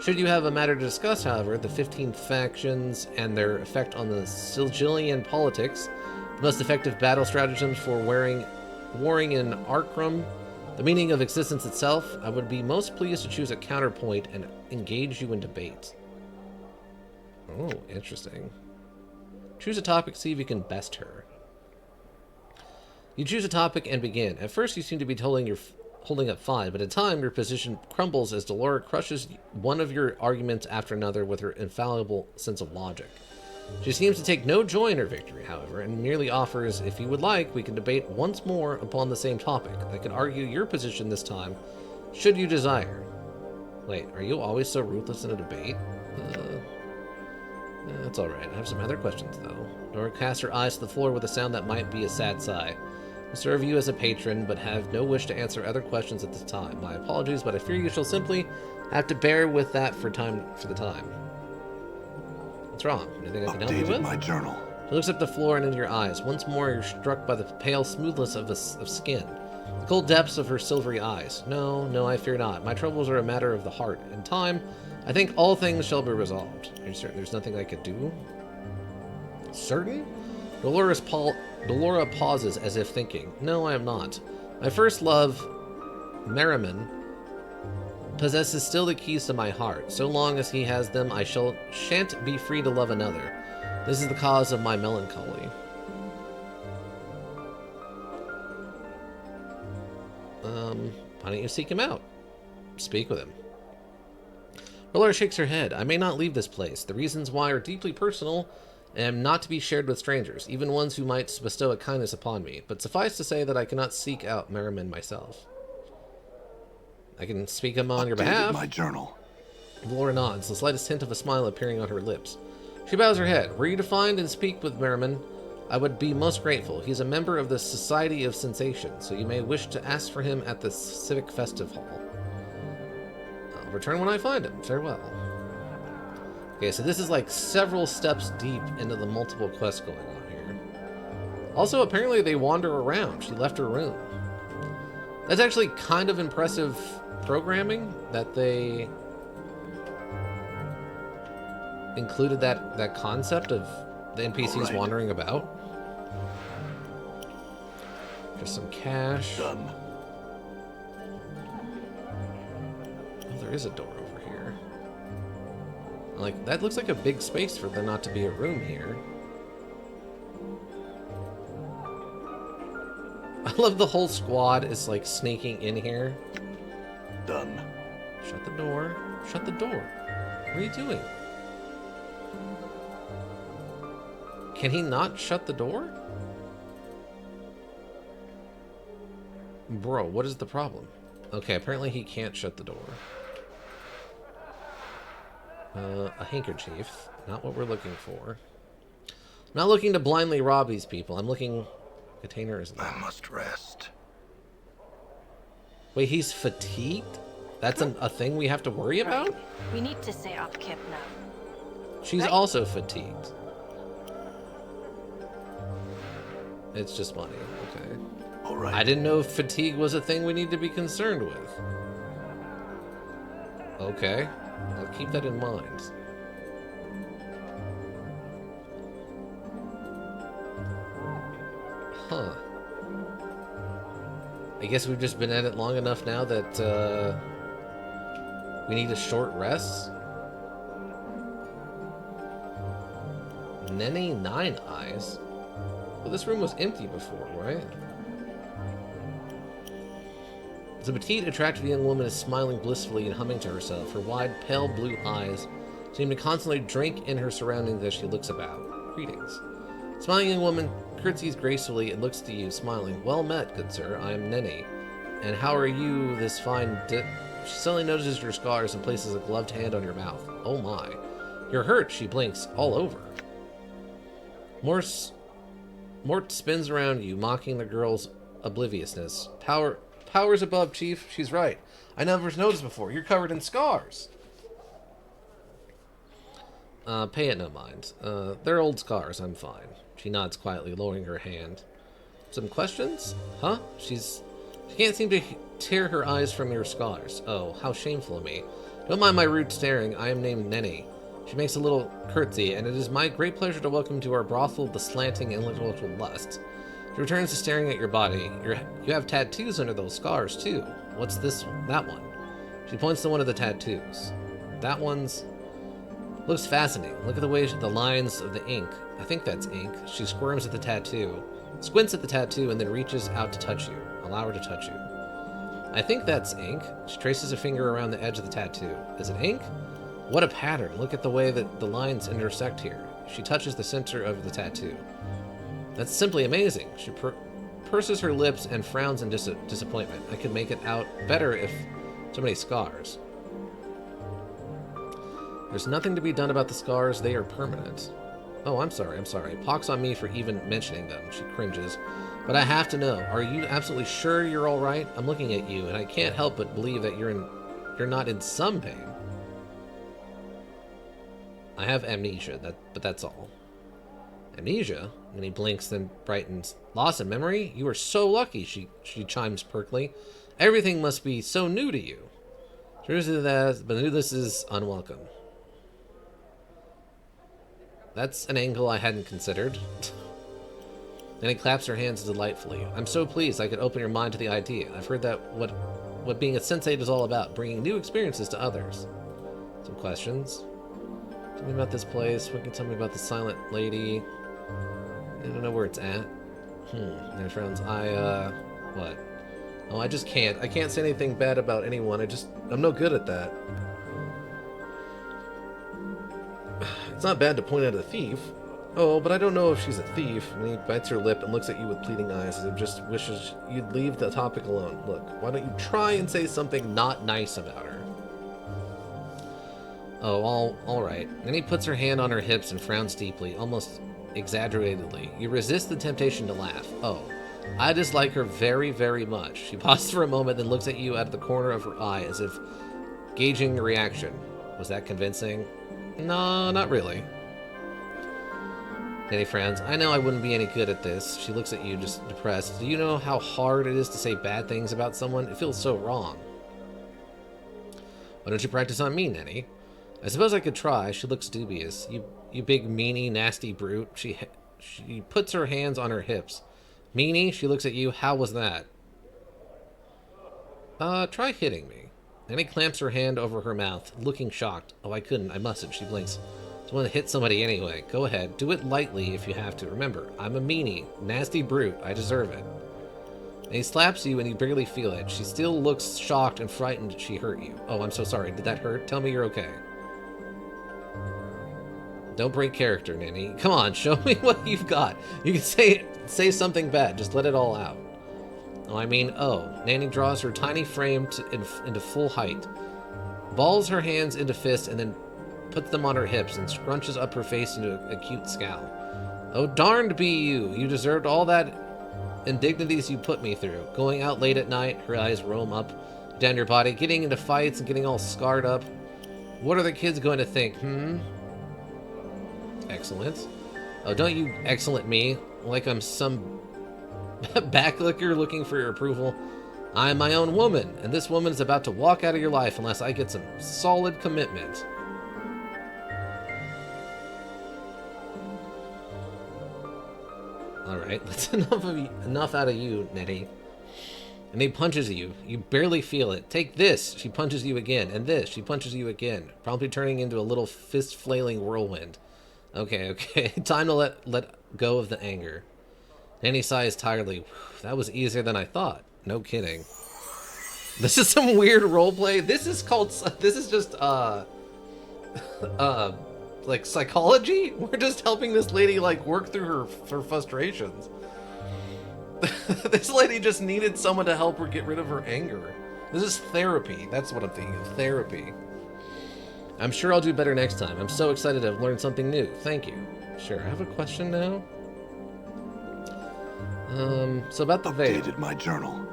Should you have a matter to discuss, however, the 15 factions and their effect on the Sigillian politics, the most effective battle stratagems for warring in Arkrum, the meaning of existence itself, I would be most pleased to choose a counterpoint and engage you in debate. Oh, interesting. Choose a topic, see if you can best her. You choose a topic and begin. At first you seem to be holding up fine, but in time your position crumbles as Delora crushes one of your arguments after another with her infallible sense of logic. She seems to take no joy in her victory, however, and merely offers, if you would like, we can debate once more upon the same topic. I can argue your position this time, should you desire. Wait, are you always so ruthless in a debate? That's alright. I have some other questions, though. Dora casts her eyes to the floor with a sound that might be a sad sigh. I serve you as a patron, but have no wish to answer other questions at this time. My apologies, but I fear you shall simply have to bear with that for the time. What's wrong? Anything I can help you with? My journal. She looks up the floor and into your eyes. Once more, you're struck by the pale smoothness of skin, the cold depths of her silvery eyes. No, I fear not. My troubles are a matter of the heart. In time, I think all things shall be resolved. Are you certain there's nothing I could do? Certain? Delora pauses as if thinking. No, I am not. My first love, Merriman, possesses still the keys to my heart. So long as he has them, I shan't be free to love another. This is the cause of my melancholy. Why don't you seek him out? Speak with him. Roller shakes her head. I may not leave this place. The reasons why are deeply personal and not to be shared with strangers, even ones who might bestow a kindness upon me. But suffice to say that I cannot seek out Merriman myself. I can speak him on your behalf. My journal. Laura nods, the slightest hint of a smile appearing on her lips. She bows her head. Were you to find and speak with Merriman, I would be most grateful. He's a member of the Society of Sensation, so you may wish to ask for him at the Civic Festive Hall. I'll return when I find him. Farewell. Okay, so this is like several steps deep into the multiple quests going on here. Also, apparently they wander around. She left her room. That's actually kind of impressive programming that they included that concept of the NPCs wandering about. Just some cash. Done. Oh, there is a door over here. Like, that looks like a big space for there not to be a room here. I love the whole squad is like sneaking in here. Done. Shut the door. Shut the door. What are you doing? Can he not shut the door? Bro, what is the problem? Okay, apparently he can't shut the door. A handkerchief. Not what we're looking for. I'm not looking to blindly rob these people. I'm looking... Container is locked. I must rest. Wait, he's fatigued? That's a thing we have to worry about? We need to set up camp now. She's Right. also fatigued. It's just money. Okay. All right. I didn't know fatigue was a thing we need to be concerned with. Okay. I'll keep that in mind. Huh. I guess we've just been at it long enough now that we need a short rest. Nene Nine Eyes? Well, this room was empty before, right? The petite, attractive young woman is smiling blissfully and humming to herself. Her wide, pale blue eyes seem to constantly drink in her surroundings as she looks about. Greetings. Smiling young woman curtsies gracefully and looks to you, smiling. Well met, good sir. I am Nene. And how are you this fine She suddenly notices your scars and places a gloved hand on your mouth. Oh my. You're hurt, she blinks, all over. Mort spins around you, mocking the girl's obliviousness. Powers above, Chief. She's right. I never noticed before. You're covered in scars. Pay it no mind. They're old scars. I'm fine. She nods quietly, lowering her hand. Some questions? Huh? She can't seem to tear her eyes from your scars. Oh, how shameful of me. Don't mind my rude staring. I am named Nene. She makes a little curtsy, and it is my great pleasure to welcome you to our brothel, the slanting intellectual lust. She returns to staring at your body. You have tattoos under those scars, too. What's that one? She points to one of the tattoos. That one's... looks fascinating. Look at the way the lines of the ink. I think that's ink. She squirms at the tattoo, squints at the tattoo, and then reaches out to touch you. Allow her to touch you. I think that's ink. She traces a finger around the edge of the tattoo. Is it ink? What a pattern. Look at the way that the lines intersect here. She touches the center of the tattoo. That's simply amazing. She purses her lips and frowns in disappointment. I could make it out better if so many scars. There's nothing to be done about the scars. They are permanent. Oh, I'm sorry. Pox on me for even mentioning them. She cringes. But I have to know. Are you absolutely sure you're all right? I'm looking at you, and I can't help but believe that you're not in some pain. I have amnesia, but that's all. Amnesia? And he blinks, then brightens. Loss of memory? You are so lucky, she chimes perkily. Everything must be so new to you. True to that, but this is unwelcome. That's an angle I hadn't considered. Then he claps her hands delightfully. I'm so pleased I could open your mind to the idea. I've heard that what being a sensate is all about, bringing new experiences to others. Some questions. Tell me about this place. What can you tell me about the silent lady? I don't know where it's at. My friends, what? Oh, I just can't. I can't say anything bad about anyone. I'm no good at that. It's not bad to point out a thief. Oh, but I don't know if she's a thief. And he bites her lip and looks at you with pleading eyes as if just wishes you'd leave the topic alone. Look, why don't you try and say something not nice about her? Oh, all right. Then he puts her hand on her hips and frowns deeply, almost exaggeratedly. You resist the temptation to laugh. Oh, I dislike her very, very much. She pauses for a moment, then looks at you out of the corner of her eye as if gauging your reaction. Was that convincing? No, not really. Nanny frowns. I know I wouldn't be any good at this. She looks at you, just depressed. Do you know how hard it is to say bad things about someone? It feels so wrong. Why don't you practice on me, Nanny? I suppose I could try. She looks dubious. You big meanie, nasty brute. She puts her hands on her hips. Meanie? She looks at you. How was that? Try hitting me. Nanny clamps her hand over her mouth, looking shocked. Oh, I couldn't. I mustn't. She blinks. I want to hit somebody anyway. Go ahead. Do it lightly if you have to. Remember, I'm a meanie. Nasty brute. I deserve it. And he slaps you and you barely feel it. She still looks shocked and frightened she hurt you. Oh, I'm so sorry. Did that hurt? Tell me you're okay. Don't break character, Nanny. Come on, show me what you've got. You can say something bad. Just let it all out. Oh, Nanny draws her tiny frame into full height, balls her hands into fists, and then puts them on her hips and scrunches up her face into a cute scowl. Oh, darned be you! You deserved all that indignities you put me through. Going out late at night, her eyes roam up, down your body, getting into fights and getting all scarred up. What are the kids going to think, Excellent. Oh, don't you excellent me, like I'm some backlicker looking for your approval. I'm my own woman, and this woman is about to walk out of your life unless I get some solid commitment. Alright, that's enough out of you, Nettie. And he punches you. You barely feel it. Take this! She punches you again. And this! She punches you again. Promptly turning into a little fist-flailing whirlwind. Okay. Time to let go of the anger. Nanny sighs tiredly. That was easier than I thought. No kidding. This is some weird roleplay. This is just, like psychology? We're just helping this lady, like, work through her frustrations. This lady just needed someone to help her get rid of her anger. This is therapy. That's what I'm thinking of. Therapy. I'm sure I'll do better next time. I'm so excited to have learned something new. Thank you. Sure, I have a question now. So about the veil. Updated my journal.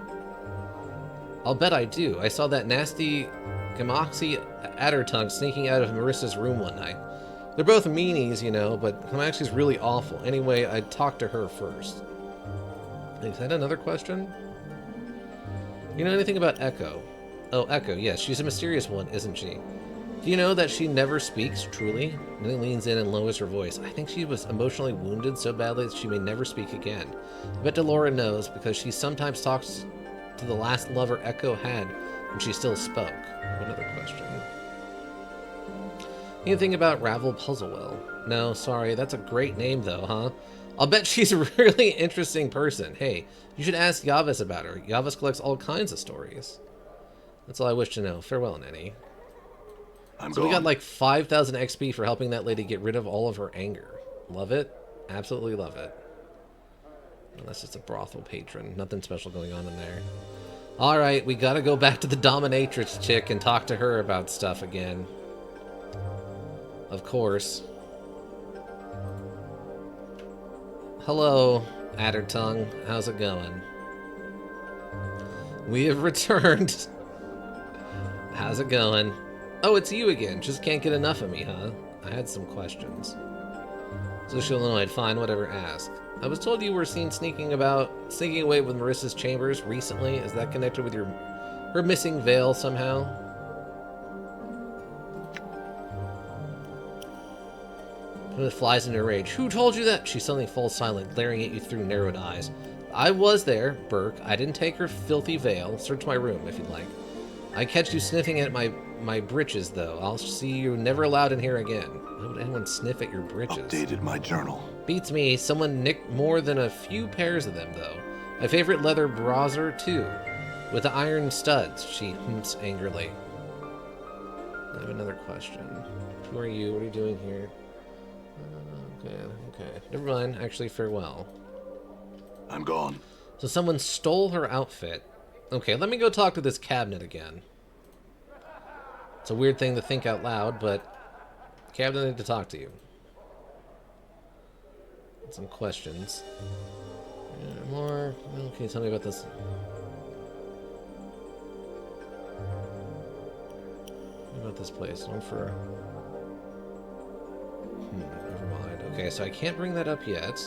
I'll bet I do. I saw that nasty Gamoxy Addertongue sneaking out of Marissa's room one night. They're both meanies, you know, but Gamoxy's really awful. Anyway, I talked to her first. Is that another question? You know anything about Echo? Oh, Echo, yes. She's a mysterious one, isn't she? Do you know that she never speaks, truly? And then leans in and lowers her voice. I think she was emotionally wounded so badly that she may never speak again. I bet Delora knows, because she sometimes talks to the last lover Echo had when she still spoke. Another question. Anything about Ravel Puzzlewell? No, sorry. That's a great name, though, huh? I'll bet she's a really interesting person. Hey, you should ask Yavis about her. Yavis collects all kinds of stories. That's all I wish to know. Farewell, Nanny. So we got like 5,000 XP for helping that lady get rid of all of her anger. Love it. Absolutely love it. Well, that's just a brothel patron. Nothing special going on in there. Alright, we gotta go back to the dominatrix chick and talk to her about stuff again. Of course. Hello, Addertongue. How's it going? We have returned. How's it going? Oh, it's you again. Just can't get enough of me, huh? I had some questions. So she'll know I'd fine, whatever, ask. I was told you were seen sneaking away with Marissa's chambers recently. Is that connected with her missing veil somehow? It flies into a rage. Who told you that? She suddenly falls silent, glaring at you through narrowed eyes. I was there, Burke. I didn't take her filthy veil. Search my room, if you'd like. I catch you sniffing at my breeches, though. I'll see you never allowed in here again. Why would anyone sniff at your breeches? Updated my journal. Beats me. Someone nicked more than a few pairs of them, though. My favorite leather brasier, too. With the iron studs, she hoots angrily. I have another question. Who are you? What are you doing here? Okay. Never mind. Actually, farewell. I'm gone. So someone stole her outfit. Okay, let me go talk to this cabinet again. It's a weird thing to think out loud, but cabinet, I need to talk to you. Some questions. More. Well, can you tell me about this? What about this place? One for. Never mind. Okay, so I can't bring that up yet.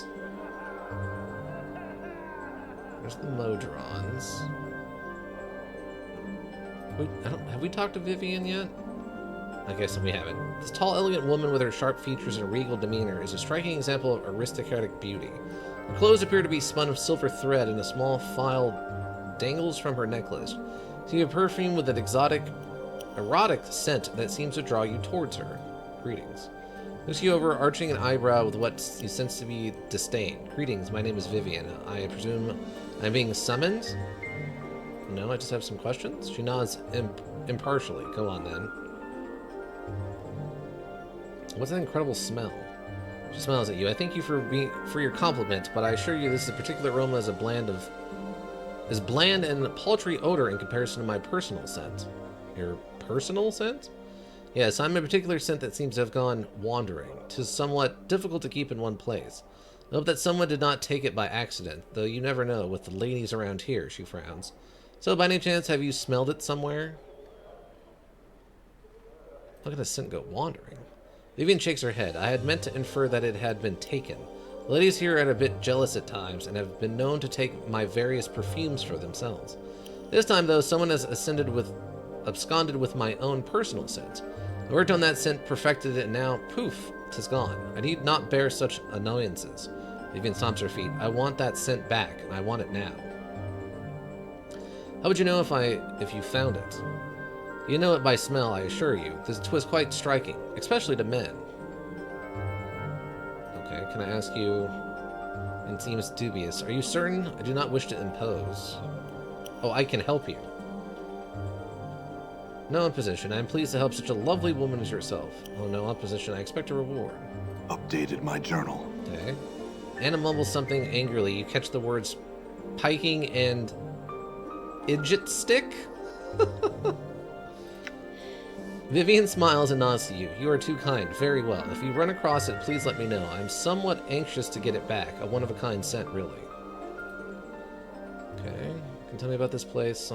There's the Modrons. Have we talked to Vivian yet? I guess we haven't. This tall, elegant woman with her sharp features and regal demeanor is a striking example of aristocratic beauty. Her clothes appear to be spun of silver thread, and a small file dangles from her necklace. She has a perfume with an exotic, erotic scent that seems to draw you towards her. Greetings. Looks you over, arching an eyebrow with what you sense to be disdain. Greetings, my name is Vivian. I presume I'm being summoned? No, I just have some questions. She nods impartially. Go on, then. What's that incredible smell? She smiles at you. I thank you for your compliment, but I assure you this particular aroma is bland and paltry odor in comparison to my personal scent. Your personal scent? Yes, I'm a particular scent that seems to have gone wandering. 'Tis somewhat difficult to keep in one place. I hope that someone did not take it by accident, though you never know with the ladies around here, she frowns. So, by any chance, have you smelled it somewhere? How could a scent go wandering? Vivian shakes her head. I had meant to infer that it had been taken. The ladies here are a bit jealous at times, and have been known to take my various perfumes for themselves. This time, though, someone has absconded with my own personal scent. I worked on that scent, perfected it, and now, poof, 'tis gone. I need not bear such annoyances. Vivian stomps her feet. I want that scent back, and I want it now. How would you know if you found it? You know it by smell, I assure you. 'Twas quite striking, especially to men. Okay, can I ask you? It seems dubious. Are you certain? I do not wish to impose. Oh, I can help you. No opposition. I am pleased to help such a lovely woman as yourself. Oh, no opposition. I expect a reward. Updated my journal. Okay. Anna mumbles something angrily. You catch the words piking and idjit stick? Vivian smiles and nods to you. You are too kind. Very well. If you run across it, please let me know. I'm somewhat anxious to get it back. A one-of-a-kind scent, really. Okay. Can you tell me about this place?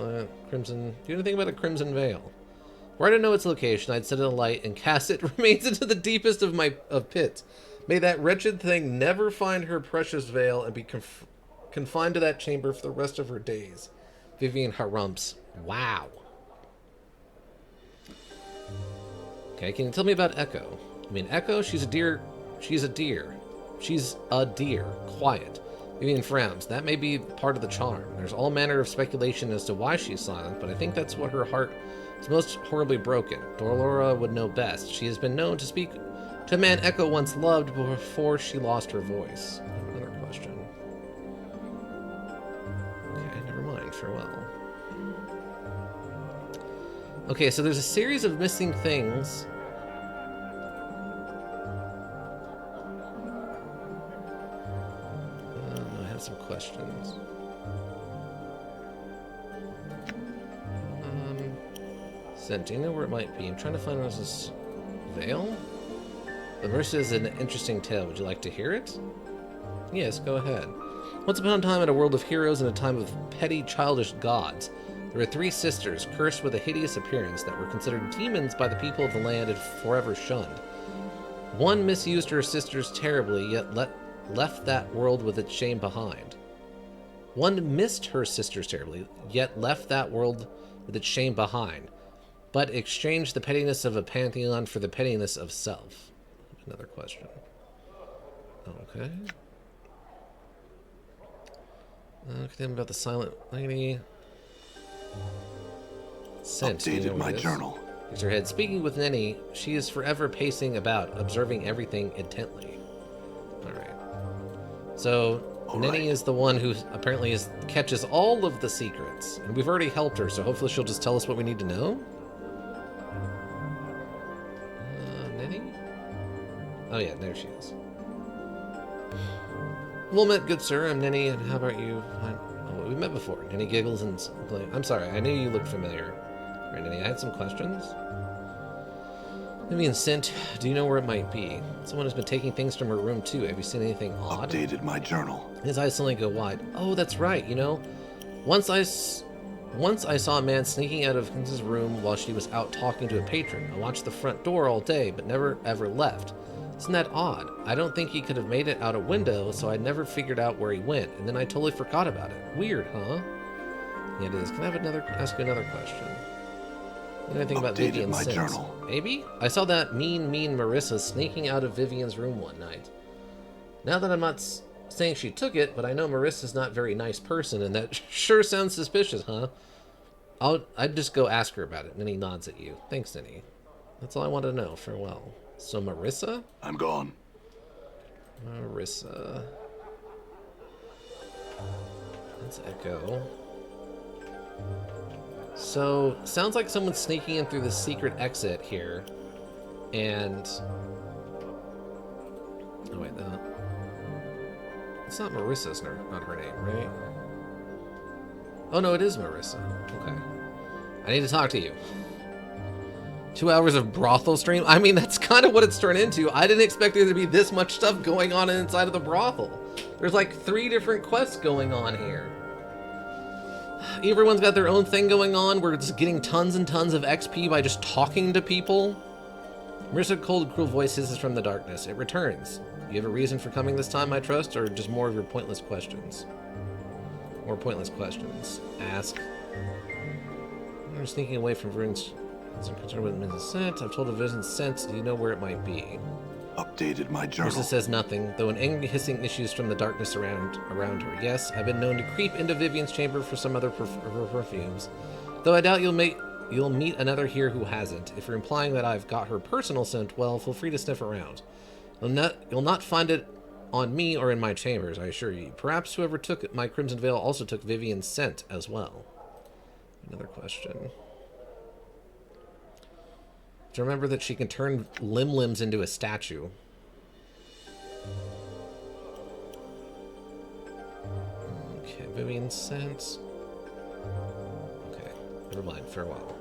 Crimson. Do you know anything about a Crimson Veil? Were I to know its location, I'd set it alight and cast it remains into the deepest of pits. May that wretched thing never find her precious veil and be confined to that chamber for the rest of her days. Vivian harumphs. Wow. Okay, can you tell me about Echo? I mean, Echo, she's a deer. She's a deer. Quiet. Vivian frowns. That may be part of the charm. There's all manner of speculation as to why she's silent, but I think that's what her heart is most horribly broken. Dorlora would know best. She has been known to speak to a man Echo once loved before she lost her voice. Another question. Okay, never mind. Farewell. Okay, so there's a series of missing things. I have some questions. Do you know where it might be? I'm trying to find out this veil. The verse is an interesting tale. Would you like to hear it? Yes, go ahead. Once upon a time, in a world of heroes and a time of petty, childish gods, there were 3 sisters, cursed with a hideous appearance, that were considered demons by the people of the land and forever shunned. One misused her sisters terribly, yet left that world with its shame behind. One missed her sisters terribly, yet left that world with its shame behind, but exchanged the pettiness of a pantheon for the pettiness of self. Another question. Okay. Tell me about the silent lady. Scent. Updated my journal. Shakes her head. Speaking with Nenny, she is forever pacing about, observing everything intently. Alright. So, Nenny is the one who apparently catches all of the secrets. And we've already helped her, so hopefully she'll just tell us what we need to know. Nenny? Oh yeah, there she is. Well met, good sir. I'm Ninny, and how about you? Oh, we met before. Ninny giggles and... I'm sorry, I knew you looked familiar. Alright, Ninny, I had some questions. Vivian sent. Do you know where it might be? Someone has been taking things from her room, too. Have you seen anything odd? Updated my journal. His eyes suddenly go wide. Oh, that's right, you know? Once I saw a man sneaking out of his room while she was out talking to a patron. I watched the front door all day, but never ever left. Isn't that odd? I don't think he could have made it out a window, so I never figured out where he went, and then I totally forgot about it. Weird, huh? Yeah, it is. Can I ask you another question? What do I think about Vivian's my sins? journal. Maybe? I saw that mean Marissa sneaking out of Vivian's room one night. Now that I'm not saying she took it, but I know Marissa's not a very nice person, and that sure sounds suspicious, huh? I'd just go ask her about it. And then he nods at you. Thanks, Ninny. That's all I wanted to know. Farewell. So Marissa? I'm gone. Marissa. Let's echo. So, sounds like someone's sneaking in through the secret exit here. And... Oh, wait, no. It's not Marissa's not her name, right? Oh, no, it is Marissa. Okay. I need to talk to you. 2 hours of brothel stream? I mean, that's kind of what it's turned into. I didn't expect there to be this much stuff going on inside of the brothel. There's like 3 different quests going on here. Everyone's got their own thing going on. We're just getting tons and tons of XP by just talking to people. Marissa's cold, cruel voice hisses from the darkness. It returns. You have a reason for coming this time, I trust, or just more of your pointless questions? More pointless questions. Ask. I'm sneaking away from Vern's. I'm concerned with Mrs. Scent. I've told a vision Scent. Do you know where it might be? Updated my journal. Marissa says nothing, though an angry hissing issues from the darkness around her. Yes, I've been known to creep into Vivian's chamber for some other perfumes. Though I doubt you'll meet another here who hasn't. If you're implying that I've got her personal scent, well, feel free to sniff around. You'll not find it on me or in my chambers, I assure you. Perhaps whoever took my Crimson Veil also took Vivian's scent as well. Another question. To remember that she can turn limbs into a statue. Okay, Vivian's scent. Okay, never mind. Farewell.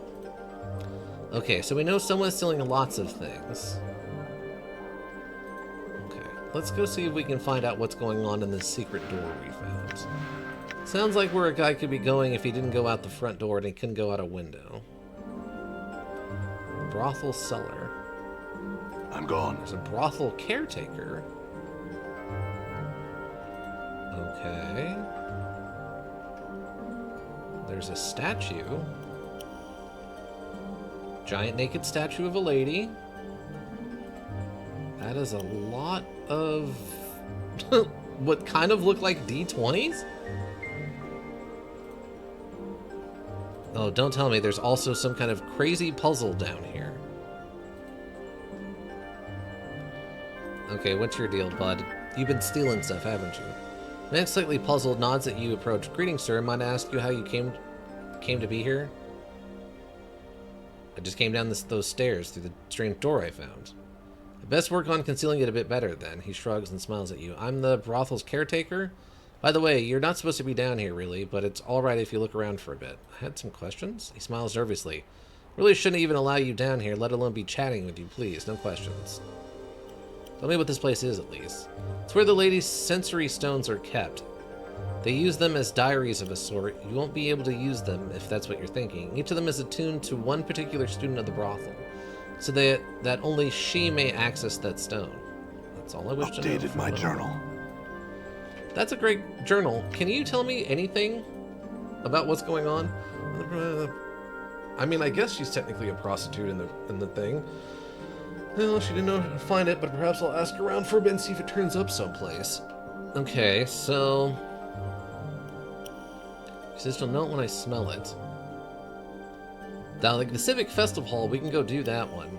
Okay, so we know someone's stealing lots of things. Okay, let's go see if we can find out what's going on in this secret door we found. Sounds like where a guy could be going if he didn't go out the front door and he couldn't go out a window. Brothel cellar. I'm gone. There's a brothel caretaker. Okay. There's a statue. Giant naked statue of a lady. That is a lot of what kind of look like D20s? Oh, don't tell me there's also some kind of crazy puzzle down here. Okay, what's your deal, bud? You've been stealing stuff, haven't you? Man, slightly puzzled, nods at you, approach. Greetings, sir. Might I ask you how you came to be here? I just came down those stairs through the strange door I found. I best work on concealing it a bit better, then. He shrugs and smiles at you. I'm the brothel's caretaker. By the way, you're not supposed to be down here, really, but it's alright if you look around for a bit. I had some questions? He smiles nervously. Really shouldn't even allow you down here, let alone be chatting with you, please. No questions. Tell me what this place is, at least. It's where the lady's sensory stones are kept. They use them as diaries of a sort. You won't be able to use them, if that's what you're thinking. Each of them is attuned to one particular student of the brothel, so that only she may access that stone. That's all I wish to know. Updated my journal. That's a great journal. Can you tell me anything about what's going on? I mean, I guess she's technically a prostitute in the thing. Well, she didn't know how to find it, but perhaps I'll ask around for a bit and see if it turns up someplace. Okay, so... She says she'll know it when I smell it. Now, like the Civic Festival Hall, we can go do that one.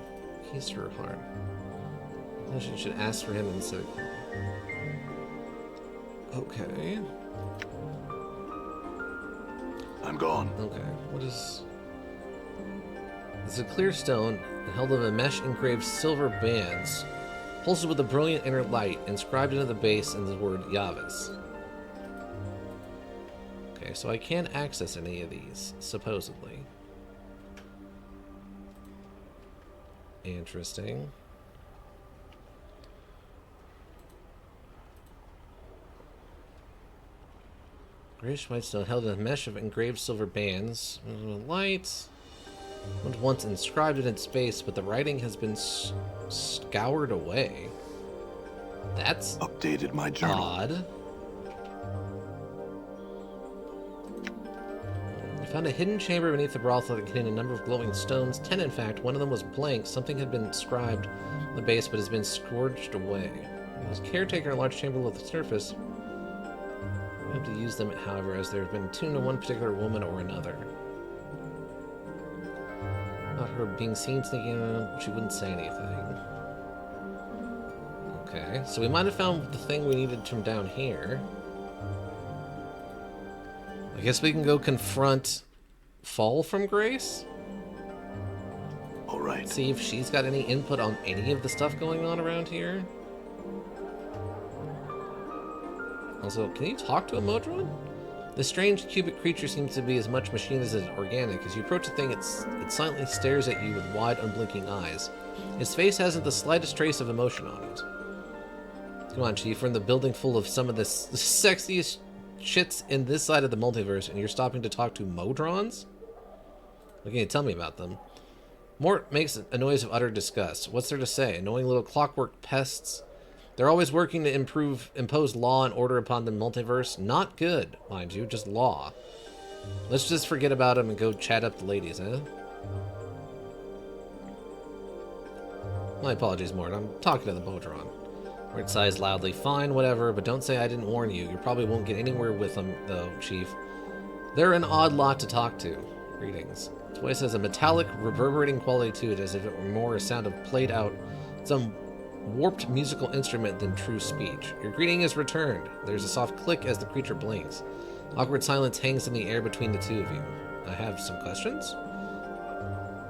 Keys to her heart. She should ask for him in the Civic Hall. Okay. I'm gone. Okay. What is... It's a clear stone held of a mesh engraved silver bands. Pulses with a brilliant inner light, inscribed into the base in the word Yavis. Okay, so I can't access any of these, supposedly. Interesting. Grayish white stone held in a mesh of engraved silver bands. Lights. Once inscribed in its base, but the writing has been scoured away. That's Updated my journal. odd. I found a hidden chamber beneath the brothel that contained a number of glowing stones. 10, in fact. One of them was blank. Something had been inscribed on the base, but has been scourged away. As caretaker, a large chamber below the surface. I have to use them, however, as there have been tuned to one particular woman or another. About her being seen sneaking around, she wouldn't say anything. Okay, so we might have found the thing we needed from down here. I guess we can go confront Fall from Grace? All right. See if she's got any input on any of the stuff going on around here. Also, can you talk to a Modron? This strange cubic creature seems to be as much machine as it is organic. As you approach the thing, it silently stares at you with wide, unblinking eyes. Its face hasn't the slightest trace of emotion on it. Come on, Chief, we're in the building full of some of the sexiest shits in this side of the multiverse, and you're stopping to talk to Modrons? What can you tell me about them? Mort makes a noise of utter disgust. What's there to say? Annoying little clockwork pests. They're always working to impose law and order upon the multiverse. Not good, mind you, just law. Let's just forget about them and go chat up the ladies, eh? My apologies, Mort. I'm talking to the Modron. Mort sighs loudly. Fine, whatever, but don't say I didn't warn you. You probably won't get anywhere with them, though, Chief. They're an odd lot to talk to. Greetings. His voice has a metallic, reverberating quality to it, as if it were more a sound of played out some warped musical instrument than true speech. Your greeting is returned. There's a soft click as the creature blinks. Awkward silence hangs in the air between the two of you. I have some questions?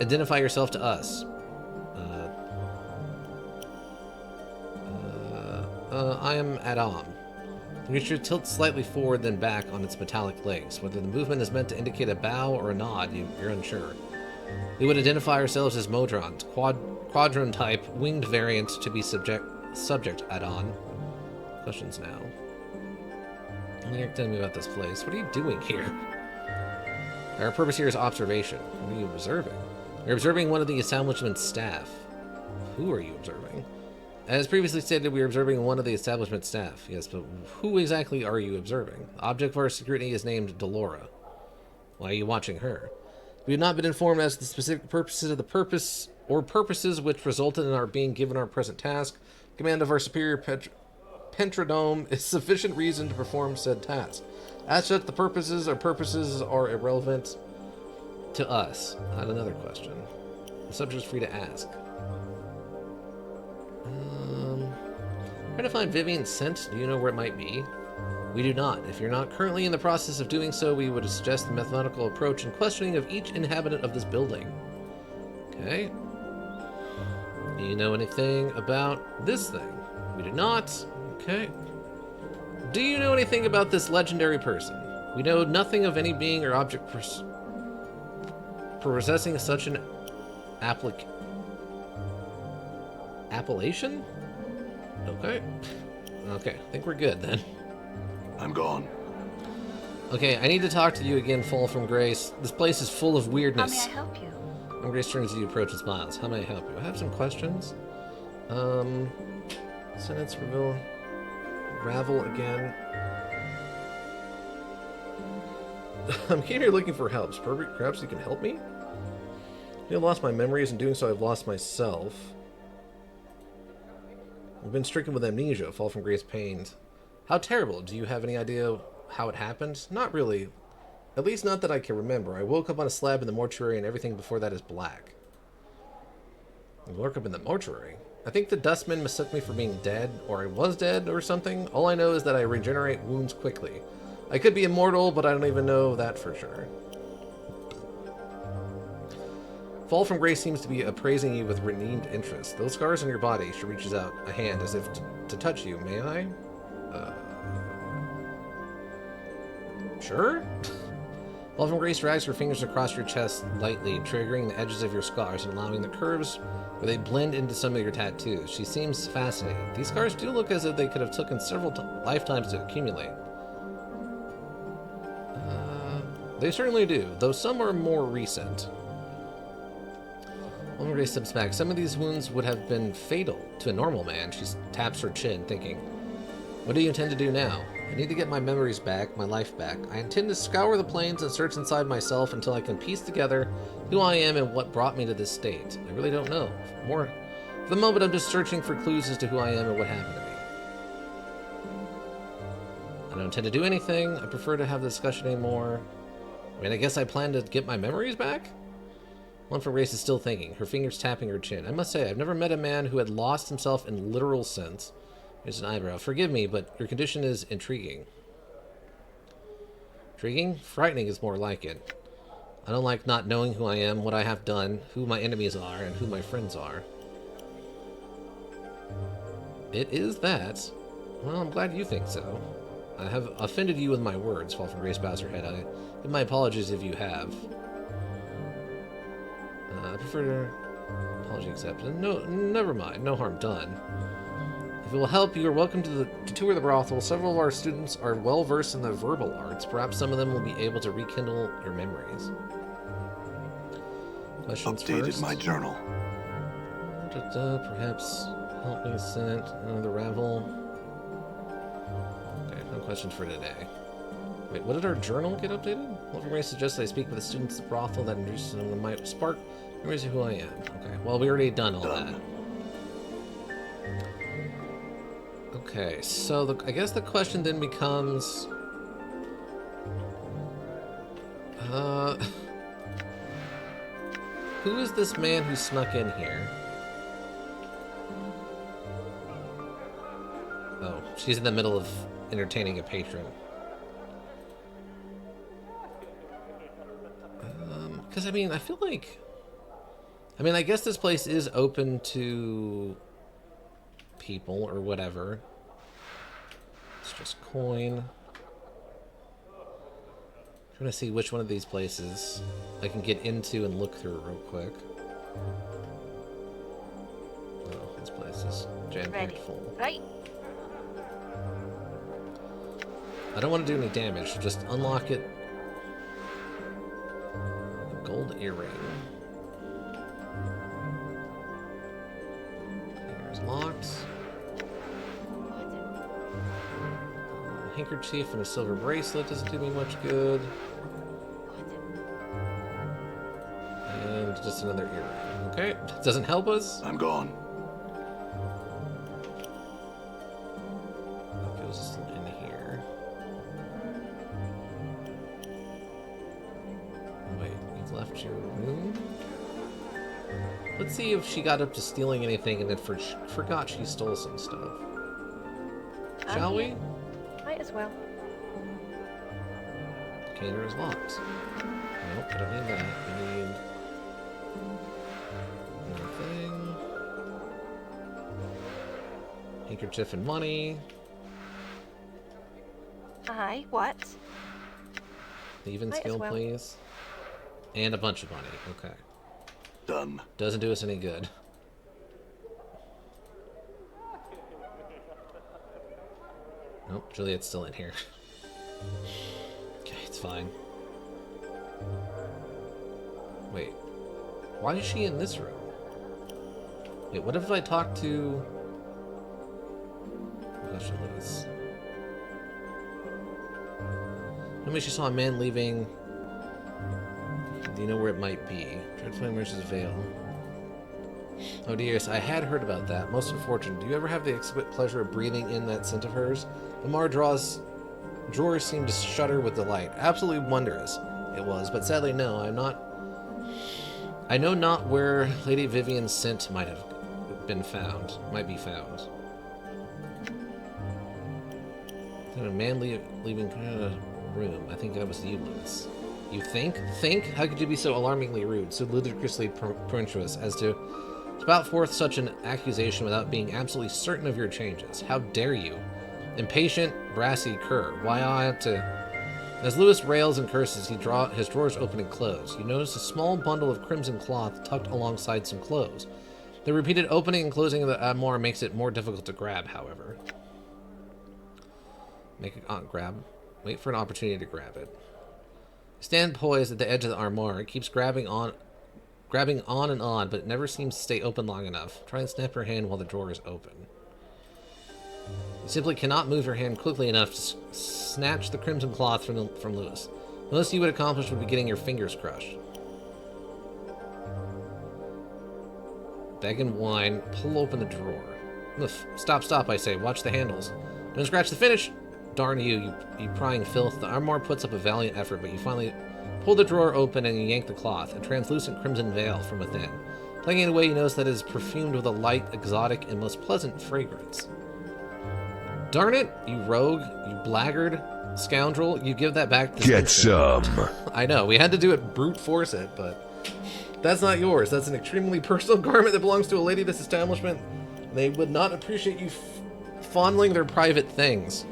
Identify yourself to us. I am Adam. The creature tilts slightly forward, then back on its metallic legs. Whether the movement is meant to indicate a bow or a nod, you're unsure. We would identify ourselves as Modrons, quadron type, winged variant to be subject add-on. Questions now. You're telling me about this place. What are you doing here? Our purpose here is observation. What are you observing? You're observing one of the establishment's staff. Who are you observing? As previously stated, we are observing one of the establishment staff. Yes, but who exactly are you observing? The object of our scrutiny is named Delora. Why are you watching her? We have not been informed as to the specific purposes of the purposes which resulted in our being given our present task. Command of our superior Pentradome is sufficient reason to perform said task. As such, the purposes are irrelevant to us. Not another question. The subject is free to ask. Try to find Vivian's scent. Do you know where it might be? We do not. If you're not currently in the process of doing so, we would suggest the methodical approach and questioning of each inhabitant of this building. Okay. Do you know anything about this thing? We do not. Okay. Do you know anything about this legendary person? We know nothing of any being or object possessing such an appellation? Okay. Okay, I think we're good then. I'm gone. Okay, I need to talk to you again, Fall from Grace. This place is full of How weirdness. may I help you? From Grace turns to you, approach and smiles. How may I help you? I have some questions. Sentence reveal. Ravel again. I'm here looking for help. Perhaps you can help me? I've lost my memories, and doing so I've lost myself. I've been stricken with amnesia. Fall from Grace pains. How terrible. Do you have any idea how it happened? Not really. At least not that I can remember. I woke up on a slab in the mortuary and everything before that is black. I woke up in the mortuary? I think the dustman mistook me for being dead, or I was dead, or something. All I know is that I regenerate wounds quickly. I could be immortal, but I don't even know that for sure. Fall from Grace seems to be appraising you with renewed interest. Those scars on your body, she reaches out a hand as if to touch you. May I? Sure? Fall from Grace drags her fingers across your chest lightly, triggering the edges of your scars and allowing the curves where they blend into some of your tattoos. She seems fascinated. These scars do look as if they could have taken several lifetimes to accumulate. They certainly do, though some are more recent. Fall from Grace steps back. Some of these wounds would have been fatal to a normal man. She taps her chin, thinking, what do you intend to do now? I need to get my memories back, my life back. I intend to scour the plains and search inside myself until I can piece together who I am and what brought me to this state. I really don't know. For the moment, I'm just searching for clues as to who I am and what happened to me. I don't intend to do anything. I prefer to have the discussion anymore. I mean, I guess I plan to get my memories back? One from Grace is still thinking, her fingers tapping her chin. I must say, I've never met a man who had lost himself in literal sense. There's an eyebrow. Forgive me, but your condition is intriguing. Intriguing? Frightening is more like it. I don't like not knowing who I am, what I have done, who my enemies are, and who my friends are. It is that. Well, I'm glad you think so. I have offended you with my words. Fall from Grace bows her head. I give my apologies if you have. I prefer apology accepted. No, never mind. No harm done. If it will help, you are welcome to tour the brothel. Several of our students are well versed in the verbal arts. Perhaps some of them will be able to rekindle your memories. Questions Updated first? my journal. Perhaps help me send the ravel. Okay, no questions for today. Wait, what did our journal get updated? Wolfram Ray suggests I speak with the students at the brothel that introduces them and might spark memories of who I am. Okay, well, we already done all that. Okay, so I guess the question then becomes... who is this man who snuck in here? Oh, she's in the middle of entertaining a patron. Because, I mean, I feel like... I mean, I guess this place is open to people or whatever. It's just coin. Trying to see which one of these places I can get into and look through real quick. Oh, this place is jam-packed full. Right. I don't want to do any damage, so just unlock it. A gold earring. Here's locked. A handkerchief and a silver bracelet doesn't do me much good. And just another earring. Okay, doesn't help us. I'm gone. What goes in here? Wait, you've left your room? Let's see if she got up to stealing anything and then forgot she stole some stuff. Shall we? Might as well. Canter is locked. Nope, I don't need that. I need another thing. Handkerchief and money. Aye, what? Even Might as skill, well. please. And a bunch of money. Okay. Done. Doesn't do us any good. Nope, Juliet's still in here. Okay, it's fine. Wait. Why is she in this room? Wait, what if I talk to... Gosh, Lewis. Maybe she saw a man leaving... Do you know where it might be? Try to find where's his veil. Oh dear, yes, I had heard about that. Most unfortunate. Do you ever have the exquisite pleasure of breathing in that scent of hers? The drawers seemed to shudder with delight. Absolutely wondrous it was, but sadly no, I know not where Lady Vivian's scent might be found. A man leaving a room. I think that was you, Lewis. You think? Think? How could you be so alarmingly rude, so ludicrously presumptuous as to spout forth such an accusation without being absolutely certain of your changes? How dare you? Impatient, brassy cur. Why I ought to... As Lewis rails and curses, his drawers open and close. You notice a small bundle of crimson cloth tucked alongside some clothes. The repeated opening and closing of the armoire makes it more difficult to grab, however. Grab. Wait for an opportunity to grab it. Stand poised at the edge of the armoire. It keeps grabbing on and on, but it never seems to stay open long enough. Try and snap your hand while the drawer is open. You simply cannot move your hand quickly enough to snatch the crimson cloth from Lewis. The most you would accomplish would be getting your fingers crushed. Beg and whine. Pull open the drawer. Oof. Stop, I say. Watch the handles. Don't scratch the finish! Darn you prying filth. The armoire puts up a valiant effort, but you finally pull the drawer open and you yank the cloth. A translucent crimson veil from within. Plugging it away, you notice that it is perfumed with a light, exotic, and most pleasant fragrance. Darn it, you rogue, you blackguard, scoundrel, you give that back to the Get some. I know, we had to do it, brute force it, but that's not yours. That's an extremely personal garment that belongs to a lady of this establishment. They would not appreciate you fondling their private things.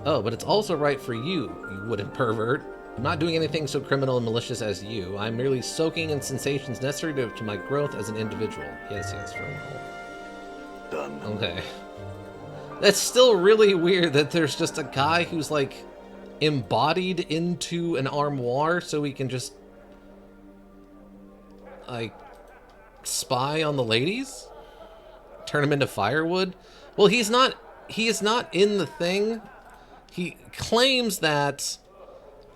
Oh, but it's also right for you, you wooden pervert. I'm not doing anything so criminal and malicious as you. I'm merely soaking in sensations necessary to my growth as an individual. Yes, farewell. Done. Okay. That's still really weird that there's just a guy who's, like, embodied into an armoire so he can just, like, spy on the ladies? Turn them into firewood? Well, he is not in the thing. He claims that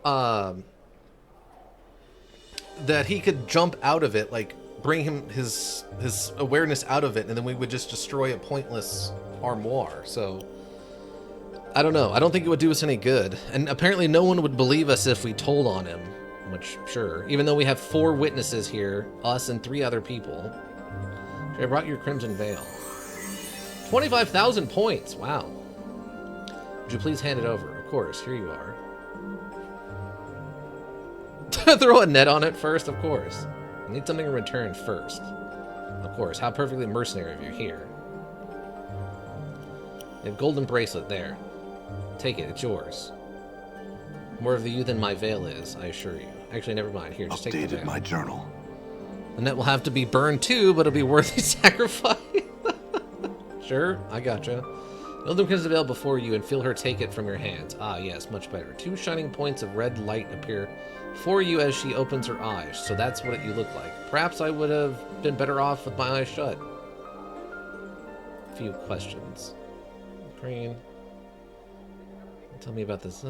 that he could jump out of it, like bring him his awareness out of it, and then we would just destroy a pointless armoire. So I don't know. I don't think it would do us any good. And apparently no one would believe us if we told on him. Which, sure. Even though we have 4 witnesses here, us and 3 other people. I brought your crimson veil. 25,000 points. Wow. Would you please hand it over? Of course, here you are. Throw a net on it first, of course. I need something in return first. Of course, how perfectly mercenary of you here. You have a golden bracelet there. Take it, it's yours. More of you than my veil is, I assure you. Actually, never mind. Here, just take the veil. Updated my journal. The net will have to be burned too, but it'll be worth the sacrifice. Sure, I gotcha. Hold the crimson veil before you and feel her take it from your hands. Ah, yes, much better. 2 shining points of red light appear for you as she opens her eyes. So that's what you look like. Perhaps I would have been better off with my eyes shut. A few questions. Green. Tell me about this.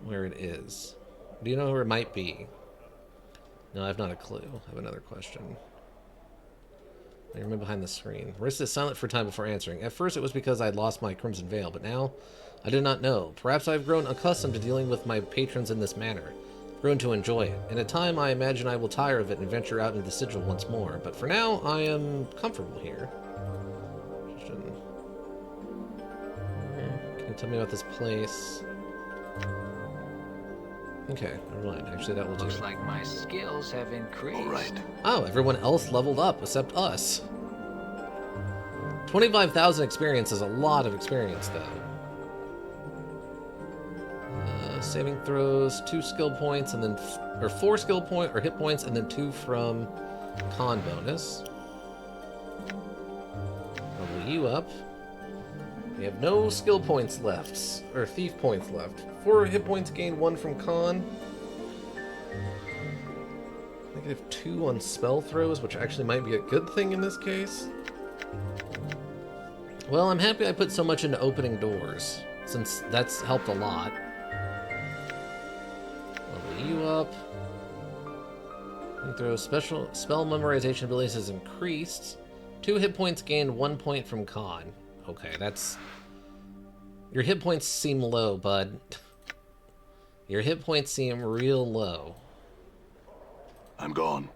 Where it is. Do you know where it might be? No, I have not a clue. I have another question. I remain behind the screen. Marissa is silent for a time before answering. At first it was because I had lost my crimson veil, but now I did not know. Perhaps I have grown accustomed to dealing with my patrons in this manner. Grown to enjoy it. In a time I imagine I will tire of it and venture out into the sigil once more. But for now, I am comfortable here. Can you tell me about this place? Okay, never mind. Actually, that will do. Looks like my skills have increased. All right. Oh, everyone else leveled up except us. 25,000 experience is a lot of experience, though. Saving throws, 2 skill points, and then or 4 skill point or hit points, and then 2 from con bonus. Level you up. We have no skill points left, or thief points left. 4 hit points gained, 1 from con. -2 on spell throws, which actually might be a good thing in this case. Well, I'm happy I put so much into opening doors, since that's helped a lot. Level you up. Throw special spell memorization abilities has increased. 2 hit points gained, 1 point from con. Okay, that's... Your hit points seem low, bud. Your hit points seem real low. I'm gone.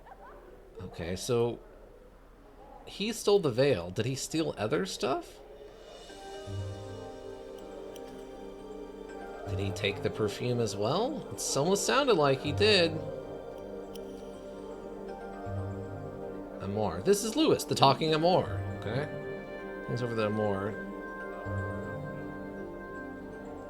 Okay, so... He stole the veil. Did he steal other stuff? Did he take the perfume as well? It almost sounded like he did. Amor. This is Lewis, the talking Amor. Okay. Hangs over the Amor.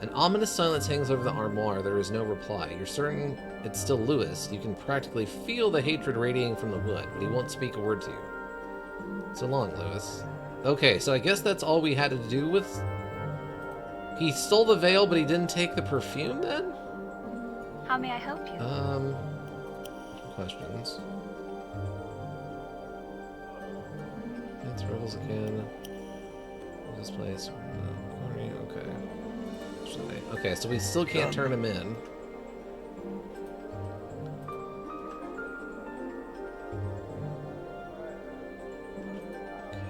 An ominous silence hangs over the armoire. There is no reply. You're certain it's still Lewis. You can practically feel the hatred radiating from the wood, but he won't speak a word to you. So long, Lewis. Okay, so I guess that's all we had to do with... He stole the veil, but he didn't take the perfume, then? How may I help you? Questions. It's rebels again. This place. Okay. Okay, so we still can't turn him in.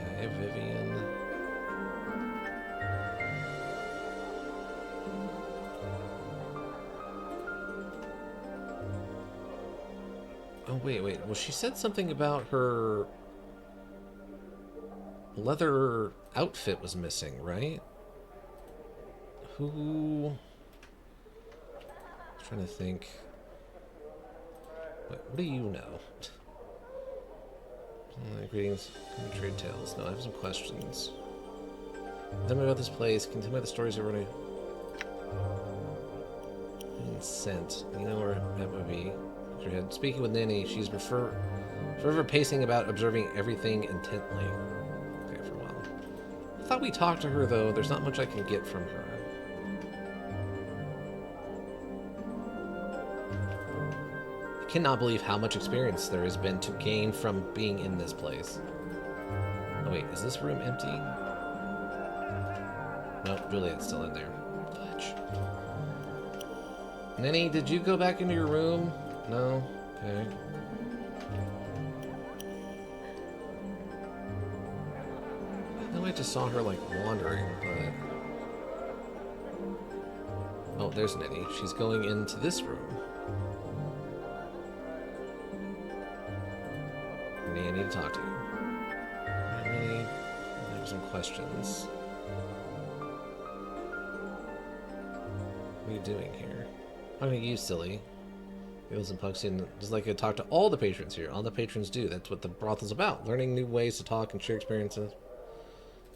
Okay, Vivian. Oh, wait. Well, she said something about her leather outfit was missing, right? Who... I'm trying to think. What do you know? Greetings. Can you trade tales? No, I have some questions. Tell me about this place. Can you tell me the stories you're running? Scent. You know where that would be. Your head. Speaking with Nanny, she's forever pacing about, observing everything intently. Okay, for a while. I thought we talked to her, though. There's not much I can get from her. I cannot believe how much experience there has been to gain from being in this place. Oh, wait. Is this room empty? Nope, Juliet's still in there. Fudge. Nanny, did you go back into your room? No? Okay. I know I just saw her, like, wandering, but... Oh, there's Nanny. She's going into this room. Nanny, I need to talk to you. Alright, Nanny. I have some questions. What are you doing here? I'm gonna use silly. Giggles and Puxy, and just like to talk to all the patrons here. All the patrons do. That's what the brothel's about. Learning new ways to talk and share experiences.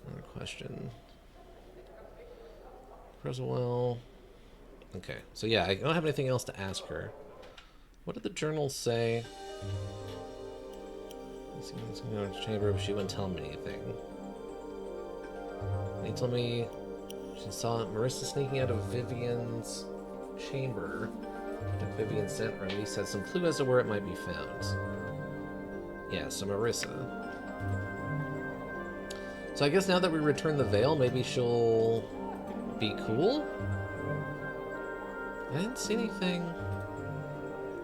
Another question. Well. Okay, so yeah, I don't have anything else to ask her. What did the journals say? Let's go to the chamber, but she wouldn't tell me anything. They told me she saw Marissa sneaking out of Vivian's chamber. If Vivian sent or at least had some clue as to where it might be found. Yeah, so Marissa. So I guess now that we return the veil, maybe she'll be cool? I didn't see anything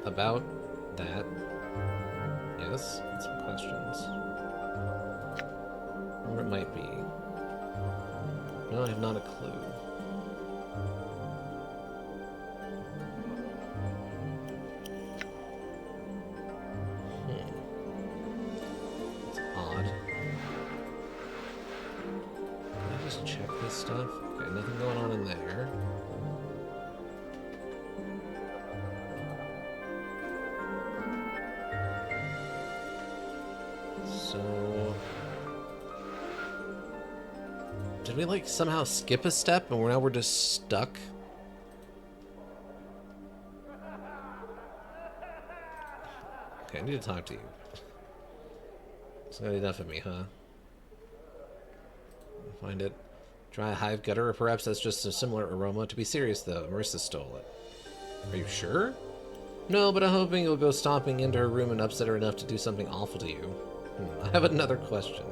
about that. Yes, some questions. Or it might be. No, I have not a clue. It's odd. Can I just check this stuff? Okay, nothing going on in there. So... did we, like, somehow skip a step and now we're just stuck? Okay, I need to talk to you. It's not enough of me, huh? Find it. Dry hive gutter, or perhaps that's just a similar aroma. To be serious, though, Marissa stole it. Are you sure? No, but I'm hoping you'll go stomping into her room and upset her enough to do something awful to you. I have another question.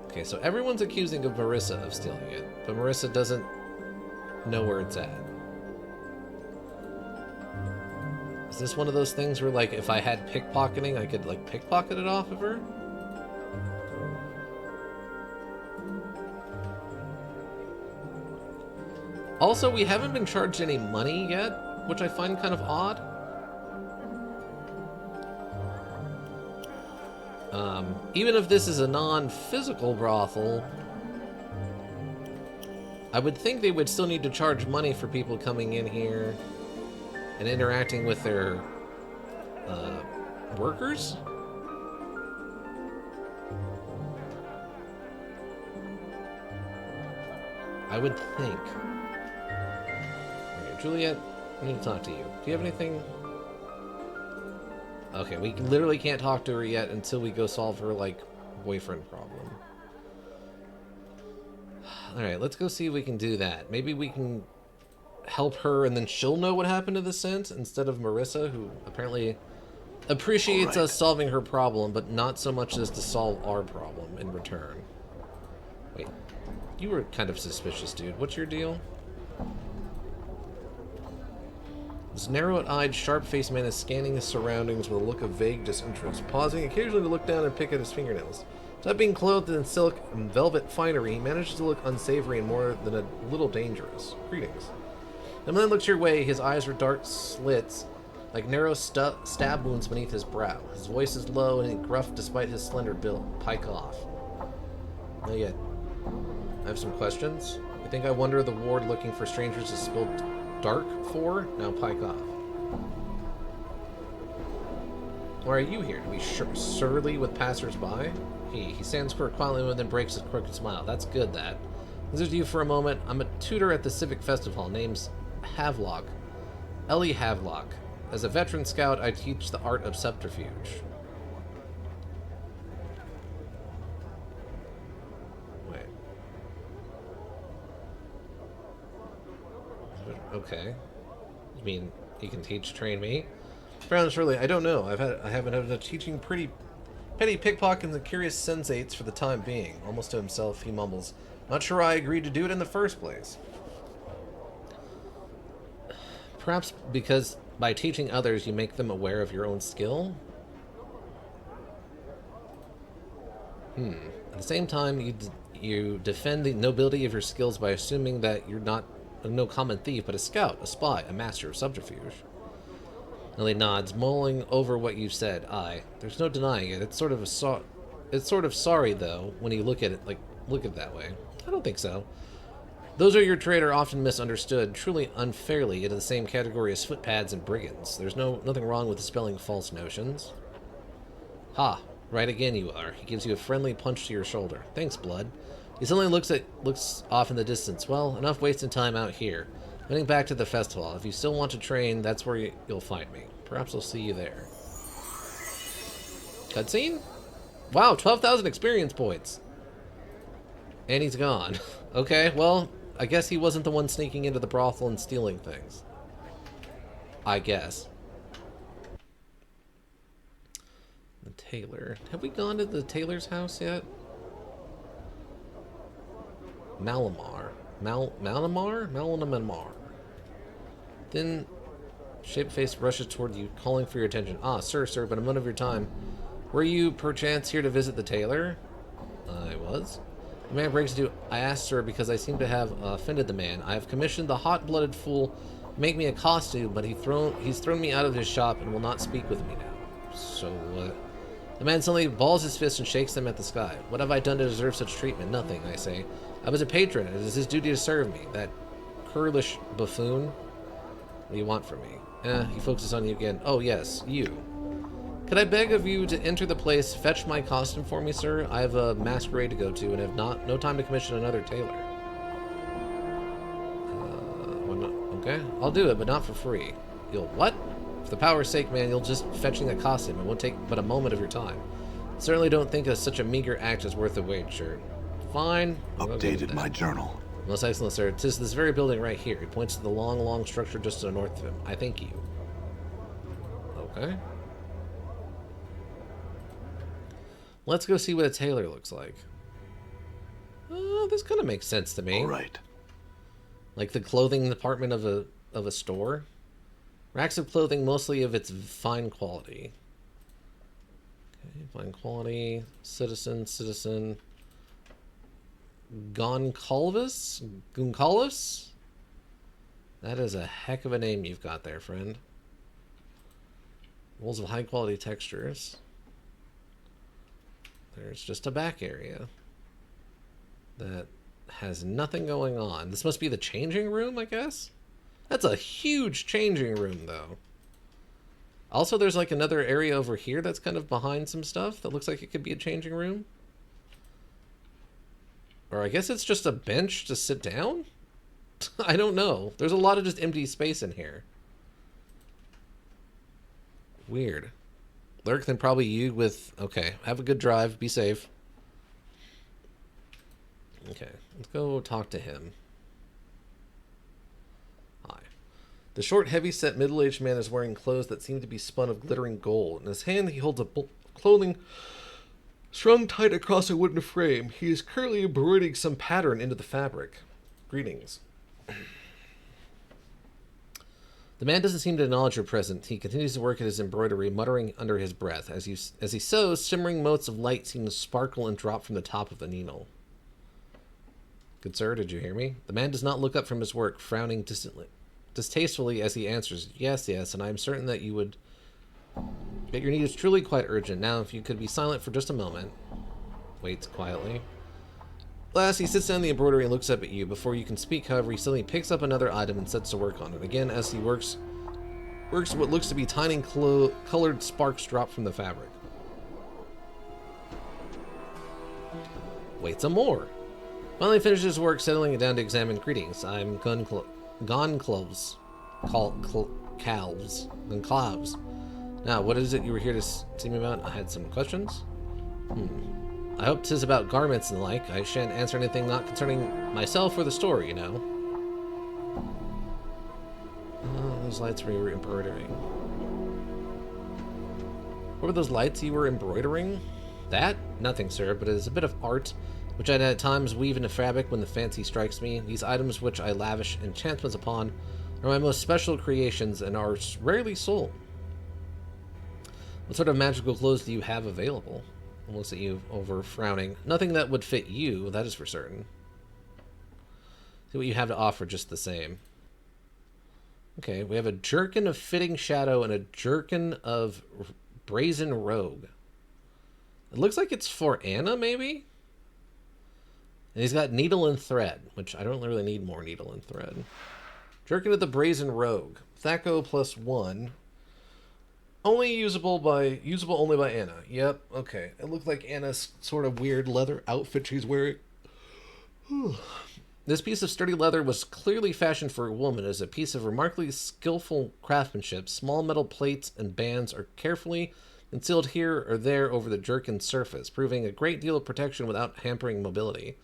Okay, so everyone's accusing of Marissa of stealing it, but Marissa doesn't know where it's at. Is this one of those things where, like, if I had pickpocketing, I could, like, pickpocket it off of her? Also, we haven't been charged any money yet, which I find kind of odd. Even if this is a non-physical brothel, I would think they would still need to charge money for people coming in here and interacting with their workers? I would think. Okay, Juliet, I need to talk to you. Do you have anything? Okay, we literally can't talk to her yet until we go solve her, like, boyfriend problem. Alright, let's go see if we can do that. Maybe we can help her and then she'll know what happened to the scent instead of Marissa, who apparently appreciates us solving her problem, but not so much as to solve our problem in return. Wait, you were kind of suspicious, dude. What's your deal? This narrow-eyed, sharp-faced man is scanning his surroundings with a look of vague disinterest, pausing occasionally to look down and pick at his fingernails. Despite being clothed in silk and velvet finery, he manages to look unsavory and more than a little dangerous. Greetings. The man looks your way. His eyes are dark slits, like narrow stab wounds beneath his brow. His voice is low and gruff despite his slender build. Pike off. Not yet. I have some questions. I think I wonder the ward looking for strangers is spilled dark for? Now pike off. Why are you here? To be surly with passers-by? He stands quietly and then breaks his crooked smile. That's good, that. Listen to you for a moment. I'm a tutor at the Civic Festival. Name's Havelock. Ellie Havelock. As a veteran scout, I teach the art of subterfuge. Wait. Okay. You mean he can train me? Brown Shirley, I don't know. I haven't had enough teaching petty pickpockets and curious sensates for the time being. Almost to himself, he mumbles, "Not sure I agreed to do it in the first place." Perhaps because by teaching others, you make them aware of your own skill? At the same time, you defend the nobility of your skills by assuming that you're not no common thief, but a scout, a spy, a master of subterfuge. Ellie nods, mulling over what you've said. Aye, there's no denying it. It's sort of sorry though when you look at it that way. I don't think so. Those are your trade are often misunderstood, truly unfairly, into the same category as footpads and brigands. There's nothing wrong with dispelling false notions. Ha, right again you are. He gives you a friendly punch to your shoulder. Thanks, Blood. He suddenly looks off in the distance. Well, enough wasting time out here. Heading back to the festival. If you still want to train, that's where you'll find me. Perhaps I'll see you there. Cutscene? Wow, 12,000 experience points. And he's gone. Okay, well, I guess he wasn't the one sneaking into the brothel and stealing things. I guess. The tailor. Have we gone to the tailor's house yet? Malamar. Malamar? Then shape-face rushes toward you, calling for your attention. Ah, sir, but a moment of your time. Were you, perchance, here to visit the tailor? I was. The man breaks into, I asked, sir, because I seem to have offended the man. I have commissioned the hot-blooded fool to make me a costume, but he's thrown me out of his shop and will not speak with me now. So what? The man suddenly balls his fist and shakes them at the sky. What have I done to deserve such treatment? Nothing, I say. I was a patron. It is his duty to serve me. That curlish buffoon. What do you want from me? He focuses on you again. Oh, yes, you. Could I beg of you to enter the place, fetch my costume for me, sir? I have a masquerade to go to and have no time to commission another tailor. Okay, I'll do it, but not for free. You'll what? For the power's sake, man, you'll just fetching a costume. It won't take but a moment of your time. Certainly don't think of such a meager act as worth the wage, sir. Fine. Updated my journal. Most excellent, sir. 'Tis this very building right here. It points to the long structure just to the north of him. I thank you. Okay. Let's go see what a tailor looks like. This kind of makes sense to me. All right. Like the clothing department of a store. Racks of clothing, mostly of its fine quality. Okay, fine quality. Citizen. Goncalves? That is a heck of a name you've got there, friend. Rolls of high quality textures. There's just a back area that has nothing going on. This must be the changing room, I guess? That's a huge changing room, though. Also, there's like another area over here that's kind of behind some stuff that looks like it could be a changing room. Or I guess it's just a bench to sit down? I don't know. There's a lot of just empty space in here. Weird. Lurk, then probably you with... Okay, have a good drive. Be safe. Okay, let's go talk to him. Hi. The short, heavy-set, middle-aged man is wearing clothes that seem to be spun of glittering gold. In his hand, he holds a clothing strung tight across a wooden frame. He is currently embroidering some pattern into the fabric. Greetings. The man doesn't seem to acknowledge your presence. He continues to work at his embroidery, muttering under his breath. As he sews, shimmering motes of light seem to sparkle and drop from the top of the needle. Good sir, did you hear me? The man does not look up from his work, frowning distastefully as he answers, yes, yes, and I am certain that you would... But your need is truly quite urgent. Now, if you could be silent for just a moment. Waits quietly. Last, he sits down the embroidery and looks up at you. Before you can speak, however, he suddenly picks up another item and sets to work on it. Again, as he works what looks to be tiny colored sparks drop from the fabric. Wait some more. Finally finishes his work, settling it down to examine. Greetings. I'm Goncloves. Gonclaves. Now, what is it you were here to see me about? I had some questions. I hope 'tis about garments and the like. I shan't answer anything not concerning myself or the story, you know. Those lights were you were embroidering. What were those lights you were embroidering? That? Nothing, sir, but it is a bit of art, which I at times weave into fabric when the fancy strikes me. These items which I lavish enchantments upon are my most special creations and are rarely sold. What sort of magical clothes do you have available? Looks at you over, frowning. Nothing that would fit you, that is for certain. See what you have to offer just the same. Okay, we have a jerkin of fitting shadow and a jerkin of brazen rogue. It looks like it's for Anna, maybe? And he's got needle and thread, which I don't really need more needle and thread. Jerkin of the brazen rogue. Thaco +1. Only usable only by Anna. Yep, okay. It looked like Anna's sort of weird leather outfit she's wearing. This piece of sturdy leather was clearly fashioned for a woman as a piece of remarkably skillful craftsmanship. Small metal plates and bands are carefully concealed here or there over the jerkin's surface, proving a great deal of protection without hampering mobility.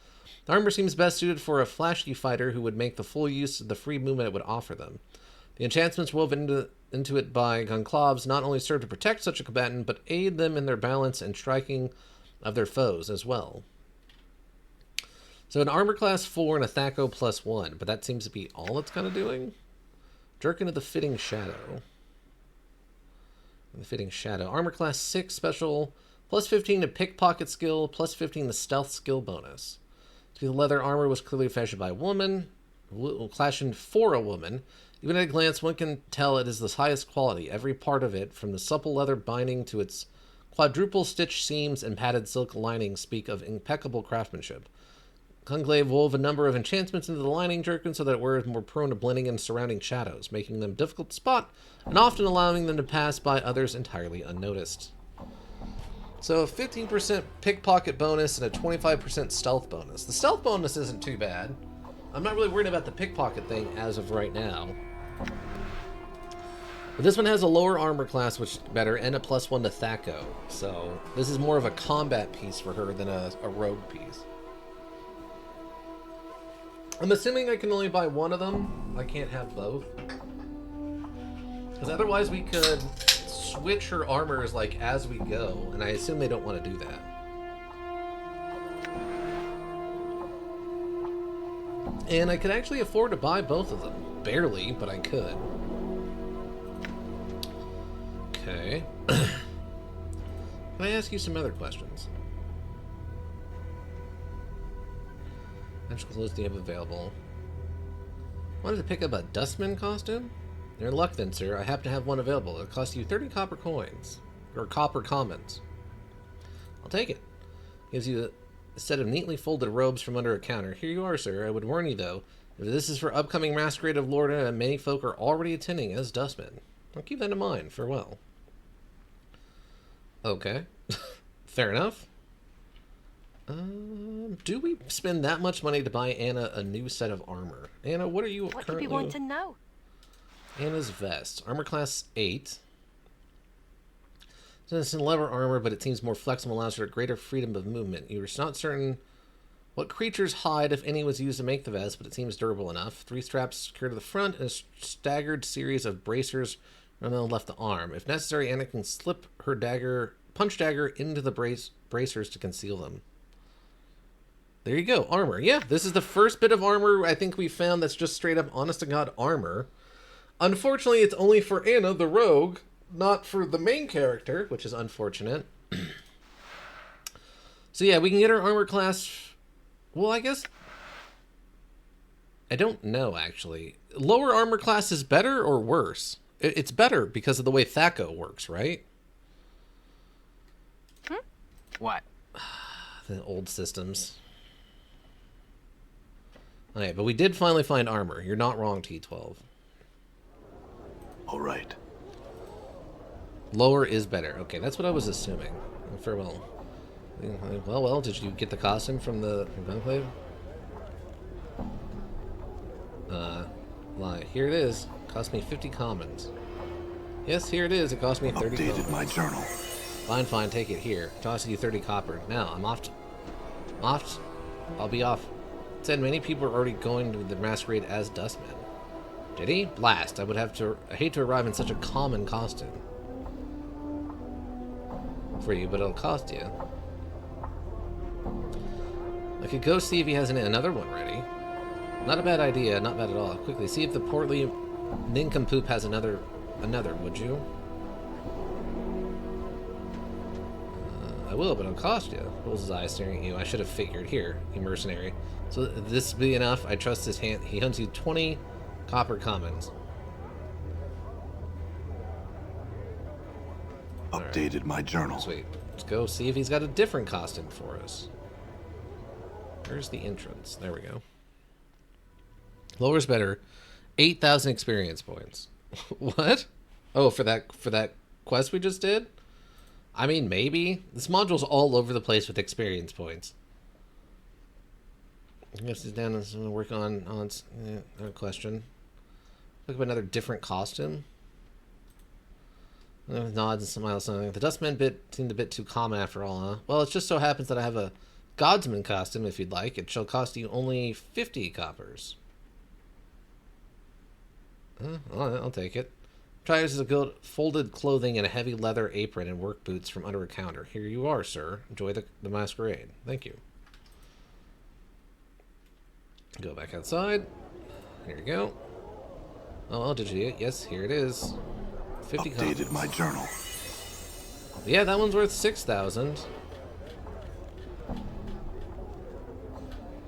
The armor seems best suited for a flashy fighter who would make the full use of the free movement it would offer them. The enchantments woven into it by Gonclaves not only serve to protect such a combatant, but aid them in their balance and striking of their foes as well. So an armor class 4 and a Thaco +1, but that seems to be all it's kind of doing. Jerkin of the fitting shadow. The fitting shadow. Armor class 6 special, +15 to pickpocket skill, +15 to stealth skill bonus. The leather armor was clearly fashioned by a woman, fashioned for a woman. Even at a glance, one can tell it is the highest quality. Every part of it, from the supple leather binding to its quadruple stitch seams and padded silk lining, speak of impeccable craftsmanship. Conclave wove a number of enchantments into the lining jerkin so that it were more prone to blending in surrounding shadows, making them difficult to spot and often allowing them to pass by others entirely unnoticed. So a 15% pickpocket bonus and a 25% stealth bonus. The stealth bonus isn't too bad. I'm not really worried about the pickpocket thing as of right now. But this one has a lower armor class, which is better, and a +1 to Thaco. So this is more of a combat piece for her than a rogue piece. I'm assuming I can only buy one of them. I can't have both. Because otherwise we could switch her armors like as we go, and I assume they don't want to do that. And I could actually afford to buy both of them. Barely, but I could. Okay. Can I ask you some other questions? How much clothes do you have available? Wanted to pick up a dustman costume? You're in luck then, sir. I happen to have one available. It'll cost you 30 copper coins. Or copper commons. I'll take it. Gives you a set of neatly folded robes from under a counter. Here you are, sir. I would warn you, though, if this is for upcoming Masquerade of Lorna, and many folk are already attending as dustmen. I'll keep that in mind. Farewell. Okay. Fair enough. Do we spend that much money to buy Anna a new set of armor? Anna, what are you What do currently... you want to know? Anna's vest. Armor class 8. So it's in leather armor, but it seems more flexible, allows for greater freedom of movement. You are not certain what creature's hide, if any, was used to make the vest, but it seems durable enough. 3 straps secure to the front, and a staggered series of bracers on the left arm. If necessary, Anna can slip her punch dagger into the bracers to conceal them. There you go, armor. Yeah, this is the first bit of armor I think we found that's just straight up honest-to-God armor. Unfortunately, it's only for Anna, the rogue, not for the main character, which is unfortunate. So yeah, we can get our armor class... Well, I guess... I don't know, actually. Lower armor class is better or worse? It's better because of the way Thaco works, right? What? The old systems. Okay, but we did finally find armor. You're not wrong, T12. All right. Lower is better. Okay, that's what I was assuming. Farewell. Well, did you get the costume from the Enclave? Here it is. Cost me 50 commons. Yes, here it is. It cost me 30 Updated commons. my journal. Fine, take it here. Toss you 30 copper. Now, I'm off. I'll be off. It said many people are already going to the masquerade as dustmen. Did he? Blast. I hate to arrive in such a common costume. For you, but it'll cost you. I could go see if he has another one ready. Not a bad idea, not bad at all. Quickly, see if the portly nincompoop has another, would you? I will, but it'll cost you. Rolls his eyes, staring at you. I should have figured. Here, you mercenary. So this be enough. I trust his hand. He hunts you 20 copper commons. Updated my journal. Sweet. Let's go see if he's got a different costume for us. Where's the entrance? There we go. Lower's better. 8,000 experience points. What? Oh, for that quest we just did? I mean, maybe. This module's all over the place with experience points. I guess he's down and work on no question. Look up another different costume. With nods and smiles. The Dustman bit seemed a bit too common after all, huh? Well, it just so happens that I have a Godsman costume, if you'd like. It shall cost you only 50 coppers. I'll take it. Tries a good folded clothing and a heavy leather apron and work boots from under a counter. Here you are, sir. Enjoy the masquerade. Thank you. Go back outside. Here you go. Oh, well, did you? Yes, here it is. 50 Updated copies. my journal. Yeah, that one's worth 6,000.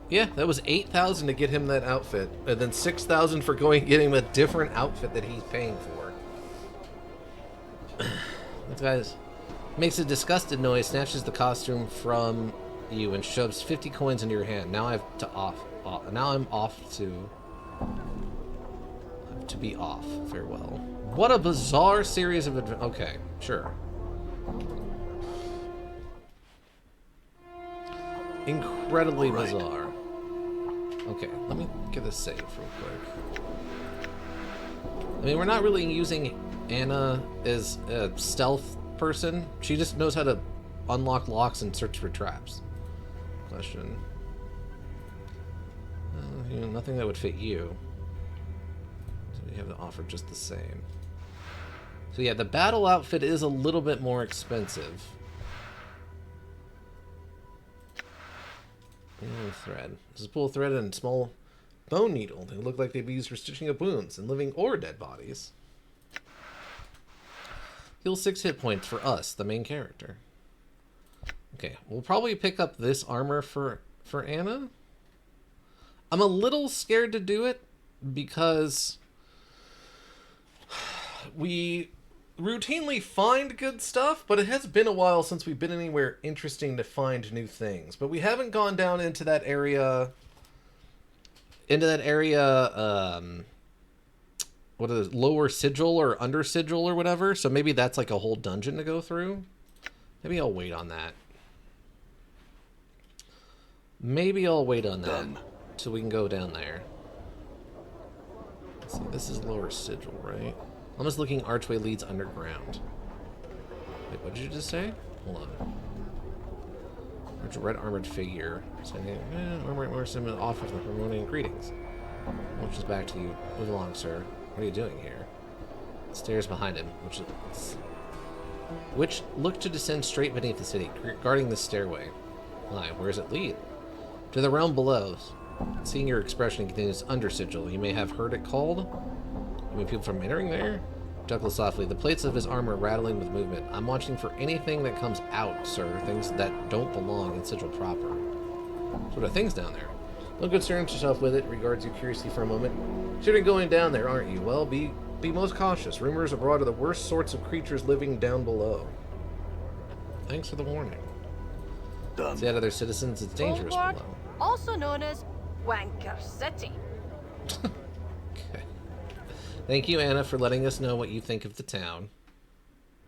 Yeah, that was 8,000 to get him that outfit, and then 6,000 for going and getting him a different outfit that he's paying for. This guy makes a disgusted noise, snatches the costume from you, and shoves 50 coins into your hand. Now I'm off to be off. Farewell. What a bizarre series of okay, sure. Incredibly bizarre. Okay, let me get this saved real quick. I mean, we're not really using Anna as a stealth person. She just knows how to unlock locks and search for traps. Question. Nothing that would fit you. So we have to offer just the same. So yeah, the battle outfit is a little bit more expensive. Thread. This is pull thread and small bone needle. They look like they'd be used for stitching up wounds and living or dead bodies. Heal 6 hit points for us, the main character. Okay, we'll probably pick up this armor for Anna. I'm a little scared to do it because we routinely find good stuff, but it has been a while since we've been anywhere interesting to find new things. But we haven't gone down into that area. What is it, lower sigil or under sigil or whatever? So maybe that's like a whole dungeon to go through. Maybe I'll wait on that. Maybe I'll wait on that so we can go down there. Let's see, this is lower sigil, right? I'm just looking. Archway leads underground. Wait, what did you just say? Hold on. There's a red armored figure. Armored offers the Harmonian greetings. Which is back to you. Move along, sir. What are you doing here? Stairs behind him, which look to descend straight beneath the city, guarding the stairway. Why? Where does it lead? To the realm below. Seeing your expression continues under sigil, you may have heard it called. You mean people from entering there? Chuckles softly. The plates of his armor rattling with movement. I'm watching for anything that comes out, sir. Things that don't belong in sigil proper. What are things down there? Don't concern yourself with it. Regards you curiously for a moment. You're going down there, aren't you? Well, be most cautious. Rumors abroad of the worst sorts of creatures living down below. Thanks for the warning. Done. See other citizens, it's dangerous Forward, below. also known as Wanker City. Okay. Thank you, Anna, for letting us know what you think of the town.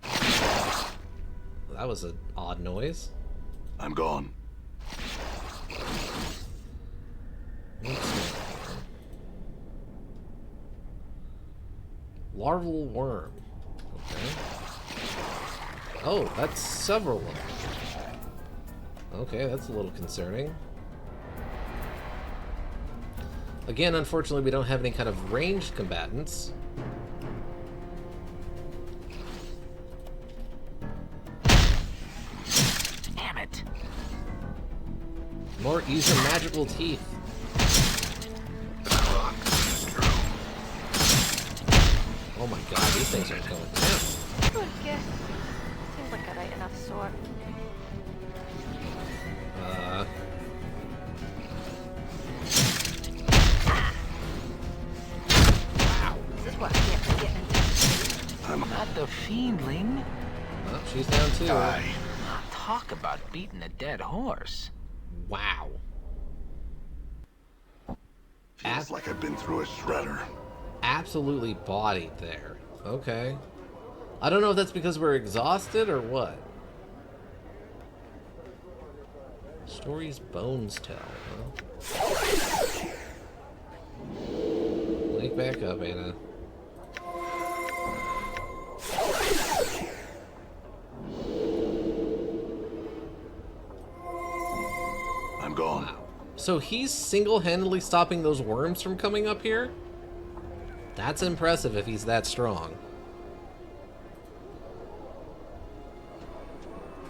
That was an odd noise. I'm gone. Larval worm. Okay. Oh, that's several of them. Okay, that's a little concerning. Again, unfortunately, we don't have any kind of ranged combatants. Damn it. More use your magical teeth. Oh my god, these things are going down. Good guess. Seems like a right enough sort. Wow. This is what I get for getting into. Not the fiendling. Oh, she's down too. Die. Talk about beating a dead horse. Wow. Feels like I've been through a shredder. Absolutely bodied there. Okay. I don't know if that's because we're exhausted or what. Stories bones tell, huh? Link back up, Anna. I'm gone. Wow. So he's single-handedly stopping those worms from coming up here? That's impressive if he's that strong.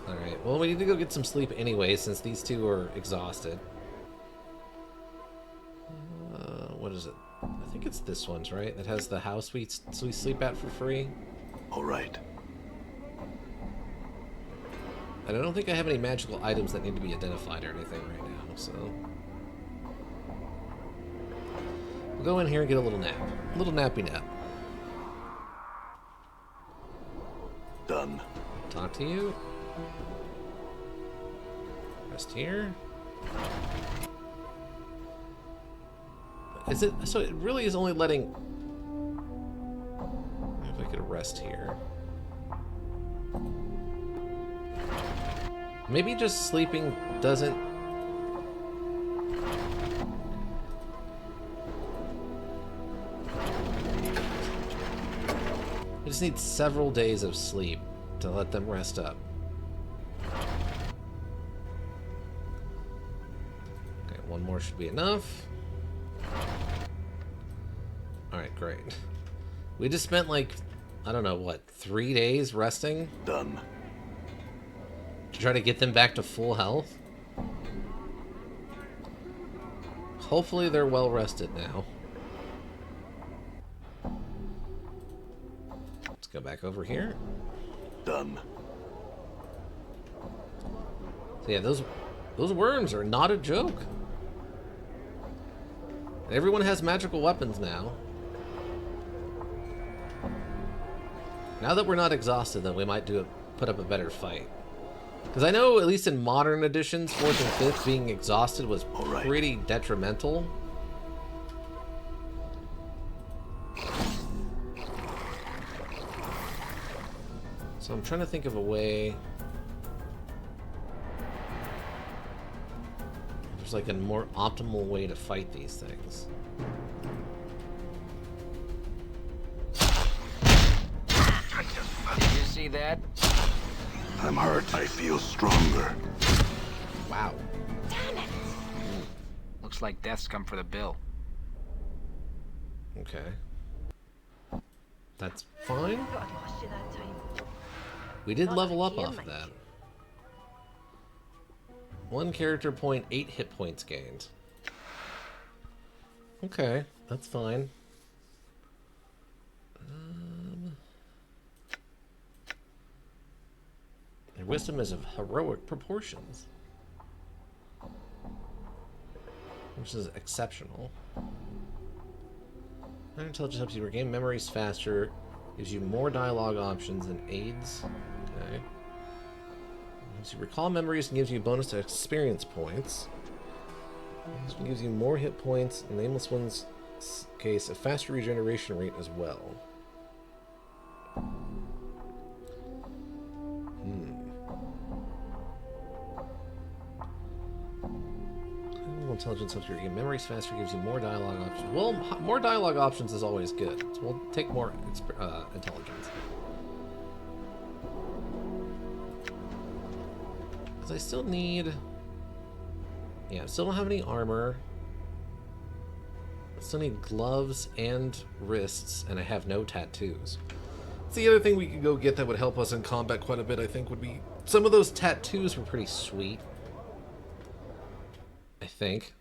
Alright, well, we need to go get some sleep anyway, since these two are exhausted. What is it? I think it's this one's, right? That has the house we sleep at for free. All right. And I don't think I have any magical items that need to be identified or anything right now, so... we'll go in here and get a little nap. A little nappy nap. Done. Talk to you. Rest here. Is it... so it really is only letting... if I could rest here. Maybe just sleeping doesn't... I just need several days of sleep to let them rest up. Okay, one more should be enough. Alright, great. We just spent like, I don't know, what, 3 days resting? Done. To try to get them back to full health? Hopefully they're well rested now. Let's go back over here. Done. So yeah, those worms are not a joke. Everyone has magical weapons now. Now that we're not exhausted, though, we might put up a better fight. Because I know, at least in modern editions, 4th and 5th, being exhausted was pretty detrimental. So I'm trying to think of a way... There's like a more optimal way to fight these things. Did you see that? I'm hurt. I feel stronger. Wow. Damn it! Looks like death's come for the bill. Okay. That's fine. Thought I'd lost you that time. We did Not level up again, off of mate. that. 1 character point, 8 hit points gained. Okay, that's fine. Their wisdom is of heroic proportions, which is exceptional. Higher intelligence helps you regain memories faster, gives you more dialogue options and aids. Okay. Helps you recall memories and gives you a bonus to experience points. This one gives you more hit points. In the Nameless One's case, a faster regeneration rate as well. Intelligence helps you regain memories faster, gives you more dialogue options. Well, more dialogue options is always good. So we'll take more intelligence. Because I still need... Yeah, I still don't have any armor. I still need gloves and wrists, and I have no tattoos. That's the other thing we could go get that would help us in combat quite a bit, I think, would be... Some of those tattoos were pretty sweet. I think.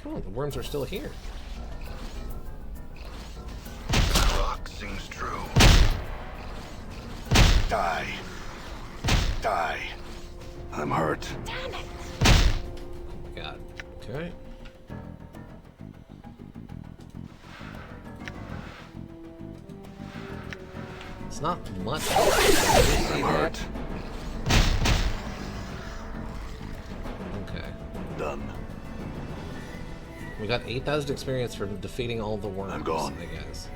Oh, the worms are still here. Rock sings true. Die. Die. I'm hurt. Damn it! Oh my god. Okay. It's not much. I'm hurt. Okay. Done. We got 8,000 experience from defeating all the worms, I'm gone. I guess.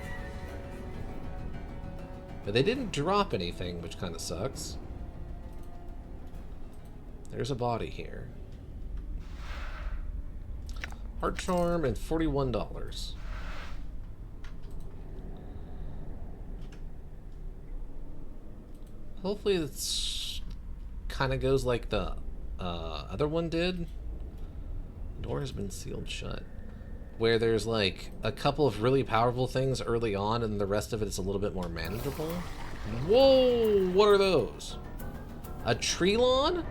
But they didn't drop anything, which kind of sucks. There's a body here. Heart charm and $41. Hopefully it's kind of goes like the other one did. The door has been sealed shut. Where there's like a couple of really powerful things early on and the rest of it is a little bit more manageable. Whoa! What are those? A tree lawn?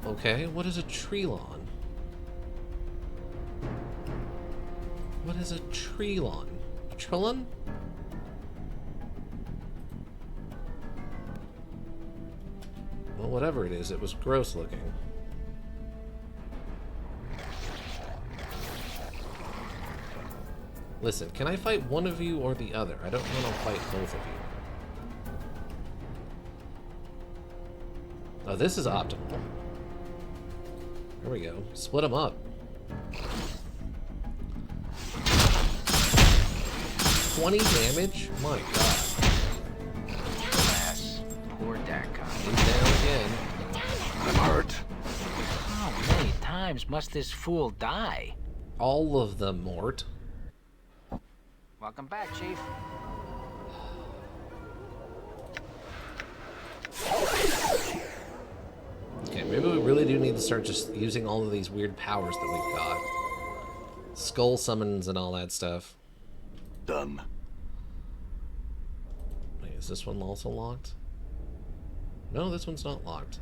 Okay, what is a tree lawn? What is a tree lawn? A trillon? Well, whatever it is, it was gross looking. Listen, can I fight one of you or the other? I don't want to fight both of you. Oh, this is optimal. There we go. Split them up. 20 damage? My god. Alas, poor Dakon. He's down again. I'm hurt. How many times must this fool die? All of them, Mort. Welcome back, Chief. Okay, maybe we really do need to start just using all of these weird powers that we've got. Skull summons and all that stuff. Done. Wait, is this one also locked? No, this one's not locked.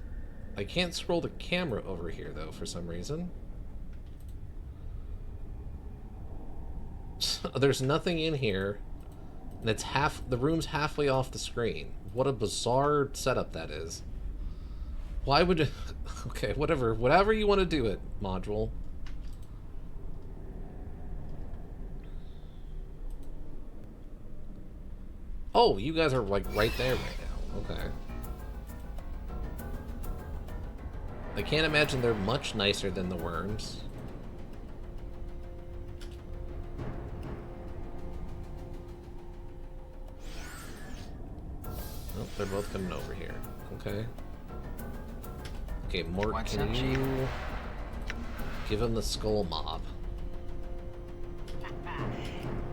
I can't scroll the camera over here, though, for some reason. There's nothing in here, and it's the room's halfway off the screen. What a bizarre setup that is. Why would okay, whatever you want to do it, module. Oh, you guys are like right there right now. Okay. I can't imagine they're much nicer than the worms. Oh, they're both coming over here. Okay. Okay, Mort, What's can up, you Chief? give him the skull mob?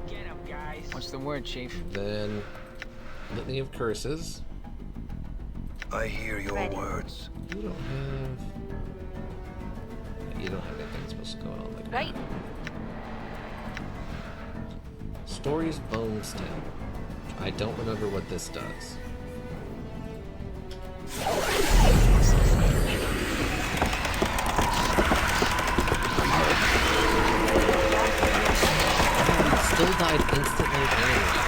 Get him, guys. What's the word, Chief? Then Litany of Curses. I hear your Ready. words. You don't have... You don't have anything supposed to go on like that. Right. Stories Bones Tell. I don't remember what this does. Still died instantly anyways.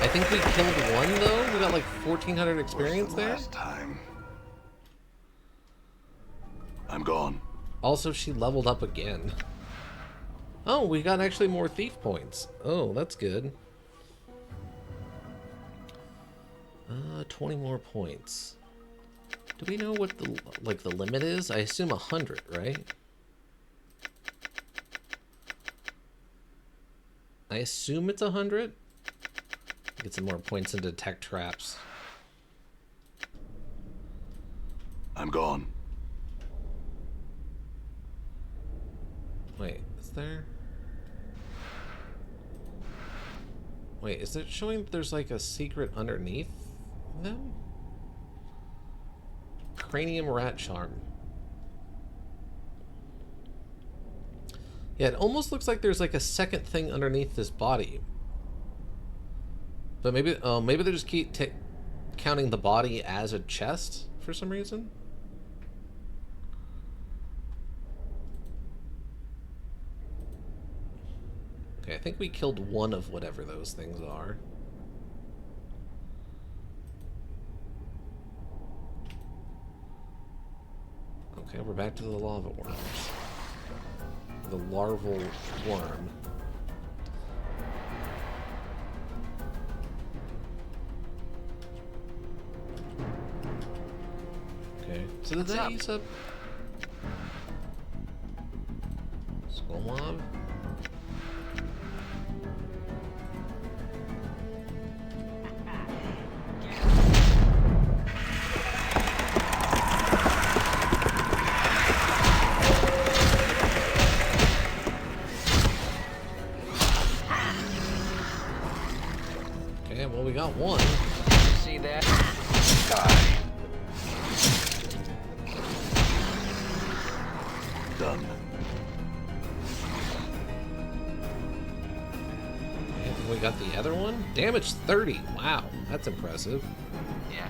I think we killed one though. We got like 1,400 experience Worse than there. last time. I'm gone. Also, she leveled up again. Oh, we got actually more thief points. Oh, that's good. 20 more points. Do we know what the limit is? I assume 100, right? I assume it's 100. Get some more points into detect traps. I'm gone. Wait, is there? Wait, is it showing that there's like a secret underneath them? Cranium rat charm. Yeah, it almost looks like there's like a second thing underneath this body. But maybe, oh, maybe they just keep counting the body as a chest for some reason. Okay, I think we killed one of whatever those things are. Okay, we're back to the lava worms. The larval worm. Okay, so did that use up Skull Mob? Okay, well we got one. See that? Die. Done. And we got the other one. Damage 30. Wow, that's impressive. Yeah.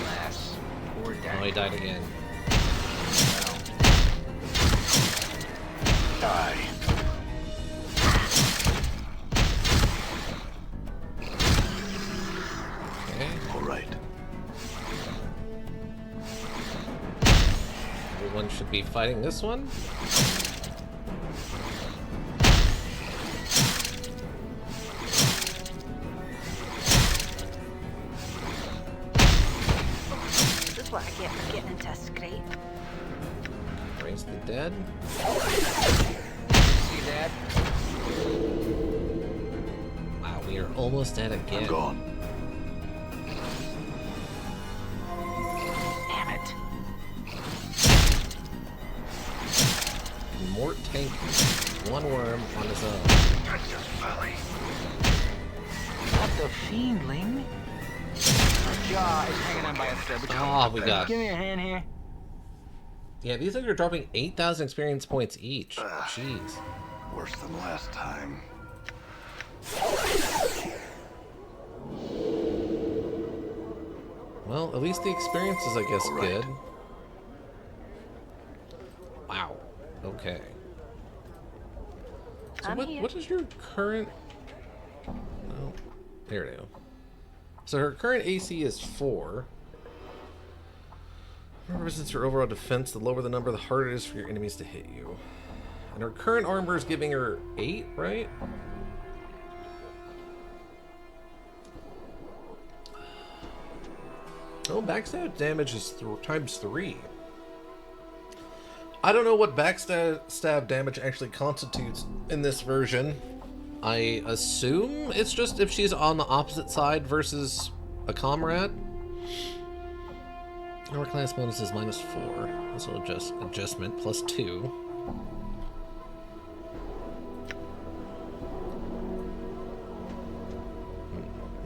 Alas, poor Oh, Daddy. he died again. Die. Okay, All right. everyone should be fighting this one. This is what I get for getting into a scrape. Raise the dead. See that? Wow, we are almost dead I'm again. gone. Damn it. Mort tank one worm on his own. Touch your belly. What the fiendling? Her jaw is hanging on by a thread. Would you Ah, we got. give me a hand here? Yeah, these things are dropping 8,000 experience points each. Jeez. Worse than last time. Well, at least the experience is, I guess, All right. good. Wow. Okay. So I'm here. what is your current... No. There we go. So her current AC is 4. Represents your overall defense. The lower the number, the harder it is for your enemies to hit you. And her current armor is giving her 8, right? Oh, backstab damage is times 3. I don't know what backstab damage actually constitutes in this version. I assume it's just if she's on the opposite side versus a comrade. Our class bonus is -4. This will adjustment plus 2.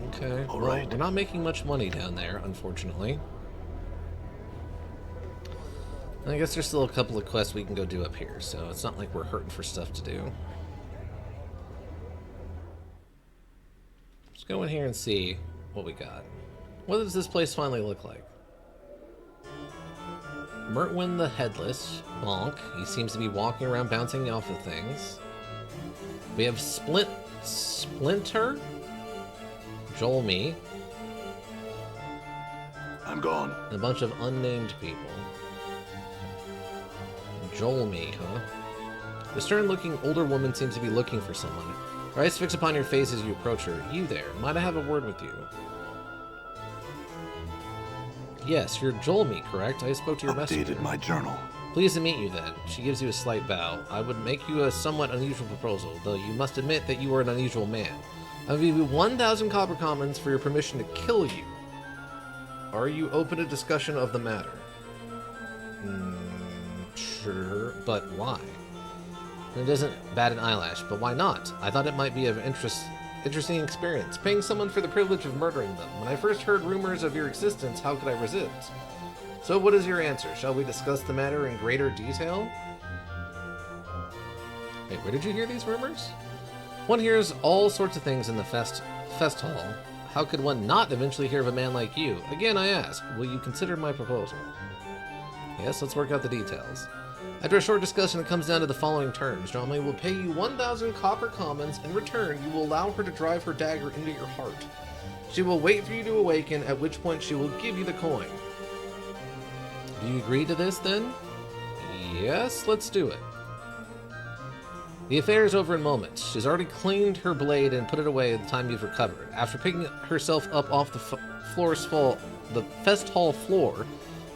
Okay, All well, right. we're not making much money down there, unfortunately. I guess there's still a couple of quests we can go do up here, so it's not like we're hurting for stuff to do. Let's go in here and see what we got. What does this place finally look like? Mertwin the Headless. Bonk. He seems to be walking around bouncing off of things. We have Splinter. Jolmy. I'm gone. And a bunch of unnamed people. Jolmy, huh? The stern-looking older woman seems to be looking for someone. Her eyes fix upon your face as you approach her. You there. Might I have a word with you? Yes, you're Jolmy, correct? I spoke to your messenger. Updated my journal. Pleased to meet you, then. She gives you a slight bow. I would make you a somewhat unusual proposal, though you must admit that you are an unusual man. I will give you 1,000 copper commons for your permission to kill you. Are you open to discussion of the matter? Sure, but why? It doesn't bat an eyelash, but why not? I thought it might be of interesting experience, paying someone for the privilege of murdering them. When I first heard rumors of your existence, how could I resist? So what is your answer? Shall we discuss the matter in greater detail? Wait, where did you hear these rumors? One hears all sorts of things in the fest hall. How could one not eventually hear of a man like you? Again, I ask, will you consider my proposal? Yes, let's work out the details. After a short discussion, it comes down to the following terms. Jolmy will pay you 1,000 copper commons. In return, you will allow her to drive her dagger into your heart. She will wait for you to awaken, at which point she will give you the coin. Do you agree to this, then? Yes, let's do it. The affair is over in moments. She's already cleaned her blade and put it away at the time you've recovered. After picking herself up off the fest hall floor,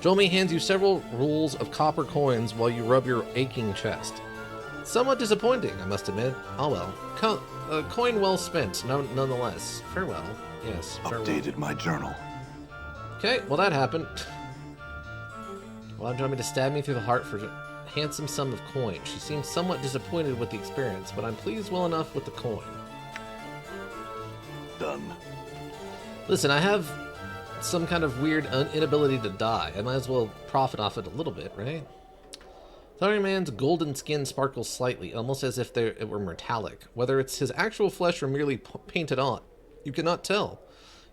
Jolmy hands you several rolls of copper coins while you rub your aching chest. Somewhat disappointing, I must admit. Oh well. Coin well spent, nonetheless. Farewell. Yes, farewell. Updated my journal. Okay, well that happened. Well, do you want me to stab me through the heart for a handsome sum of coin? She seems somewhat disappointed with the experience, but I'm pleased well enough with the coin. Done. Listen, I have some kind of weird inability to die. I might as well profit off it a little bit, right? Thorny Man's golden skin sparkles slightly, almost as if it were metallic. Whether it's his actual flesh or merely painted on, you cannot tell.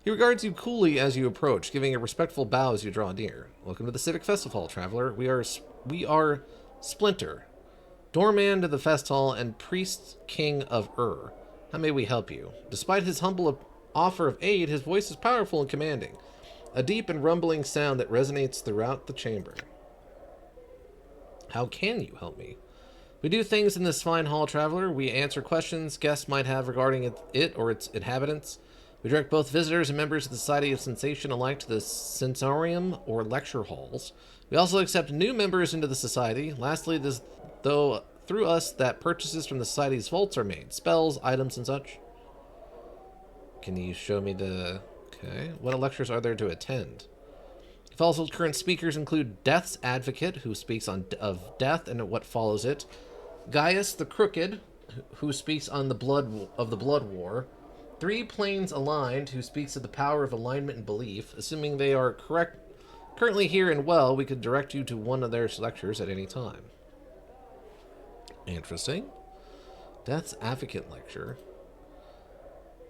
He regards you coolly as you approach, giving a respectful bow as you draw near. Welcome to the Civic Festival, traveler. We are Splinter, doorman to the fest hall and priest king of How may we help you? Despite his humble offer of aid, his voice is powerful and commanding, a deep and rumbling sound that resonates throughout the chamber. How can you help me? We do things in this fine hall, traveler. We answer questions guests might have regarding it or its inhabitants. We direct both visitors and members of the Society of Sensation alike to the sensorium or lecture halls. We also accept new members into the Society. Lastly, though through us that purchases from the Society's vaults are made. Spells, items, and such. Can you show me the... Okay. What lectures are there to attend? Also, current speakers include Death's Advocate, who speaks of death and what follows it. Gaius the Crooked, who speaks on the blood war. Three Planes Aligned, who speaks of the power of alignment and belief. Assuming they are currently here and well, we could direct you to one of their lectures at any time. Interesting. Death's Advocate lecture.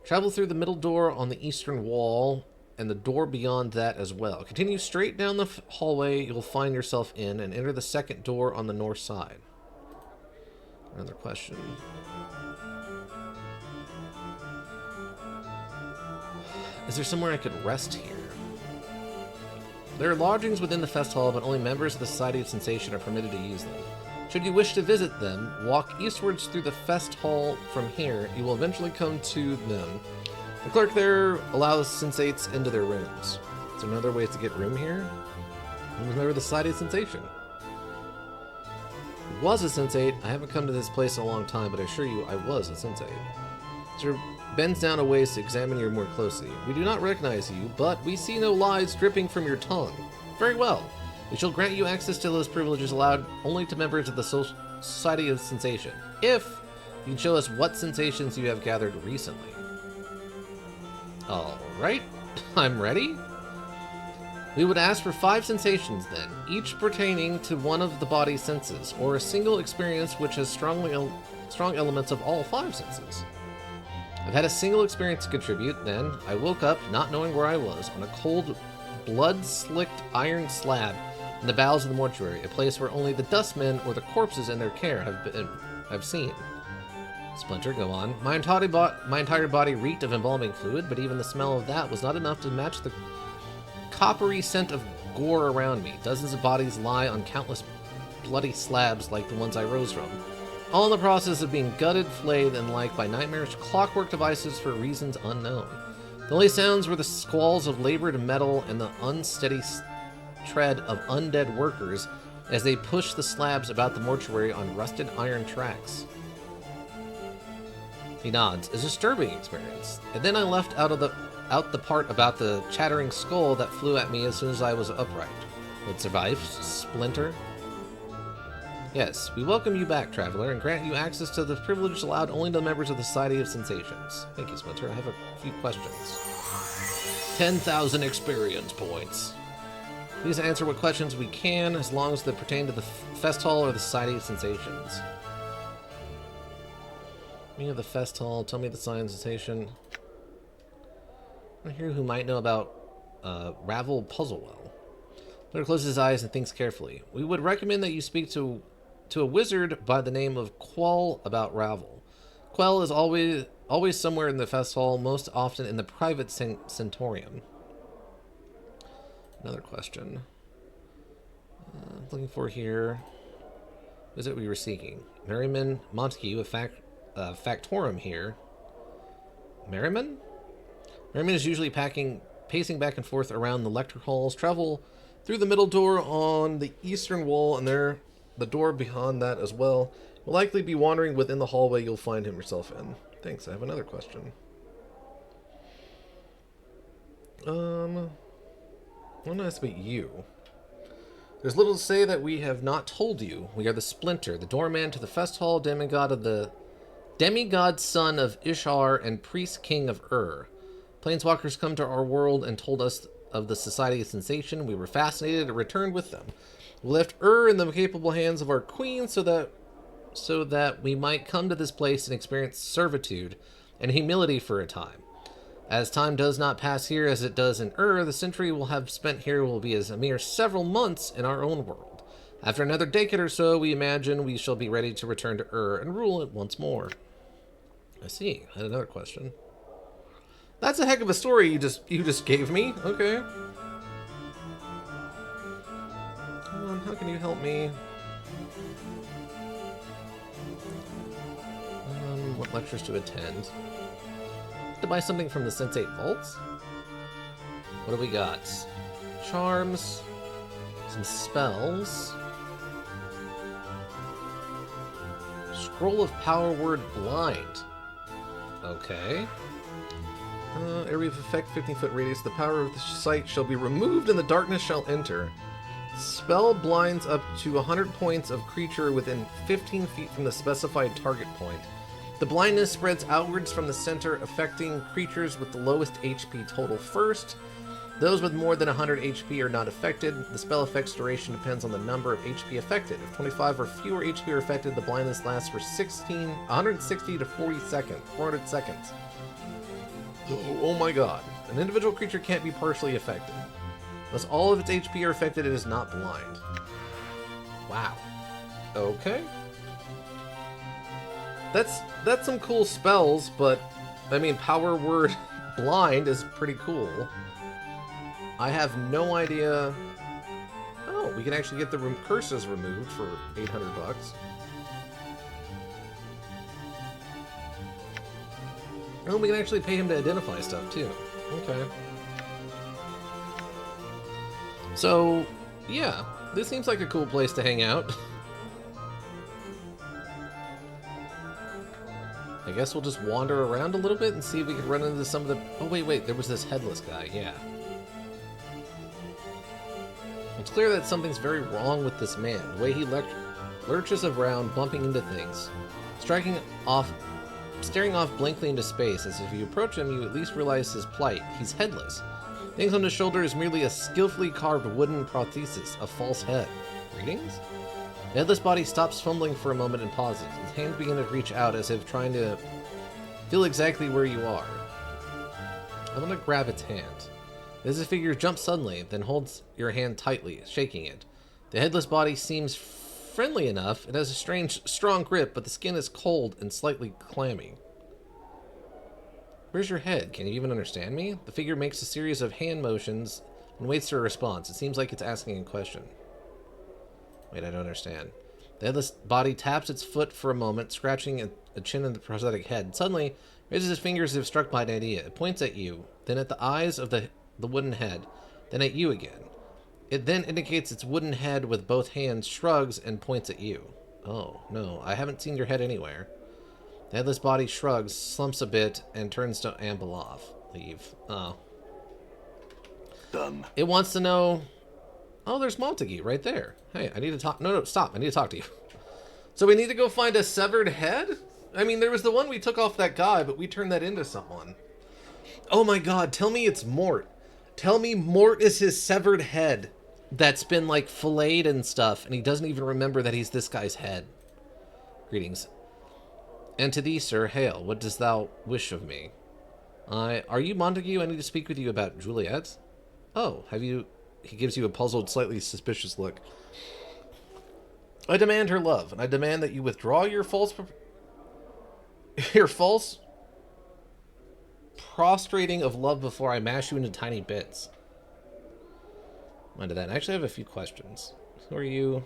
Travel through the middle door on the eastern wall, and the door beyond that as well. Continue straight down the hallway you'll find yourself in, and enter the second door on the north side. Another question. Is there somewhere I could rest here? There are lodgings within the fest hall, but only members of the Society of Sensation are permitted to use them. Should you wish to visit them, walk eastwards through the Fest Hall from here. You will eventually come to them. The clerk there allows sensates into their rooms. Is there another way to get room here? Remember the Society Sensation. Was a sensate. I haven't come to this place in a long time, but I assure you I was a sensate. Sir bends down a ways to examine you more closely. We do not recognize you, but we see no lies dripping from your tongue. Very well. We shall grant you access to those privileges allowed only to members of the Society of Sensation, if you can show us what sensations you have gathered recently. Alright, I'm ready. We would ask for 5 sensations then, each pertaining to one of the body's senses, or a single experience which has strong elements of all 5 senses. I've had a single experience to contribute, then I woke up, not knowing where I was, on a cold, blood-slicked iron slab in the bowels of the mortuary, a place where only the dustmen or the corpses in their care have seen. Splinter, go on. My entire body reeked of embalming fluid, but even the smell of that was not enough to match the coppery scent of gore around me. Dozens of bodies lie on countless bloody slabs like the ones I rose from, all in the process of being gutted, flayed, and like by nightmarish clockwork devices for reasons unknown. The only sounds were the squalls of labored metal and the unsteady tread of undead workers as they pushed the slabs about the mortuary on rusted iron tracks. He nods. A disturbing experience. And then I left out the part about the chattering skull that flew at me as soon as I was upright. It survived, Splinter? Yes, we welcome you back, Traveler, and grant you access to the privilege allowed only to members of the Society of Sensations. Thank you, Splinter. I have a few questions. 10,000 experience points. Please answer what questions we can, as long as they pertain to the Fest Hall or the Society of Sensations. Me of the Fest Hall, tell me the sign sensation. I hear who might know about Ravel Puzzlewell. Player closes his eyes and thinks carefully. We would recommend that you speak to a wizard by the name of Quell about Ravel. Quell is always somewhere in the Fest Hall, most often in the private Centurium. Another question. Looking for here. What is it we were seeking? Merriman Montague, a factorum here. Merriman? Merriman is usually pacing back and forth around the lecture halls. Travel through the middle door on the eastern wall, and there, the door beyond that as well. Will likely be wandering within the hallway you'll find him yourself in. Thanks, I have another question. I want to ask about you. There's little to say that we have not told you. We are the Splinter, the doorman to the Fest Hall, demigod son of Ishar and priest king of Planeswalkers come to our world and told us of the Society of Sensation. We were fascinated and returned with them. We left in the capable hands of our queen so that we might come to this place and experience servitude and humility for a time. As time does not pass here as it does in the century we'll have spent here will be as a mere several months in our own world. After another decade or so, we imagine we shall be ready to return to and rule it once more. I see. I had another question. That's a heck of a story you just gave me. Okay. Come on, how can you help me? What lectures to attend? To buy something from the Sensate Vaults? What do we got? Charms, some spells, Scroll of Power Word Blind. Okay. Area of effect, 15-foot radius. The power of the site shall be removed and the darkness shall enter. Spell blinds up to 100 points of creature within 15 feet from the specified target point. The blindness spreads outwards from the center, affecting creatures with the lowest HP total first. Those with more than 100 HP are not affected. The spell effect's duration depends on the number of HP affected. If 25 or fewer HP are affected, the blindness lasts for 160 to 400 seconds. Oh my god. An individual creature can't be partially affected. Unless all of its HP are affected, it is not blind. Wow. Okay. That's some cool spells, but I mean, Power Word Blind is pretty cool. I have no idea. Oh, we can actually get the curses removed for 800 bucks. Oh, we can actually pay him to identify stuff, too. Okay. So, yeah. This seems like a cool place to hang out. I guess we'll just wander around a little bit and see if we can run into some of the... Oh, wait. There was this headless guy. Yeah. It's clear that something's very wrong with this man. The way he lurches around, bumping into things. Staring off blankly into space, as if you approach him, you at least realize his plight. He's headless. Things on his shoulder is merely a skillfully carved wooden prosthesis, a false head. Greetings? The headless body stops fumbling for a moment and pauses. His hands begin to reach out as if trying to feel exactly where you are. I'm gonna grab its hand. As the figure jumps suddenly, then holds your hand tightly, shaking it. The headless body seems friendly enough. It has a strange, strong grip, but the skin is cold and slightly clammy. Where's your head? Can you even understand me? The figure makes a series of hand motions and waits for a response. It seems like it's asking a question. Wait, I don't understand. The headless body taps its foot for a moment, scratching a chin in the prosthetic head. Suddenly, raises its fingers as if struck by an idea. It points at you, then at the eyes of the wooden head, then at you again. It then indicates its wooden head with both hands, shrugs, and points at you. Oh, no, I haven't seen your head anywhere. The headless body shrugs, slumps a bit, and turns to amble off. Leave. Oh. Done. It wants to know... Oh, there's Montague right there. Hey, I need to talk... No, stop. I need to talk to you. So we need to go find a severed head? I mean, there was the one we took off that guy, but we turned that into someone. Oh my god, tell me it's Mort. Tell me Mort is his severed head that's been, like, filleted and stuff, and he doesn't even remember that he's this guy's head. Greetings. And to thee, sir, hail. What dost thou wish of me? Are you Montague? I need to speak with you about Juliet. Oh, have you... He gives you a puzzled, slightly suspicious look. I demand her love, and I demand that you withdraw your false prostrating of love before I mash you into tiny bits. Mind that. I actually have a few questions. Who are you?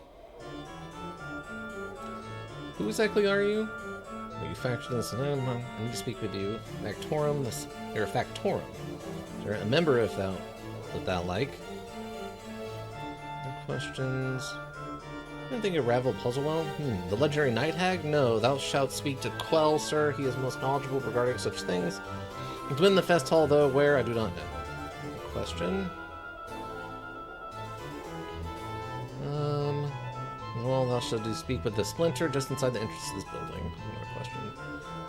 Who exactly are you? Are you factions? I need to speak with you. Factorum. You're a Factorum. You're a member if thou like. No questions. I don't think you ravel puzzle well. The legendary night hag? No, thou shalt speak to Quell, sir. He is most knowledgeable regarding such things. Within the fest hall, though, where I do not know. No question. Well, thou shalt do speak with the splinter just inside the entrance to this building. Another question.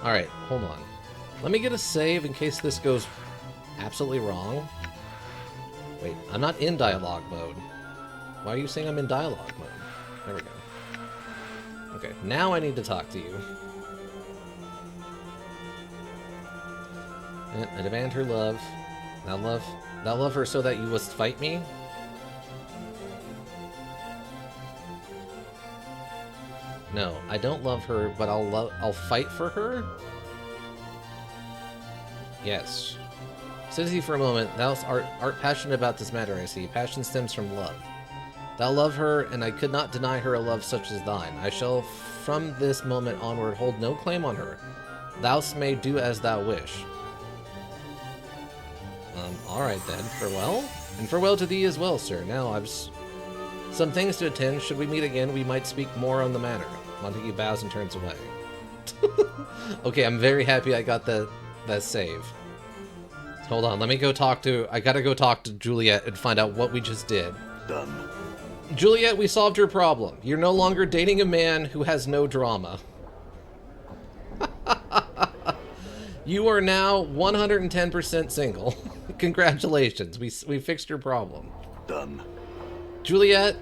Alright, hold on. Let me get a save in case this goes absolutely wrong. Wait, I'm not in dialogue mode. Why are you saying I'm in dialogue mode? There we go. Okay, now I need to talk to you. And I demand her love. Thou love her so that you must fight me? No, I don't love her, but I'll fight for her? Yes. Citizen for a moment, thou art passionate about this matter, I see. Passion stems from love. Thou love her, and I could not deny her a love such as thine. I shall, from this moment onward, hold no claim on her. Thou may do as thou wish. Alright then, farewell? And farewell to thee as well, sir. Now, I've some things to attend. Should we meet again, we might speak more on the matter. Montague bows and turns away. Okay, I'm very happy I got that save. Hold on, let me go talk to... I gotta go talk to Juliet and find out what we just did. Done. Juliet, we solved your problem. You're no longer dating a man who has no drama. You are now 110% single. Congratulations, we fixed your problem. Done. Juliet,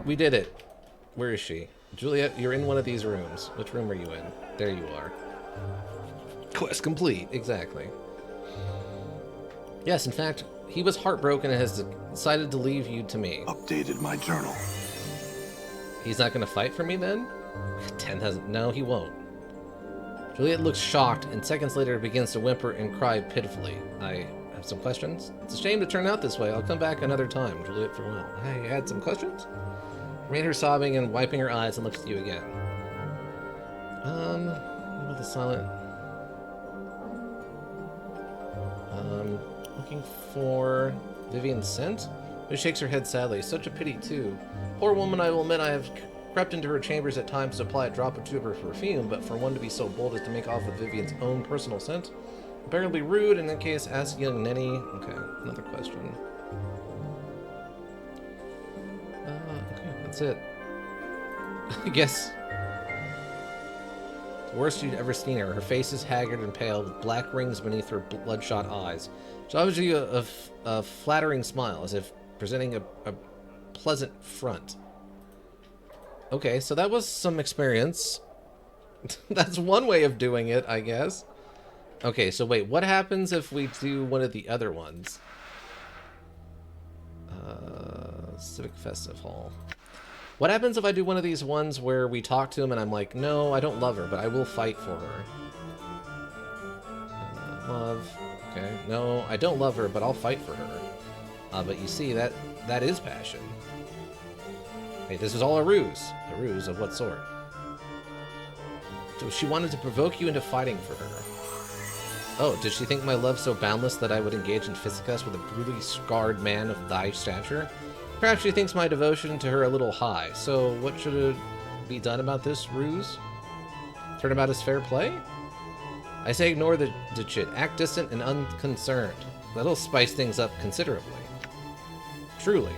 we did it. Where is she? Juliet, you're in one of these rooms. Which room are you in? There you are. Quest complete, exactly. Yes, in fact, he was heartbroken and has decided to leave you to me. Updated my journal. He's not going to fight for me then? 10,000. No, he won't. Juliet looks shocked, and seconds later begins to whimper and cry pitifully. Have some questions? It's a shame to turn out this way. I'll come back another time. Juliet, farewell. Hey, you had some questions? Remain her sobbing and wiping her eyes and looks at you again. What about the silent? Looking for Vivian's scent? Who shakes her head sadly. Such a pity, too. Poor woman, I will admit I have crept into her chambers at times to apply a drop or two of her perfume, but for one to be so bold as to make off with Vivian's own personal scent? Apparently rude, in that case, ask young Nenny. Okay, another question. Okay, that's it. I guess. The worst you'd ever seen her. Her face is haggard and pale, with black rings beneath her bloodshot eyes. She offers you a flattering smile, as if presenting a pleasant front. Okay, so that was some experience. That's one way of doing it, I guess. Okay, so wait, what happens if we do one of the other ones? Civic Festive Hall. What happens if I do one of these ones where we talk to him and I'm like, no, I don't love her, but I will fight for her? Love. Okay. No, I don't love her, but I'll fight for her. But you see, that is passion. Hey, this is all a ruse. A ruse of what sort? So she wanted to provoke you into fighting for her. Oh, did she think my love so boundless that I would engage in fisticuffs with a brutally scarred man of thy stature? Perhaps she thinks my devotion to her a little high. So what should be done about this ruse? Turn about as fair play? I say ignore the chit. Act distant and unconcerned. That'll spice things up considerably. Truly.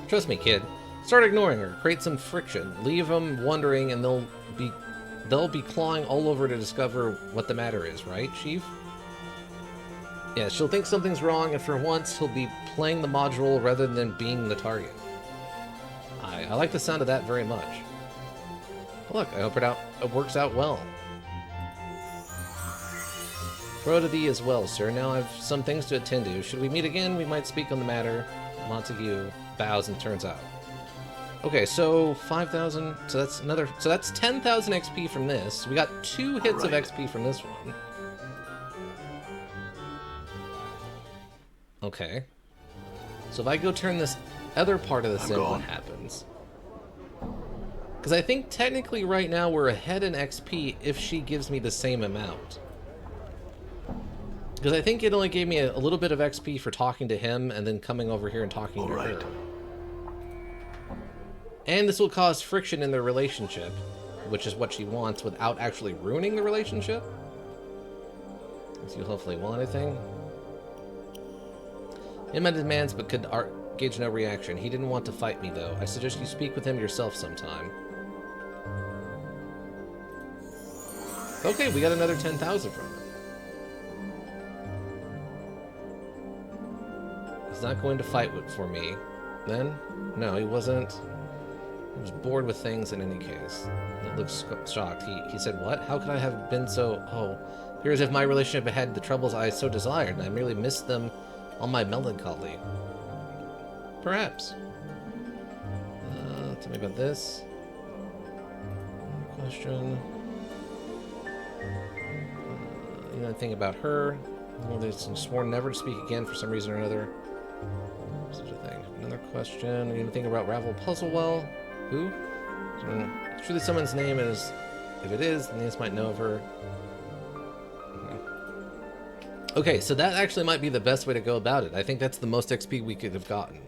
Trust me, kid. Start ignoring her. Create some friction. Leave them wondering, and they'll be clawing all over to discover what the matter is, right, Chief? Yeah, she'll think something's wrong, and for once, he'll be playing the module rather than being the target. I like the sound of that very much. Look, I hope it works out well. Pro to thee as well, sir. Now I've some things to attend to. Should we meet again, we might speak on the matter. Montague bows and turns out. Okay, so 5,000. So that's another. So that's 10,000 XP from this. We got 2 hits of XP from this one. Okay. So if I go turn this other part of this in, what happens? Because I think technically right now we're ahead in XP if she gives me the same amount. Because I think it only gave me a little bit of XP for talking to him and then coming over here and talking to her. And this will cause friction in their relationship, which is what she wants, without actually ruining the relationship. So you hopefully want anything. In my demands, but could gauge no reaction. He didn't want to fight me, though. I suggest you speak with him yourself sometime. Okay, we got another 10,000 from her. He's not going to fight for me. Then? No, he wasn't. He was bored with things in any case. He looks shocked. He said, what? How could I have been so... Oh, here as if my relationship had the troubles I so desired, and I merely missed them on my melancholy. Perhaps. Tell me about this. Question. You know anything about her? Well, they sworn never to speak again for some reason or another. Such a thing. Another question. Anything about Ravel Puzzlewell? Who? Truly someone's name is... If it is, then this might know of her. Okay, so that actually might be the best way to go about it. I think that's the most XP we could have gotten.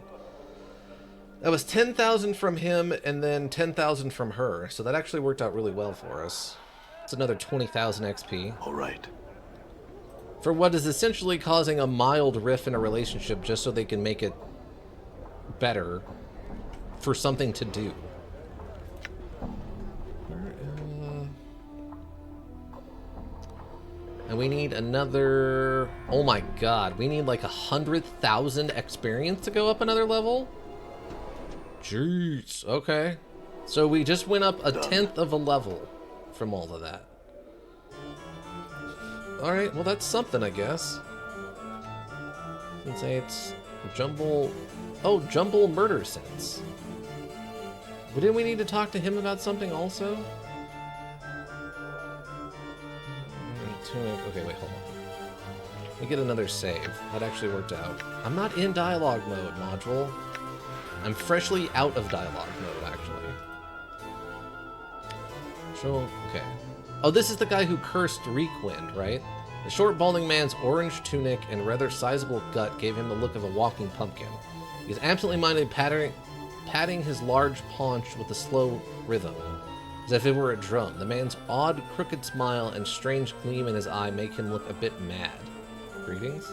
That was 10,000 from him and then 10,000 from her. So that actually worked out really well for us. It's another 20,000 XP. All right. For what is essentially causing a mild rift in a relationship just so they can make it better for something to do. And we need another... Oh my god, we need like 100,000 experience to go up another level? Jeez, okay. So we just went up a 10th of a level from all of that. Alright, well that's something, I guess. Let's say it's Jumble... Oh, Jumble Murder Sense. Well, didn't we need to talk to him about something also? Okay, wait, hold on. Let me get another save. That actually worked out. I'm not in dialogue mode, module. I'm freshly out of dialogue mode, actually. So, okay. Oh, this is the guy who cursed Reekwind, right? The short, balding man's orange tunic and rather sizable gut gave him the look of a walking pumpkin. He was absently-minded, patting his large paunch with a slow rhythm, as if it were a drum. The man's odd, crooked smile and strange gleam in his eye make him look a bit mad. Greetings?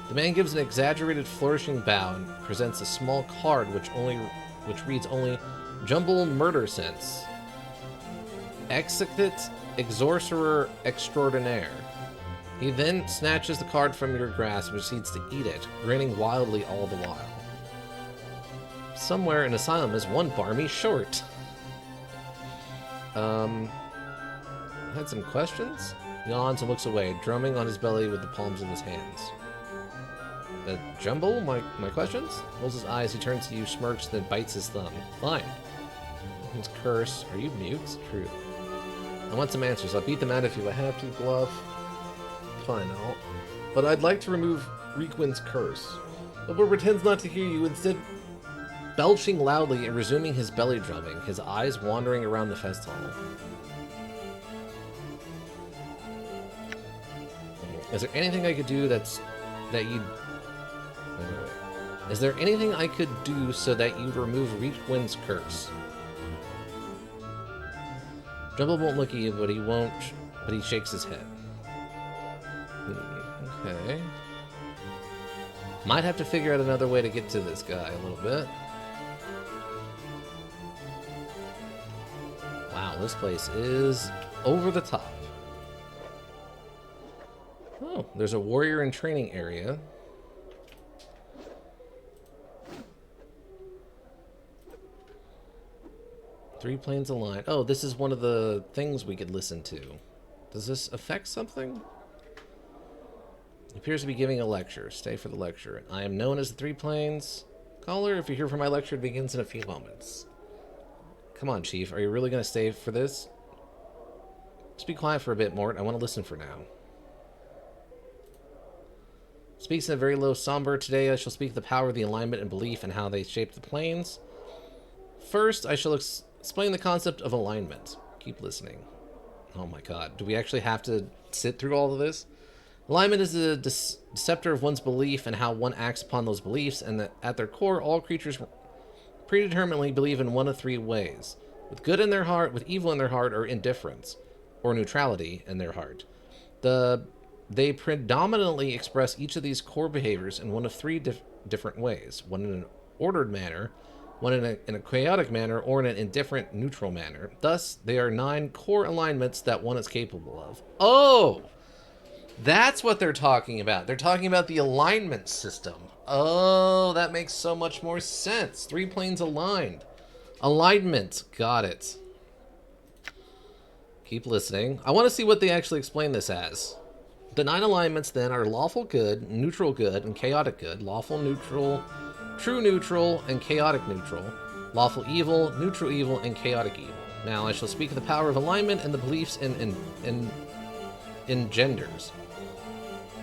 The man gives an exaggerated, flourishing bow and presents a small card which reads only Jumble Murder Sense. Execute Exorcerer Extraordinaire. He then snatches the card from your grasp and proceeds to eat it, grinning wildly all the while. Somewhere in Asylum is one barmy short. Had some questions? Yawns and looks away, drumming on his belly with the palms of his hands. Jumble? My questions? Rolls his eyes, he turns to you, smirks, then bites his thumb. Fine. His curse. Are you mute? Truth. I want some answers. I'll beat them out if you have to, bluff. Fine, but I'd like to remove Reekwind's curse. But pretends not to hear you, instead belching loudly and resuming his belly drumming, his eyes wandering around the fest hall. Is there anything I could do that you'd... Is there anything I could do so that you'd remove Reekwind's curse? Jumble won't look at you, but he shakes his head. Okay. Might have to figure out another way to get to this guy a little bit. Wow, this place is over the top. Oh, there's a warrior in training area. Three planes aligned. Oh, this is one of the things we could listen to. Does this affect something? He appears to be giving a lecture. Stay for the lecture. I am known as the Three Planes. Caller, if you're here for my lecture, it begins in a few moments. Come on, Chief. Are you really going to stay for this? Just be quiet for a bit, Mort. I want to listen for now. Speaks in a very low somber. Today I shall speak of the power of the alignment and belief and how they shape the planes. First, I shall explain the concept of alignment. Keep listening. Oh my god. Do we actually have to sit through all of this? Alignment is a deceptor of one's belief and how one acts upon those beliefs, and that at their core, all creatures predeterminedly believe in one of three ways. With good in their heart, with evil in their heart, or indifference, or neutrality in their heart. They predominantly express each of these core behaviors in one of three different ways. One in an ordered manner, one in a chaotic manner, or in an indifferent, neutral manner. Thus, they are 9 core alignments that one is capable of. Oh! That's what they're talking about. They're talking about the alignment system. Oh, that makes so much more sense. 3 planes aligned. Alignment. Got it. Keep listening. I want to see what they actually explain this as. The 9 alignments, then, are lawful good, and chaotic good. Lawful neutral, true neutral, and chaotic neutral. Lawful evil, neutral evil, and chaotic evil. Now, I shall speak of the power of alignment and the beliefs in genders.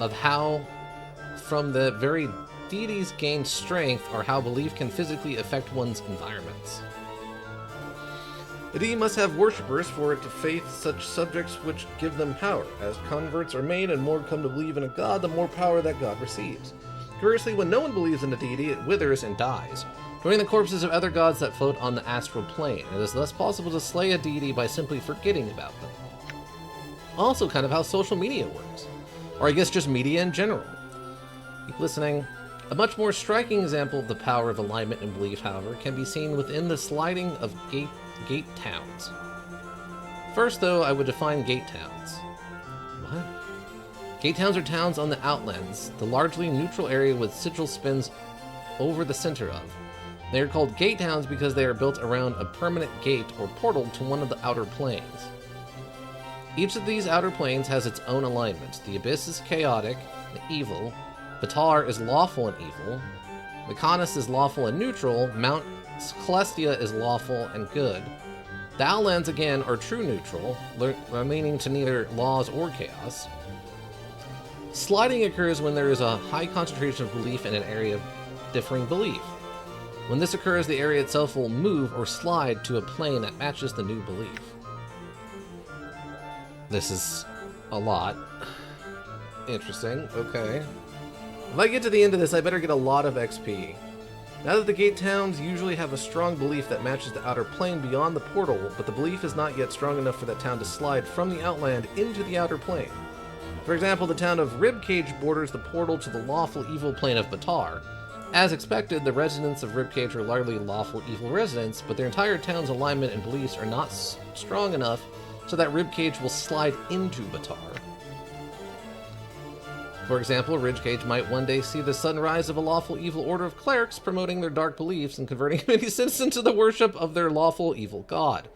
Of how, from the very deities gain strength, or how belief can physically affect one's environments. A deity must have worshippers for it to faith such subjects which give them power. As converts are made and more come to believe in a god, the more power that god receives. Curiously, when no one believes in a deity, it withers and dies, joining the corpses of other gods that float on the astral plane. It is thus possible to slay a deity by simply forgetting about them. Also kind of how social media works. Or I guess just media in general. Keep listening. A much more striking example of the power of alignment and belief, however, can be seen within the sliding of gate towns. First, though, I would define gate towns. What? Gate towns are towns on the outlands, the largely neutral area with sigil spins over the center of. They are called gate towns because they are built around a permanent gate or portal to one of the outer planes. Each of these outer planes has its own alignment. The Abyss is chaotic and evil. Batar is lawful and evil. Mechanis is lawful and neutral. Mount Celestia is lawful and good. The Outlands, again, are true neutral, remaining to neither laws or chaos. Sliding occurs when there is a high concentration of belief in an area of differing belief. When this occurs, the area itself will move or slide to a plane that matches the new belief. This is a lot. Interesting. Okay. If I get to the end of this, I better get a lot of XP. Now that the gate towns usually have a strong belief that matches the outer plane beyond the portal, but the belief is not yet strong enough for that town to slide from the outland into the outer plane. For example, the town of Ribcage borders the portal to the lawful evil plane of Batar. As expected, the residents of Ribcage are largely lawful evil residents, but their entire town's alignment and beliefs are not strong enough so that Ribcage will slide into Batar. For example, Ribcage might one day see the sudden rise of a lawful evil order of clerics promoting their dark beliefs and converting many citizens to the worship of their lawful evil god.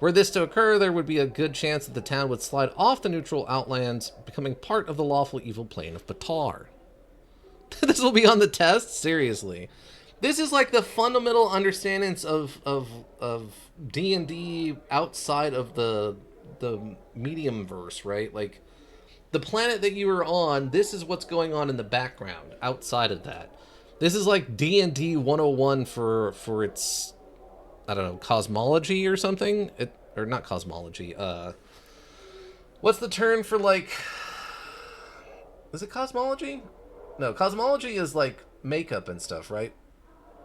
Were this to occur, there would be a good chance that the town would slide off the neutral outlands, becoming part of the lawful evil plane of Batar. This will be on the test? Seriously. This is like the fundamental understandings of D&D outside of the medium verse, right? Like, the planet that you are on, this is what's going on in the background outside of that. This is like D&D 101 for its, I don't know, cosmology or something? Or not cosmology. What's the term for, like... Is it cosmology? No, cosmology is like makeup and stuff, right?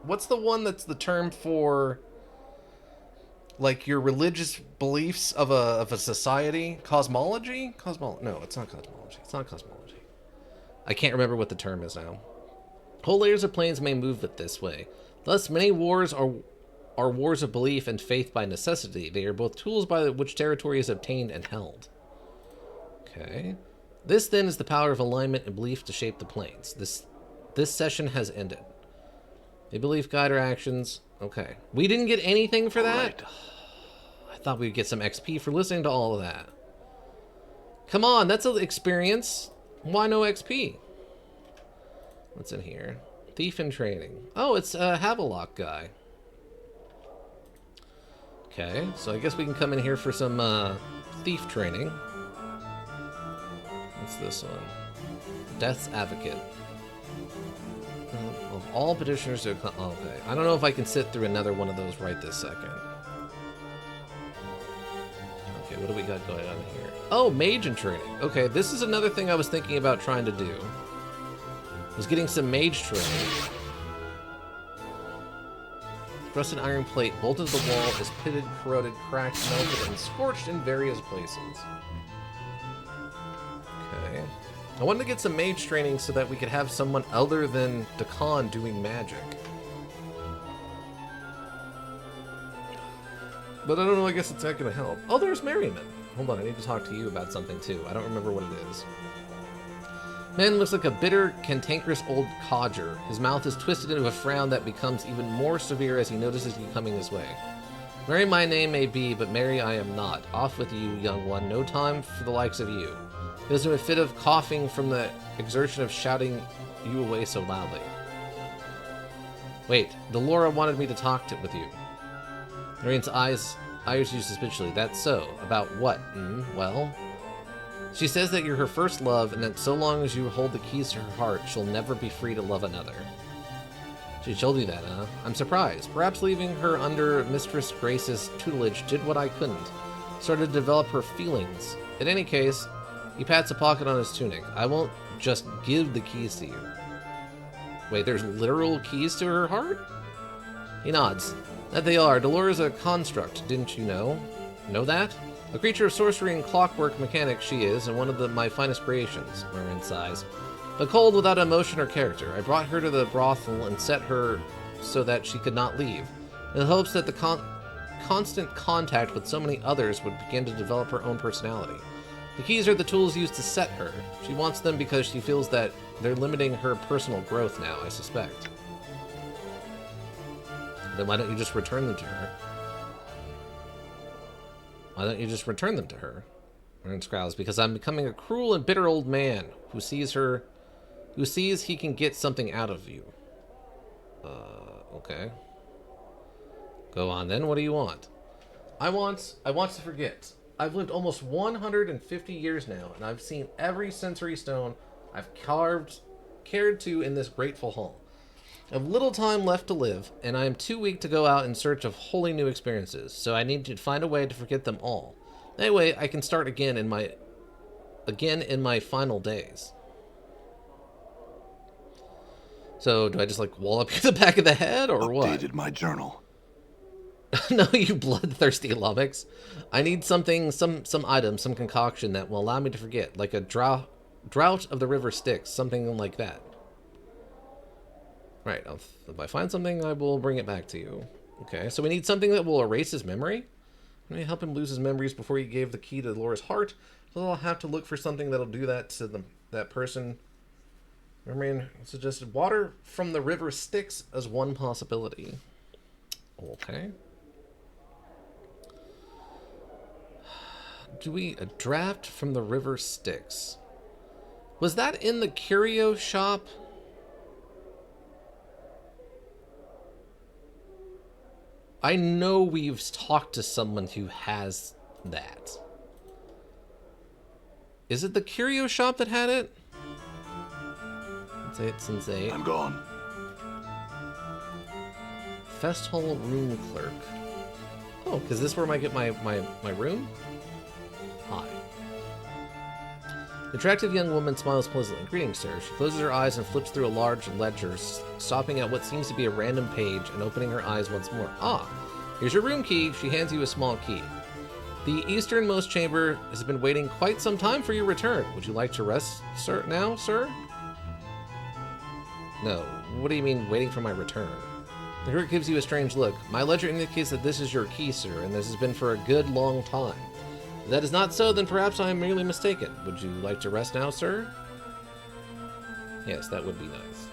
What's the one that's the term for, like, your religious beliefs of a society? Cosmology? No, it's not cosmology. It's not cosmology. I can't remember what the term is now. Whole layers of planes may move it this way. Thus, many wars are wars of belief and faith by necessity. They are both tools by which territory is obtained and held. Okay. This, then, is the power of alignment and belief to shape the planes. This session has ended. They believe guide our actions. Okay. We didn't get anything for that? Right. I thought we'd get some XP for listening to all of that. Come on, that's an experience. Why no XP? What's in here? Thief in training. Oh, it's a Havelock guy. Okay, so I guess we can come in here for some thief training. What's this one? Death's Advocate. Of all petitioners to... Okay. I don't know if I can sit through another one of those right this second. Okay, what do we got going on here? Oh, mage in training. Okay, this is another thing I was thinking about trying to do. Was getting some mage training. Rusted iron plate bolted to the wall is pitted, corroded, cracked, melted, and scorched in various places. Okay. I wanted to get some mage training so that we could have someone other than Dakan doing magic. But I don't know, I guess it's not going to help. Oh, there's Merriman. Hold on, I need to talk to you about something too. I don't remember what it is. Man looks like a bitter, cantankerous old codger. His mouth is twisted into a frown that becomes even more severe as he notices you coming his way. Merry my name may be, but merry I am not. Off with you, young one. No time for the likes of you. He was in a fit of coughing from the exertion of shouting you away so loudly. Wait, Delora wanted me to talk with you. Marian's eyes you suspiciously. That's so. About what? Well... She says that you're her first love, and that so long as you hold the keys to her heart, she'll never be free to love another. She told you that, huh? I'm surprised. Perhaps leaving her under Mistress Grace's tutelage did what I couldn't. Started to develop her feelings. In any case, he pats a pocket on his tunic. I won't just give the keys to you. Wait, there's literal keys to her heart? He nods. That they are. Delora's a construct, didn't you know? Know that? A creature of sorcery and clockwork mechanics she is, and one of my finest creations, Marin sighs. But cold without emotion or character. I brought her to the brothel and set her so that she could not leave, in the hopes that the constant contact with so many others would begin to develop her own personality. The keys are the tools used to set her. She wants them because she feels that they're limiting her personal growth now, I suspect. Then why don't you just return them to her? Why don't you just return them to her? Marin scowls. Because I'm becoming a cruel and bitter old man who sees he can get something out of you. Okay. Go on then. What do you want? I want to forget. I've lived almost 150 years now, and I've seen every sensory stone I've cared to in this grateful hall. I have little time left to live, and I am too weak to go out in search of wholly new experiences, so I need to find a way to forget them all. That way, I can start again in my final days. So, do I just, like, wallop you the back of the head, or what? Updated my journal. No, you bloodthirsty lummox. I need something, some item, some concoction that will allow me to forget, like a drought of the river Styx, something like that. Right, if I find something, I will bring it back to you. Okay, so we need something that will erase his memory? Can we help him lose his memories before he gave the key to Laura's heart? So I'll have to look for something that'll do that to that person. I mean, suggested water from the river Styx as one possibility. Okay. A draft from the river Styx. Was that in the curio shop? I know we've talked to someone who has that. Is it the curio shop that had it? Say it, Sensei. I'm gone. Fest Hall room clerk. Oh, because this is where I get my room? Hi. The attractive young woman smiles pleasantly. Greetings, sir. She closes her eyes and flips through a large ledger, stopping at what seems to be a random page and opening her eyes once more. Ah, here's your room key. She hands you a small key. The easternmost chamber has been waiting quite some time for your return. Would you like to rest, sir? Now, sir? No. What do you mean, waiting for my return? The clerk gives you a strange look. My ledger indicates that this is your key, sir, and this has been for a good long time. If that is not so, then perhaps I am merely mistaken. Would you like to rest now, sir? Yes, that would be nice.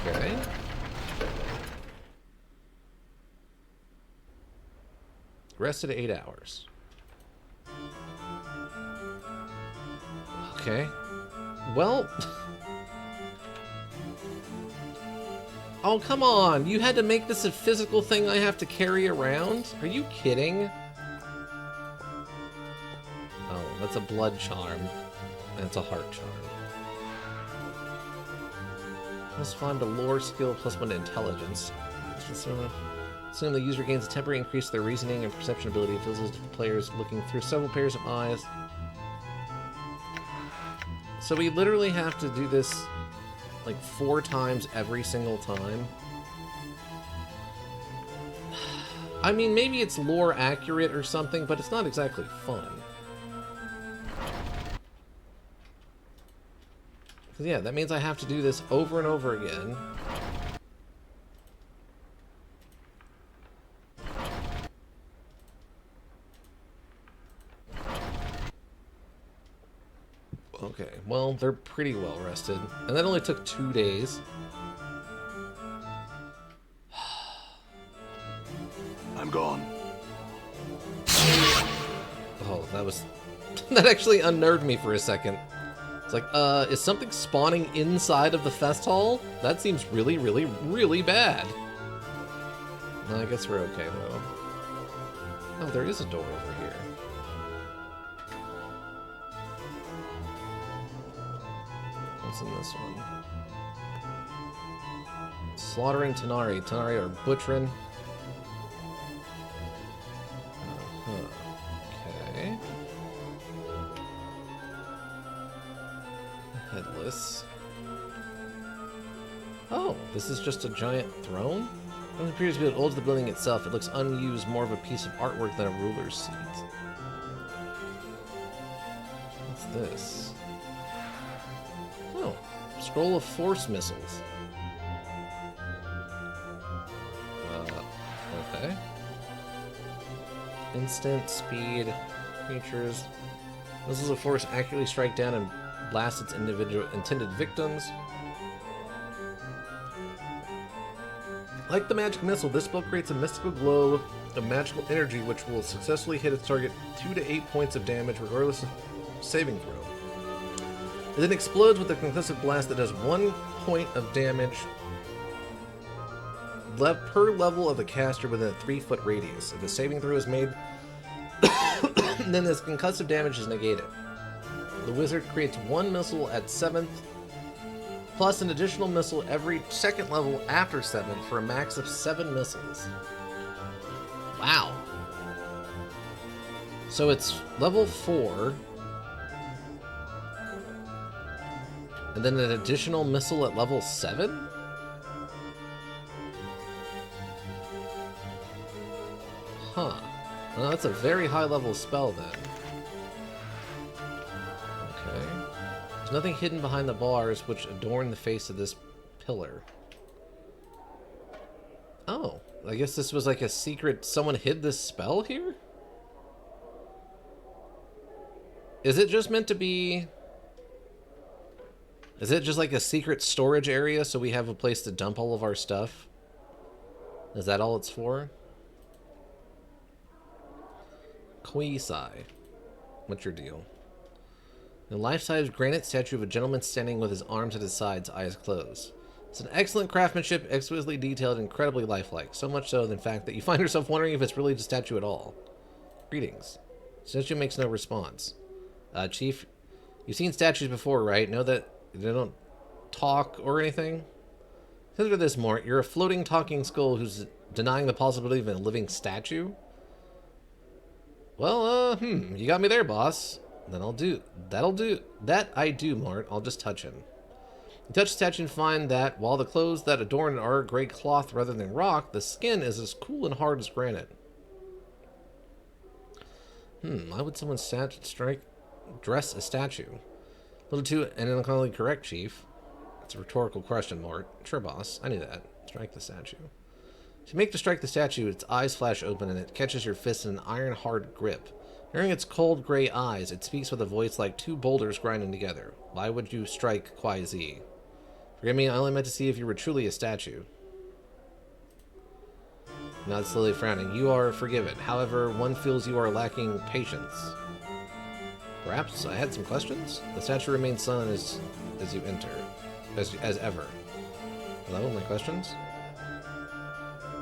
Okay. Rested 8 hours. Okay. Well... Oh, come on! You had to make this a physical thing I have to carry around? Are you kidding? Oh, that's a blood charm. And it's a heart charm. +5 to lore skill, +1 to intelligence. Assume the user gains a temporary increase to their reasoning and perception ability. It feels as if the player is looking through several pairs of eyes. So we literally have to do this like 4 times every single time. I mean, maybe it's lore accurate or something, but it's not exactly fun. Because yeah, that means I have to do this over and over again. Okay, well, they're pretty well rested. And that only took 2 days. I'm gone. Oh, that was... that actually unnerved me for a second. It's like, is something spawning inside of the fest hall? That seems really, really, really bad. I guess we're okay, though. Oh, there is a door over here. What's in this one? Slaughtering Tanari. Tanari are butchering. Okay. Headless. Oh, this is just a giant throne? It appears to be as old as the building itself. It looks unused, more of a piece of artwork than a ruler's seat. What's this? Oh, scroll of force missiles. Okay. Instant speed features. Missiles of force accurately strike down and blast its intended victims. Like the magic missile, this spell creates a mystical glow of magical energy which will successfully hit its target 2 to 8 points of damage regardless of saving throw. It then explodes with a conclusive blast that does 1 point of damage per level of the caster within a 3-foot radius. If the saving throw is made, And then this concussive damage is negated. The wizard creates 1 missile at 7th, plus an additional missile every second level after 7th for a max of 7 missiles. Wow. So it's level 4, and then an additional missile at level 7? Huh. Well, that's a very high level spell then. Okay. There's nothing hidden behind the bars which adorn the face of this pillar. Oh, I guess this was like a secret. Someone hid this spell here? Is it just meant to be... Is it just like a secret storage area so we have a place to dump all of our stuff? Is that all it's for? Koisai. What's your deal? A life-size granite statue of a gentleman standing with his arms at his sides, eyes closed. It's an excellent craftsmanship, exquisitely detailed, incredibly lifelike. So much so, in fact, that you find yourself wondering if it's really a statue at all. Greetings. Statue makes no response. Chief, you've seen statues before, right? Know that they don't talk or anything? Consider this, Mort. You're a floating, talking skull who's denying the possibility of a living statue? Well, you got me there, boss. Then I'll do. That'll do. That I do, Mort. I'll just touch him. You touch the statue and find that, while the clothes that adorn it are gray cloth rather than rock, the skin is as cool and hard as granite. Why would someone dress a statue? A little too analytically correct, Chief. It's a rhetorical question, Mort. Sure, boss. I knew that. Strike the statue. As you make to strike the statue, its eyes flash open and it catches your fist in an iron-hard grip. Hearing its cold gray eyes, it speaks with a voice like 2 boulders grinding together. Why would you strike Kwai Z? Forgive me, I only meant to see if you were truly a statue. Not slowly frowning. You are forgiven. However, one feels you are lacking patience. Perhaps I had some questions? The statue remains silent as you enter. As ever. Hello, my questions?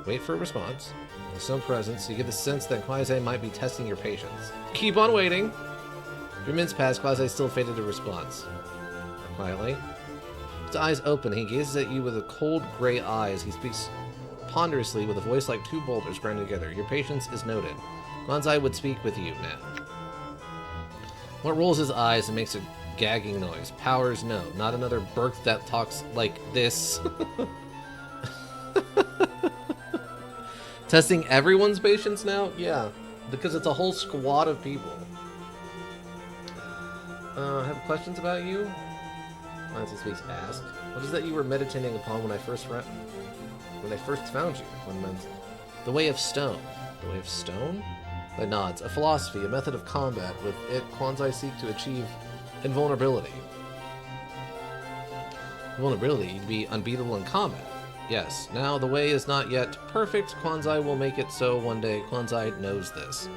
Wait for a response. With no presence, you get the sense that Quasi might be testing your patience. Keep on waiting! 3 minutes pass, Quasi still faded a response. Quietly. His eyes open, he gazes at you with a cold gray eyes. He speaks ponderously with a voice like 2 boulders grinding together. Your patience is noted. Quasi would speak with you now. What rolls his eyes and makes a gagging noise? Powers, no. Not another Burke that talks like this. Testing everyone's patience now? Yeah, because it's a whole squad of people. Have questions about you? Francis speaks ask. What is that you were meditating upon when I first found you? The Way of Stone. The Way of Stone? By nods. A philosophy, a method of combat. With it, Quanzai seek to achieve invulnerability. Invulnerability, you'd be unbeatable in combat. Yes, now the way is not yet perfect. Quanzai will make it so one day. Quanzai knows this.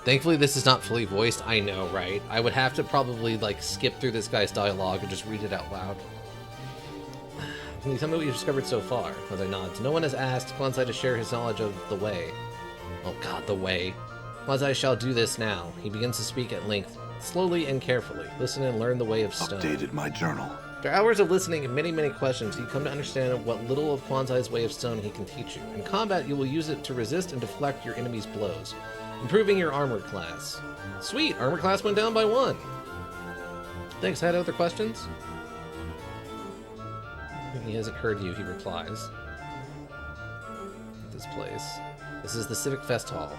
Thankfully, this is not fully voiced. I know, right? I would have to probably, like, skip through this guy's dialogue and just read it out loud. Can you tell me what you've discovered so far? Quanzai nods. No one has asked Quanzai to share his knowledge of the way. Oh god, the way. Quanzai shall do this now. He begins to speak at length, slowly and carefully. Listen and learn the Way of Stone. Updated my journal. After hours of listening and many, many questions, you come to understand what little of Quanzai's Way of Stone he can teach you. In combat, you will use it to resist and deflect your enemy's blows, improving your armor class. Sweet! Armor class went down by 1. Thanks. Had other questions? He hasn't heard you, he replies. This place. This is the Civic Fest Hall.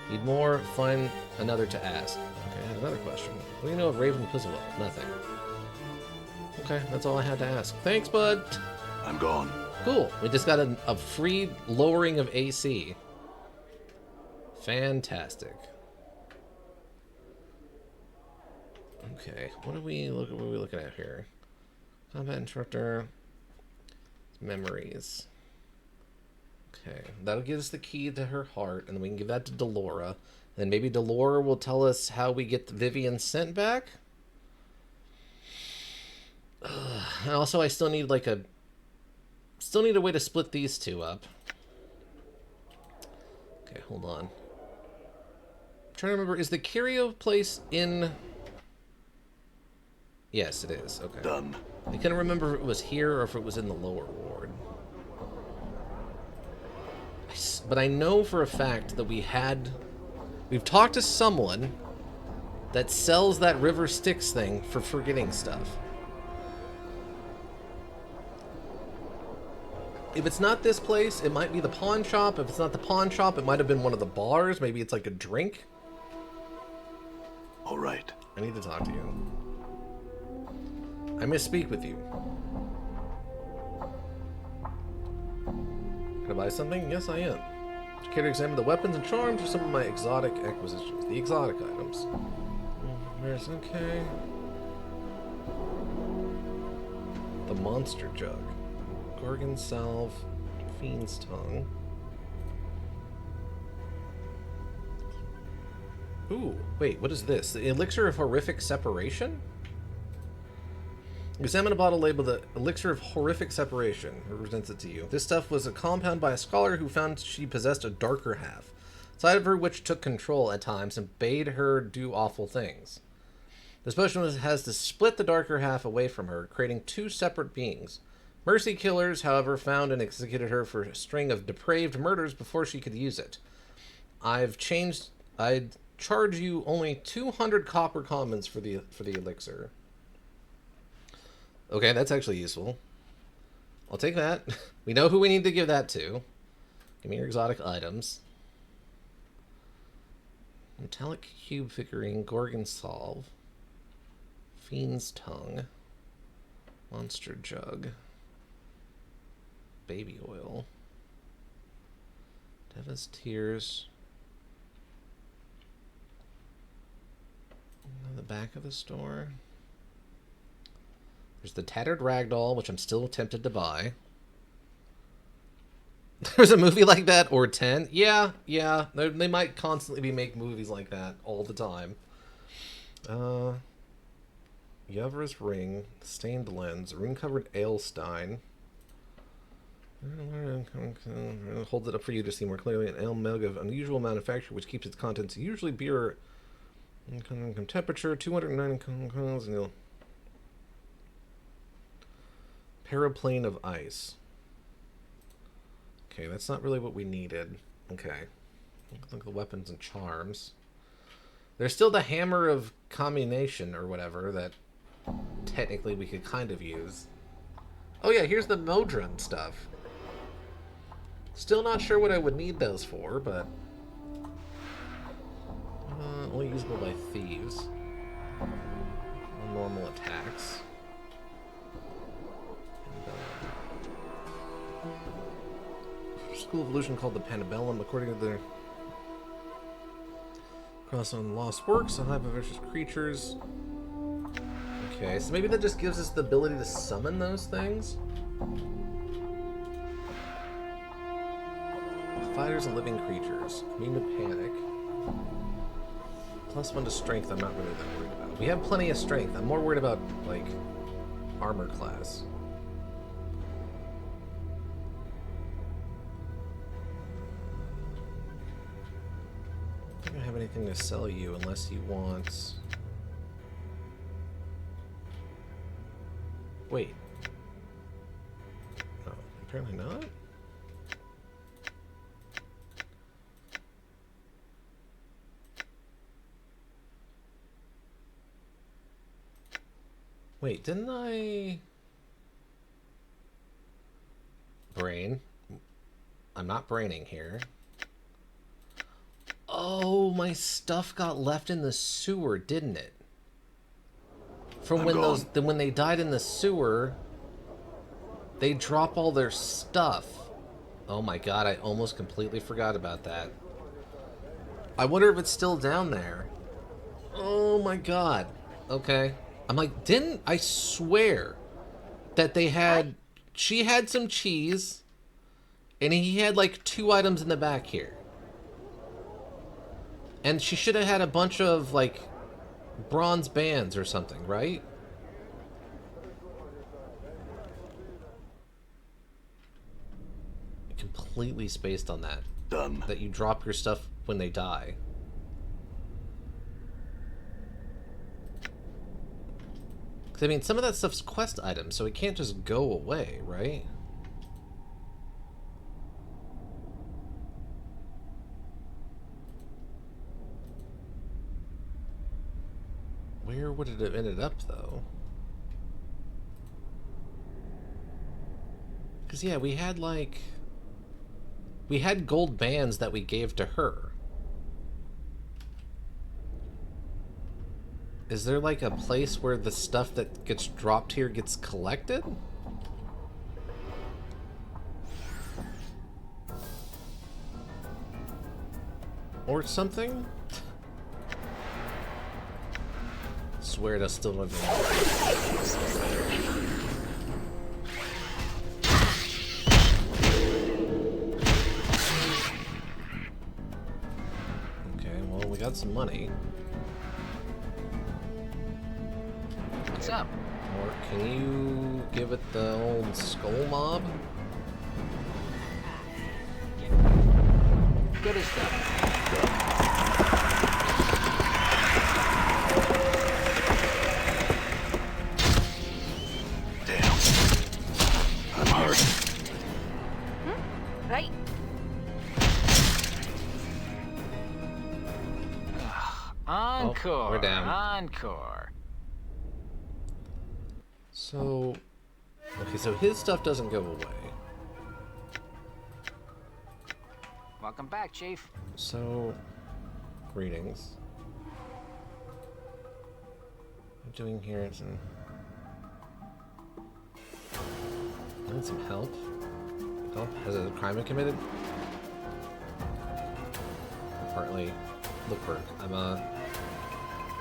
Need more? Find another to ask. Okay, I had another question. What do you know of Raven Pizzlewell? Nothing. Okay, that's all I had to ask. Thanks, bud! I'm gone. Cool. We just got a free lowering of AC. Fantastic. Okay, what are we looking at here? Combat instructor. Memories. Okay, that'll give us the key to her heart, and then we can give that to Delora. Then maybe Delora will tell us how we get Vivian sent back. And also, I still need like a way to split these two up. Okay, hold on. trying to remember, is the curio place in... Yes, it is. Okay. Done. I couldn't remember if it was here or if it was in the lower ward. But I know for a fact that we've talked to someone that sells that River Styx thing for forgetting stuff. If it's not this place, it might be the pawn shop. If it's not the pawn shop, it might have been one of the bars. Maybe it's like a drink. All right. I need to talk to you. I may speak with you. Can I buy something? Yes, I am. Do you care to examine the weapons and charms or some of my exotic acquisitions? The exotic items. There's okay. The monster jug. Gorgon salve. Fiend's tongue. Ooh, wait, what is this? The elixir of horrific separation? Examine a bottle labeled the Elixir of Horrific Separation. It presents it to you. This stuff was a compound by a scholar who found she possessed a darker half, side of her which took control at times and bade her do awful things. This potion has to split the darker half away from her, creating two separate beings. Mercy killers, however, found and executed her for a string of depraved murders before she could use it. I'd charge you only 200 copper commons for the elixir. Okay, that's actually useful. I'll take that. We know who we need to give that to. Give me your exotic items. Metallic cube figurine, Gorgon salve. Fiend's tongue. Monster jug. Baby oil. Deva's tears. On the back of the store. There's the tattered ragdoll, which I'm still tempted to buy. There's a movie like that, or 10. Yeah. They might constantly make movies like that all the time. Yevra's ring, stained lens, rune-covered ale-stein. Hold it up for you to see more clearly. An ale mug of unusual manufacture, which keeps its contents usually beer temperature, 290 cones, and Paraplane of ice. Okay, that's not really what we needed. Okay. Look at the weapons and charms. There's still the hammer of commination or whatever that technically we could kind of use. Oh yeah, here's the Modron stuff. Still not sure what I would need those for, but only usable by thieves. Normal attacks. School of illusion called the Panabellum, according to their cross on lost works, a hive of vicious creatures. Okay, so maybe that just gives us the ability to summon those things. Fighters and living creatures. Immune to panic. +1 to strength, I'm not really that worried about. We have plenty of strength. I'm more worried about, like, armor class. I don't have anything to sell you unless he wants... Wait. Oh, apparently not? Wait, didn't I... Brain. I'm not braining here. Oh, my stuff got left in the sewer, didn't it? From when they died in the sewer, they drop all their stuff. Oh my god, I almost completely forgot about that. I wonder if it's still down there. Oh my god. Okay. I'm like, didn't I swear that they had... She had some cheese, and he had like 2 items in the back here. And she should have had a bunch of, like, bronze bands or something, right? Completely spaced on that. Done. That you drop your stuff when they die. 'Cause, I mean, some of that stuff's quest items, so it can't just go away, right? Where would it have ended up, though? Because, yeah, we had, like... We had gold bands that we gave to her. Is there, like, a place where the stuff that gets dropped here gets collected? Or something? Swear to still live Okay, well, we got some money. What's up? Or can you give it the old skull mob? Good as done. Damn. I'm hurt. Right. Encore. we're down. Encore. So... Okay, so his stuff doesn't go away. Welcome back, Chief. So... Greetings. What I'm doing here is... I need some help. Help? Has a crime been committed? Partly look work. I'm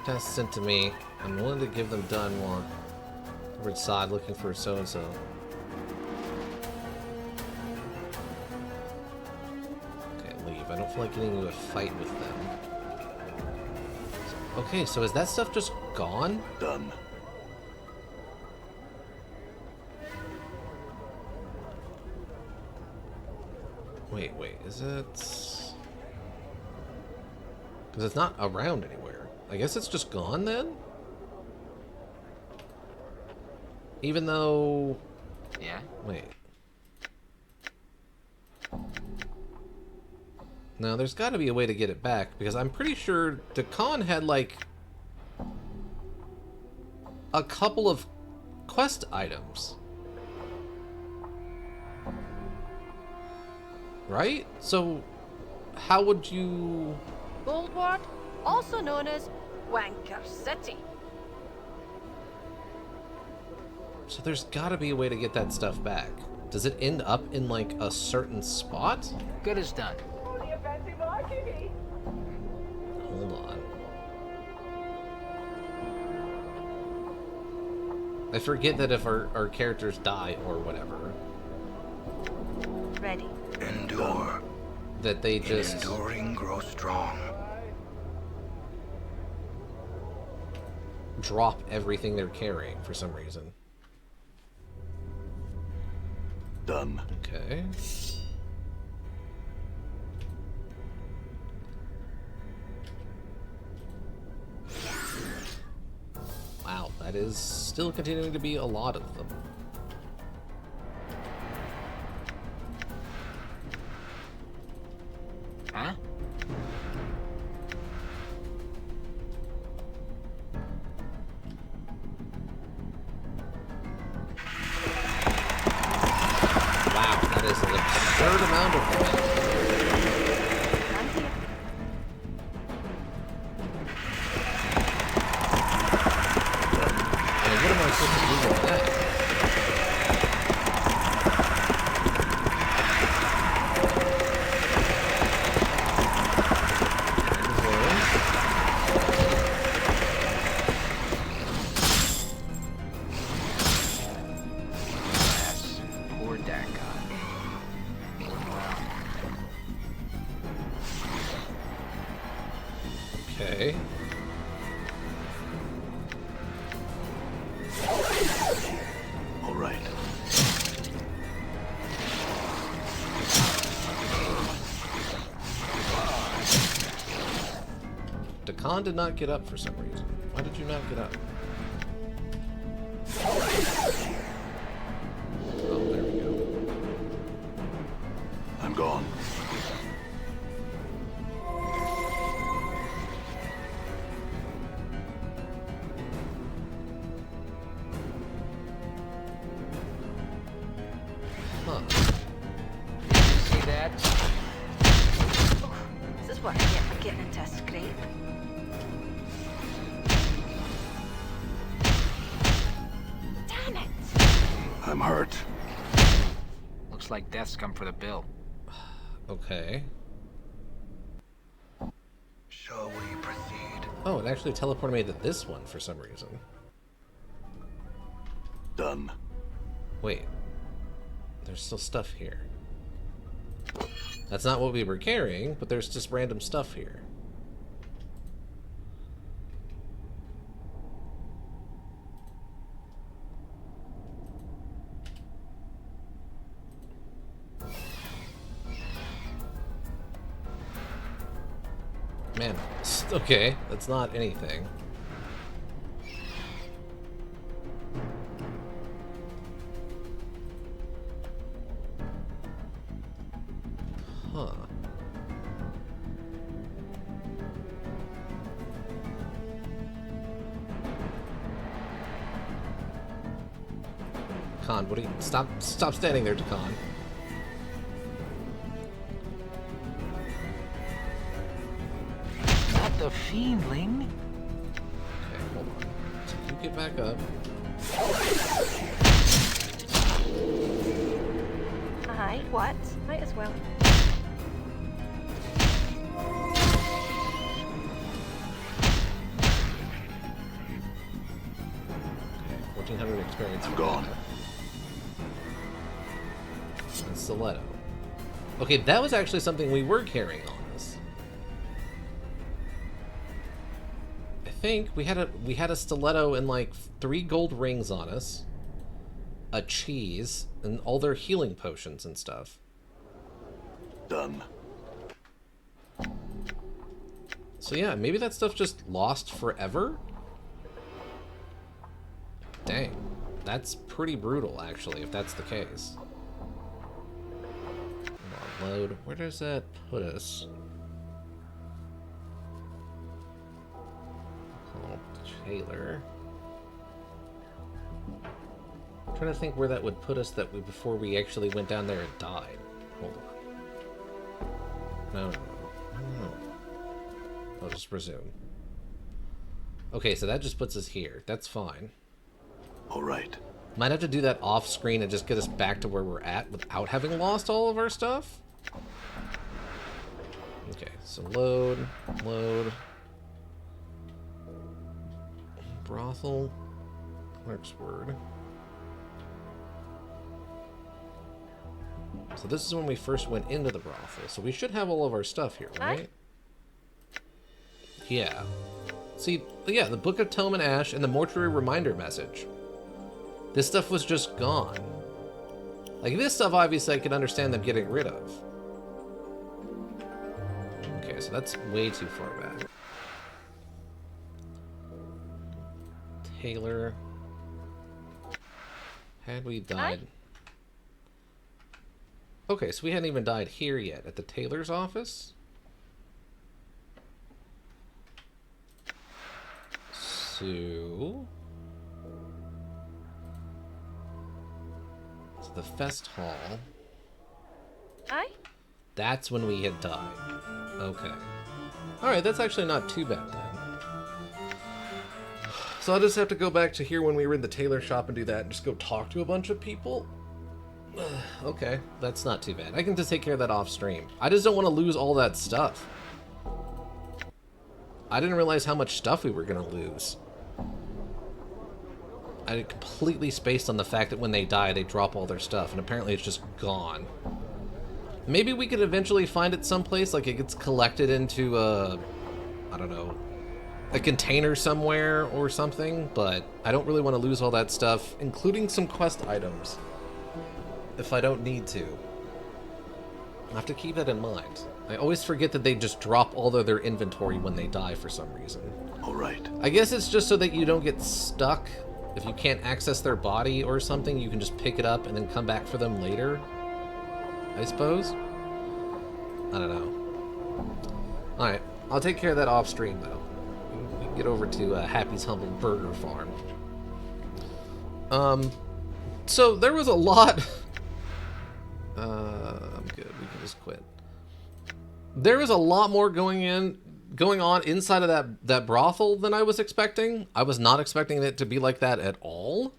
task sent to me. I'm willing to give them done while over at side looking for so and so. Okay, leave. I don't feel like getting into a fight with them. Okay, so is that stuff just gone? Done. Wait, is it... Because it's not around anywhere. I guess it's just gone then? Even though... Yeah? Wait. No, there's got to be a way to get it back, because I'm pretty sure Dakan had, like... a couple of quest items. Right? So, how would you... Goldward, also known as Wanker City. So there's gotta be a way to get that stuff back. Does it end up in, like, a certain spot? Good as done. Hold on. I forget that if our characters die or whatever, Ready. Endure. that they In just... enduring, grow strong. drop everything they're carrying for some reason. Done. Okay. Wow, that is still continuing to be a lot of them. Huh? Wow, that is an absurd amount of them. I'm here. I mean, what am I supposed to do with that? Yes. Poor Dagon. Okay. All right. Dakan did not get up for some reason. Why did you not get up? I'm gone. Huh. See that? This is what I get for getting into a scrape. Damn it! I'm hurt. Looks like death's come for the bill. Okay. Shall we proceed? Oh, it actually teleported me to this one for some reason. Done. Wait. There's still stuff here. That's not what we were carrying, but there's just random stuff here. Man, okay, that's not anything. Huh. Khan, what are you... Stop standing there, Khan. Not the fiendling. Okay, hold on. So you get back up. Aye, what? Might as well. Okay, 1400 experience. I'm gone. And stiletto. Okay, that was actually something we were carrying on us. I think we had a stiletto and like 3 gold rings on us, a cheese, and all their healing potions and stuff. Done. So yeah, maybe that stuff just lost forever? Dang. That's pretty brutal, actually, if that's the case. Hold on, load. Where does that put us? Oh, Taylor. I'm trying to think where that would put us before we actually went down there and died. Hold on. No. I'll just resume. Okay, so that just puts us here. That's fine. All right. Might have to do that off screen and just get us back to where we're at without having lost all of our stuff. Okay, so load. Brothel. Clerk's word. So this is when we first went into the brothel. So we should have all of our stuff here, right? Yeah. See, yeah, the Book of Tome and Ash and the mortuary reminder message. This stuff was just gone. Like, this stuff, obviously, I can understand them getting rid of. Okay, so that's way too far back. Taylor. Had we died... Okay, so we hadn't even died here yet, at the tailor's office? So the Fest Hall. Aye? That's when we had died. Okay. Alright, that's actually not too bad then. So I'll just have to go back to here when we were in the tailor shop and do that and just go talk to a bunch of people. Okay, that's not too bad. I can just take care of that off stream. I just don't want to lose all that stuff. I didn't realize how much stuff we were going to lose. I completely spaced on the fact that when they die, they drop all their stuff, and apparently it's just gone. Maybe we could eventually find it someplace, like it gets collected into a, I don't know, a container somewhere or something, but I don't really want to lose all that stuff, including some quest items, if I don't need to. I have to keep that in mind. I always forget that they just drop all of their inventory when they die for some reason. All right. I guess it's just so that you don't get stuck. If you can't access their body or something, you can just pick it up and then come back for them later, I suppose. I don't know. Alright, I'll take care of that off stream, though. We can get over to Happy's Humble Burger Farm. So there was a lot... I'm good, we can just quit. There was a lot more going on inside of that brothel than I was expecting. I was not expecting it to be like that at all.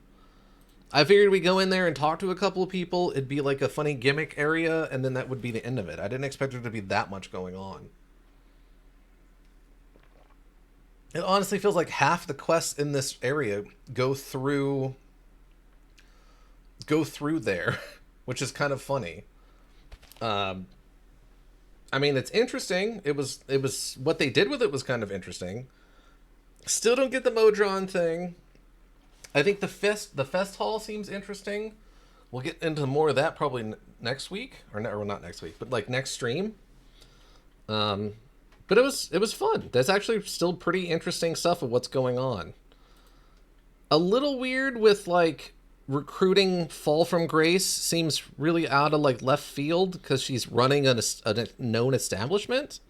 I figured we'd go in there and talk to a couple of people. It'd be like a funny gimmick area, and then that would be the end of it. I didn't expect there to be that much going on. It honestly feels like half the quests in this area go through there, which is kind of funny. I mean, it's interesting. It was what they did with it was kind of interesting. Still don't get the Modron thing. I think the fest hall seems interesting. We'll get into more of that probably next week, or not next week, but like next stream. But it was fun. That's actually still pretty interesting stuff of what's going on. A little weird with like recruiting Fall from Grace seems really out of like left field because she's running a known establishment.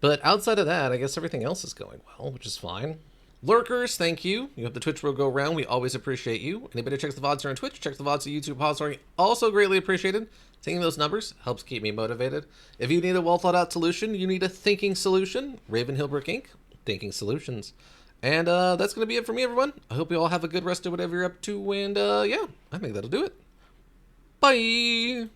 But outside of that, I guess everything else is going well, which is fine. Lurkers, thank you. You have the Twitch row go around. We always appreciate you. Anybody who checks the VODs here on Twitch, checks the VODs on YouTube, Podstory, also greatly appreciated. Seeing those numbers helps keep me motivated. If you need a well thought out solution, you need a thinking solution. Raven Hillbrook Inc. Thinking Solutions. And that's going to be it for me, everyone. I hope you all have a good rest of whatever you're up to. And yeah, I think that'll do it. Bye.